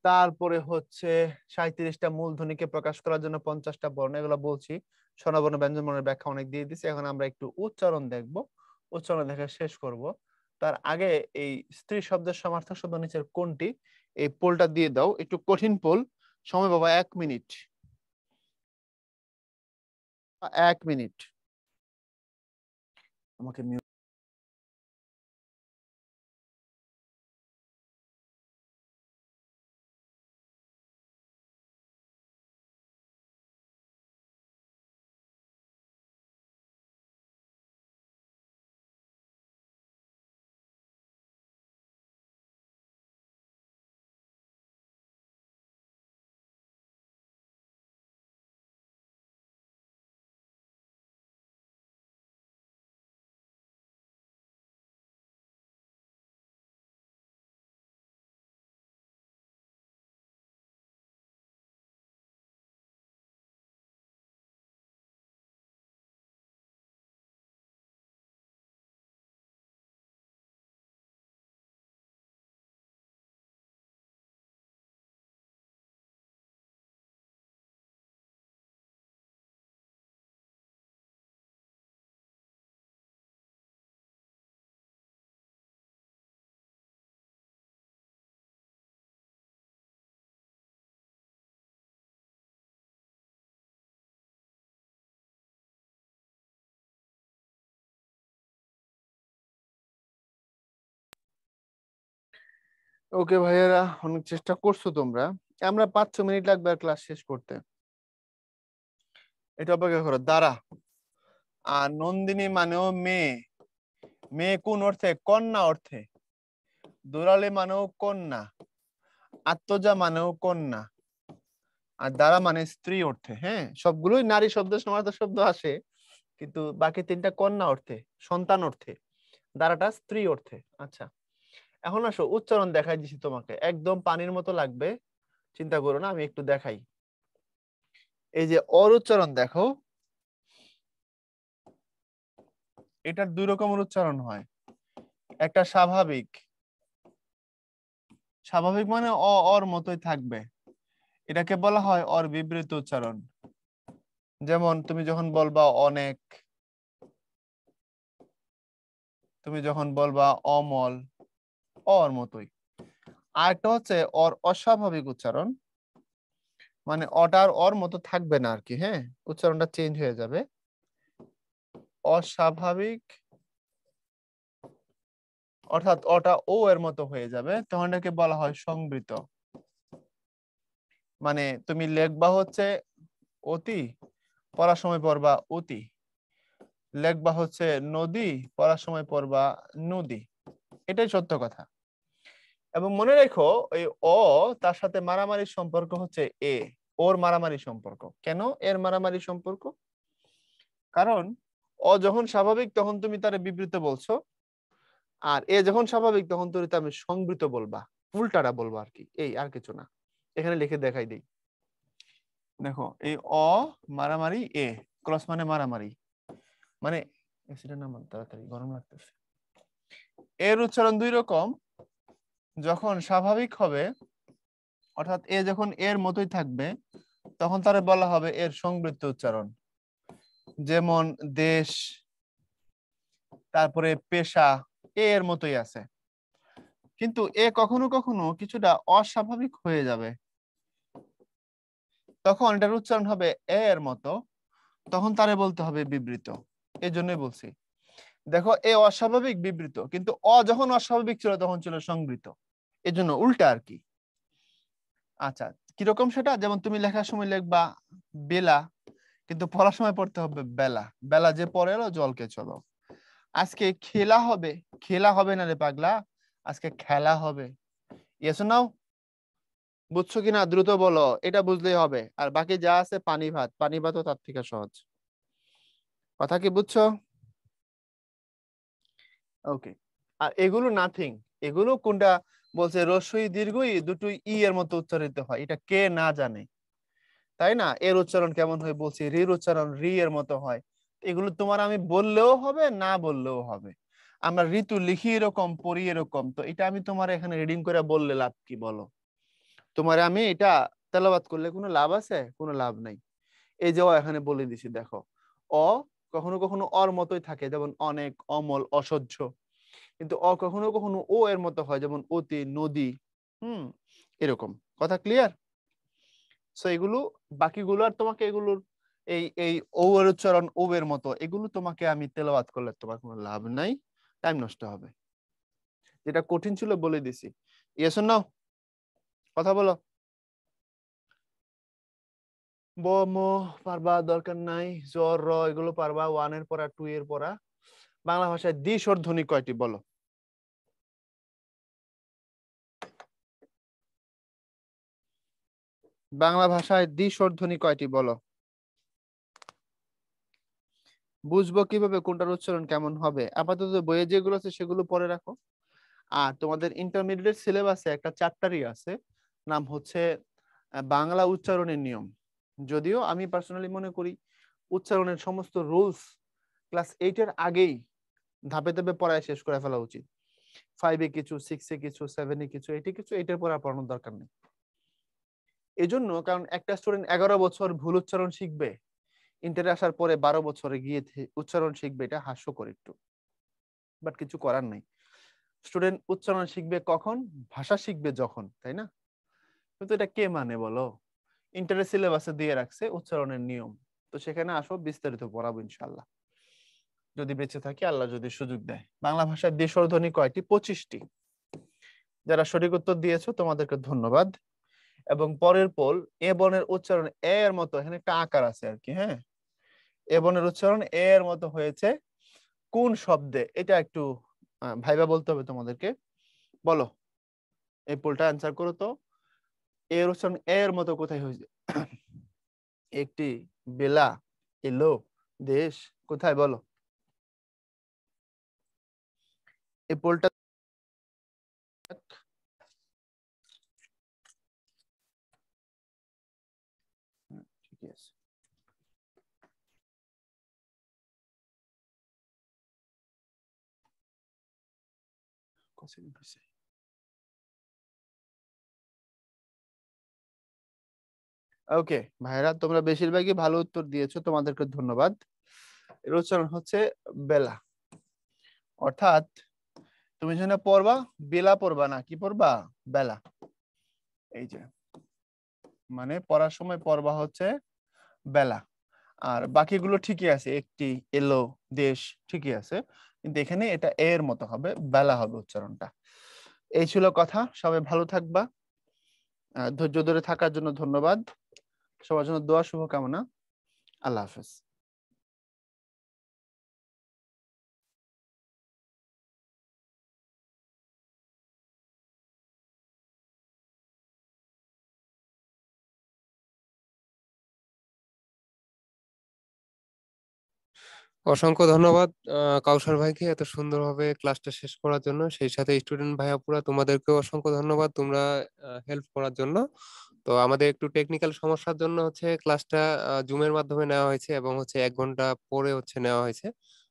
তারপরে হচ্ছে 37টা মূলধ্বনিকে প্রকাশ করার জন্য 50টা বর্ণ, এগুলো বলছি। স্বরবর্ণ ব্যঞ্জন বর্ণের ব্যাখ্যা অনেক দিয়ে দিছি। এখন আমরা একটু উচ্চারণ দেখব, উচ্চারণ দেখে শেষ করব। তার আগে এই স্ত্রী শব্দের সমার্থক শব্দ নিচের কোনটি, এই পোলটা দিয়ে দাও, একটু কঠিন পোল। সময় বাবা 1 মিনিট, 1 মিনিট। আমাকে ওকে ভাইয়ারা, অনেক চেষ্টা করছো তোমরা। আমরা 5-6 মিনিট লাগবে আর ক্লাস শেষ করতে। এটা অপেক্ষা করো, দাঁড়া। আর নন্দিনী মানেও মেয়ে। মেয়ে কোন অর্থে? কন্যা অর্থে। দুলালী মানেও কন্যা। আত্মজা মানেও কন্যা। আর দ্বারা মানে স্ত্রী অর্থে। হ্যাঁ, সবগুলোই নারী শব্দ সমার্থক শব্দ আসে, কিন্তু বাকি তিনটা কন্যা অর্থে, সন্তান অর্থে। দ্বারাটা স্ত্রী অর্থে। আচ্ছা, এখন আসো উচ্চারণ দেখাই দিছি তোমাকে, একদম পানির মতো লাগবে, চিন্তা করো না, আমি একটু দেখাই। এই যে অর উচ্চারণ দেখো, এটার দুই রকমের উচ্চারণ হয়। একটা স্বাভাবিক, স্বাভাবিক মানে অর মতোই থাকবে, এটাকে বলা হয় অর বিবৃত উচ্চারণ। যেমন তুমি যখন বলবা অনেক, তুমি যখন বলবা অমল, অর মতোই। আর একটা হচ্ছে অর অস্বাভাবিক উচ্চারণ, মানে অটার অর মতো থাকবে না আর কি। হ্যাঁ, উচ্চারণটা চেঞ্জ হয়ে যাবে। অস্বাভাবিক অর্থাৎ অটা ও এর মতো হয়ে যাবে, তখন এটাকে বলা হয় সংবৃত। মানে তুমি লেখবা হচ্ছে অতি, পড়ার সময় পড়বা অতি। লেখবা হচ্ছে নদী, পড়ার সময় পড়বা নদী। এটাই সত্য কথা। এবং মনে রেখো, এই অ তার সাথে মারামারির সম্পর্ক হচ্ছে এ। ওর মারামারি সম্পর্ক কেন? এর মারামারি সম্পর্ক কারণ অ যখন স্বাভাবিক তখন তুমি তারে বিবৃত বলছো, আর এ যখন স্বাভাবিক তখন তুমি তার সংবৃত বলবা, উল্টাটা বলবা আর কি, এই আর কিছু না। এখানে লিখে দেখাই দিই, দেখো এই অ মারামারি, এ ক্রস মানে মারামারি, মানে এসিটা নামান তাড়াতাড়ি, গরম লাগতেছে। এর উচ্চারণ দুই রকম, যখন স্বাভাবিক হবে অর্থাৎ এ যখন এর মতোই থাকবে তখন তারে বলা হবে এর সংবৃত্ত উচ্চারণ। যেমন দেশ, তারপরে পেশা, এর মতোই আছে। কিন্তু এ কখনো কখনো কিছুটা অস্বাভাবিক হয়ে যাবে, তখন এটার উচ্চারণ হবে এর মতো, তখন তারে বলতে হবে বিবৃত। এই জন্যই বলছি, দেখো এ অস্বাভাবিক বিবৃত, কিন্তু অ যখন অস্বাভাবিক ছিল তখন ছিল সংবৃত, এই জন্য উল্টা আর কি। আচ্ছা, কিরকম সেটা? যেমন তুমি লেখার সময় লিখবা বেলা, কিন্তু পড়ার সময় পড়তে হবে বেলা। বেলা যে পড়ে এলো জলকে চলো। আজকে খেলা হবে, খেলা হবে না রে পাগলা, আজকে খেলা হবে। ইয়েস নাও, বুঝছো কিনা দ্রুত বলো, এটা বুঝলেই হবে। আর বাকি যা আছে পানি ভাত, পানি ভাতও তার থেকে সহজ। কথা কি বুঝছো? ওকে। আর এগুলো নাথিং, এগুলো কোনটা বলছে রস্বই দীর্ঘই দুটোই ই এর মতো উচ্চারিত হয়, এটা কে না জানে, তাই না? এর উচ্চারণ কেমন হয় বলছি, রির উচ্চারণ রি এর মতো হয়। এগুলো তোমার আমি বললেও হবে, না বললেও হবে। আমরা ঋতু লিখি এরকম, পড়ি এরকম, তো এটা আমি তোমার এখানে রিডিং করে বললে লাভ কি বলো? তোমার আমি এটা তেলাওয়াত করলে কোনো লাভ আছে? কোনো লাভ নাই। এই যে এখানে বলে দিছি দেখো, অ কখনো কখনো অর মতোই থাকে, যেমন অনেক, অমল, অসহ্য। কিন্তু অ কখনো কখনো ও এর মতো হয়, যেমন অতি, নদী। হুম, এরকম। কথা ক্লিয়ার? সো এগুলো, বাকিগুলো আর তোমাকে এগুলোর এই এই ও এর উচ্চারণ ও এর মতো, এগুলো তোমাকে আমি তেলাওয়াত করলে তোমার কোনো লাভ নাই, টাইম নষ্ট হবে। যেটা কঠিন ছিল বলে দিছি। Yes or no? কথা বলো। ব ম পারবা, দরকার নাই। জ্বর র এগুলো পারবা, ওয়ান এর পড়া, টু এর পড়া। বাংলা ভাষায় দ্বি স্বর ধ্বনি কয়টি বলো? বাংলা ভাষায় দ্বি স্বর ধ্বনি কয়টি বলো? বুঝবো কিভাবে কোনটার উচ্চারণ কেমন হবে? আপাতত বইয়ে যেগুলো আছে সেগুলো পড়ে রাখো। আর তোমাদের ইন্টারমিডিয়েট সিলেবাসে একটা চ্যাপ্টারই আছে, নাম হচ্ছে বাংলা উচ্চারণের নিয়ম। যদিও আমি পার্সোনালি মনে করি উচ্চারণের সমস্ত রুলস ক্লাস 8 এর আগেই ধাপে ধাপে পড়ায় শেষ করে ফেলা উচিত। 5-এ কিছু, 6-এ কিছু, 7-এ কিছু, 8-এ কিছু, 8-এর পর আর পড়ানোর দরকার নেই। এই জন্য, কারণ একটা স্টুডেন্ট 11 বছর ভুল উচ্চারণ শিখবে, ইন্টারে আসার পরে 12 বছরে গিয়ে উচ্চারণ শিখবে, এটা হাস্যকর একটু, বাট কিছু করার নাই। স্টুডেন্ট উচ্চারণ শিখবে কখন? ভাষা শিখবে যখন, তাই না? কিন্তু এটা কে মানে বলো? ইন্টারে সিলেবাসে দিয়ে রাখছে উচ্চারণের নিয়ম, তো সেখানে আসো, বিস্তারিত পড়াবো ইনশাআল্লাহ, যদি বেঁচে থাকি, আল্লাহ যদি সুযোগ দেয়। বাংলা ভাষার দেশর ধ্বনি কয়টি? 25টি। যারা সঠিক উত্তর দিয়েছো তোমাদেরকে ধন্যবাদ। এবং পরের পোল, এ বর্ণের উচ্চারণ এ এর মতো, এখানে একটা আকার আছে আর কি, হ্যাঁ। এ বর্ণের উচ্চারণ এ এর মতো হয়েছে কোন শব্দে? এটা একটু ভাইবা বলতে হবে তোমাদেরকে। বলো, এই পোলটা অ্যান্সার করো তো। এর উচ্চারণ এ এর মতো কোথায় হয়েছে? একটি, বেলা, এলো, দেশ, কোথায় বলো? এই পোলটা ঠিকই আছে। ওকে ভাইরা, তোমরা বেশিরভাগই ভালো উত্তর দিয়েছো, তোমাদেরকে ধন্যবাদ। এর উচ্চারণ হচ্ছে বেলা। অর্থাৎ তুমি যেখানে পড়বা, বেলা পড়বা না, কি পড়বা? বেলা। এই যে, মানে পড়ার সময় পড়বা হচ্ছে বেলা। আর বাকিগুলো ঠিকই আছে, একটি, এলো, দেশ, ঠিকই আছে, কিন্তু এখানে এটা এর মতো হবে, বেলা হবে উচ্চারণটা। এই ছিল কথা। সবাই ভালো থাকবা। ধৈর্য ধরে থাকার জন্য ধন্যবাদ। সবার জন্য দোয়া, শুভকামনা। আল্লাহ হাফেজ। অসংখ্য ধন্যবাদ কাউসার ভাইকে এত সুন্দরভাবে ক্লাসটা শেষ করার জন্য। সেই সাথে স্টুডেন্ট ভাইয়াপুরা তোমাদেরকেও অসংখ্য ধন্যবাদ তোমরা হেল্প করার জন্য। তো আমাদের একটু টেকনিক্যাল সমস্যার জন্য হচ্ছে ক্লাসটা জুমের মাধ্যমে নেওয়া হয়েছে এবং হচ্ছে 1 ঘন্টা পরে হচ্ছে নেওয়া হয়েছে।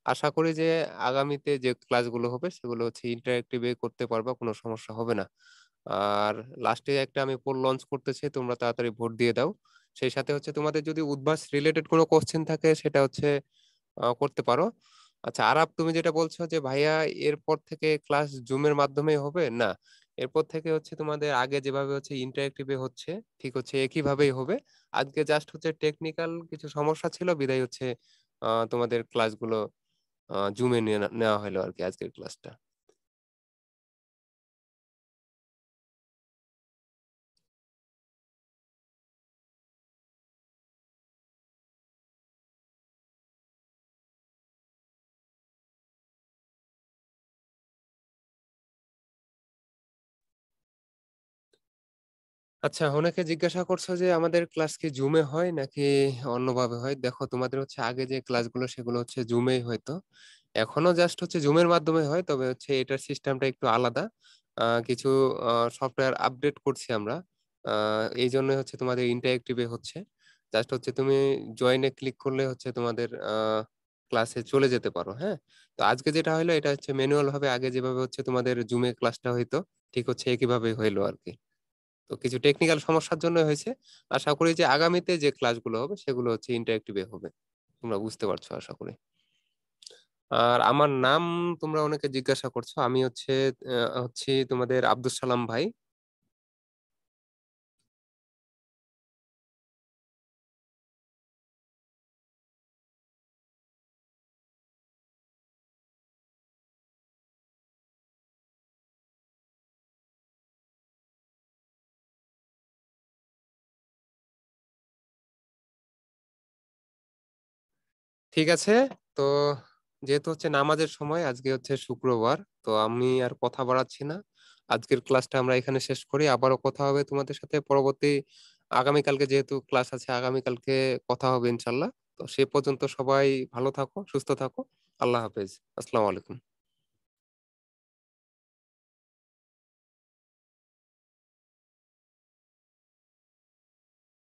আশা করি যে আগামীতে যে ক্লাসগুলো হবে সেগুলো হচ্ছে ইন্টারেক্টিভে করতে পারবা, কোনো সমস্যা হবে না। আর লাস্টে একটা আমি পোল লঞ্চ করতেছি, তোমরা তাড়াতাড়ি ভোট দিয়ে দাও। সেই সাথে হচ্ছে তোমাদের যদি উদ্ভাস রিলেটেড কোনো কোশ্চেন থাকে সেটা হচ্ছে করতে পারো। আচ্ছা আরাপ, তুমি যেটা বলছো যে ভাইয়া এরপর থেকে ক্লাস জুমের মাধ্যমে হবে, না, এরপর থেকে হচ্ছে তোমাদের আগে যেভাবে হচ্ছে ইন্টারেক্টিভে হচ্ছে ঠিক হচ্ছে একইভাবেই হবে। আজকে জাস্ট হচ্ছে টেকনিক্যাল কিছু সমস্যা ছিল বিদায় হচ্ছে তোমাদের ক্লাসগুলো জুমে নেওয়া হলো আর কি আজকের ক্লাসটা। আচ্ছা, অনেকে জিজ্ঞাসা করছো যে আমাদের ক্লাস কি জুমে হয় নাকি অন্যভাবে হয়। দেখো তোমাদের হচ্ছে আগে যে ক্লাসগুলো সেগুলো হচ্ছে জুমেই হয়তো, এখনো জাস্ট হচ্ছে জুমের মাধ্যমে হয়, তবে হচ্ছে এটার সিস্টেমটা একটু আলাদা। কিছু সফটওয়্যার আপডেট করছি আমরা, এই জন্য হচ্ছে তোমাদের ইন্টারেক্টিভে হচ্ছে। জাস্ট হচ্ছে তুমি জয়েনে ক্লিক করলে হচ্ছে তোমাদের ক্লাসে চলে যেতে পারো, হ্যাঁ। তো আজকে যেটা হলো এটা হচ্ছে ম্যানুয়াল ভাবে আগে যেভাবে হচ্ছে তোমাদের জুমে ক্লাসটা হইতো ঠিক হচ্ছে একইভাবে হইলো আর কি। তো কিছু টেকনিক্যাল সমস্যার জন্য হয়েছে। আশা করি যে আগামীতে যে ক্লাসগুলো হবে সেগুলো হচ্ছে ইন্টারেক্টিভে হবে। তোমরা বুঝতে পারছো আশা করি। আর আমার নাম তোমরা অনেকে জিজ্ঞাসা করছো, আমি হচ্ছি তোমাদের আব্দুল সালাম ভাই। ঠিক আছে। তো যেহেতু হচ্ছে নামাজের সময়, আজকে হচ্ছে শুক্রবার, তো আমি আর কথা বাড়াচ্ছি না। আজকের ক্লাসটা আমরা এখানে শেষ করি, আবারও কথা হবে তোমাদের সাথে পরবর্তী আগামীকালকে, যেহেতু ক্লাস আছে আগামীকালকে কথা হবে ইনশাল্লাহ। তো সে পর্যন্ত সবাই ভালো থাকো, সুস্থ থাকো। আল্লাহ হাফেজ। আসসালামু আলাইকুম।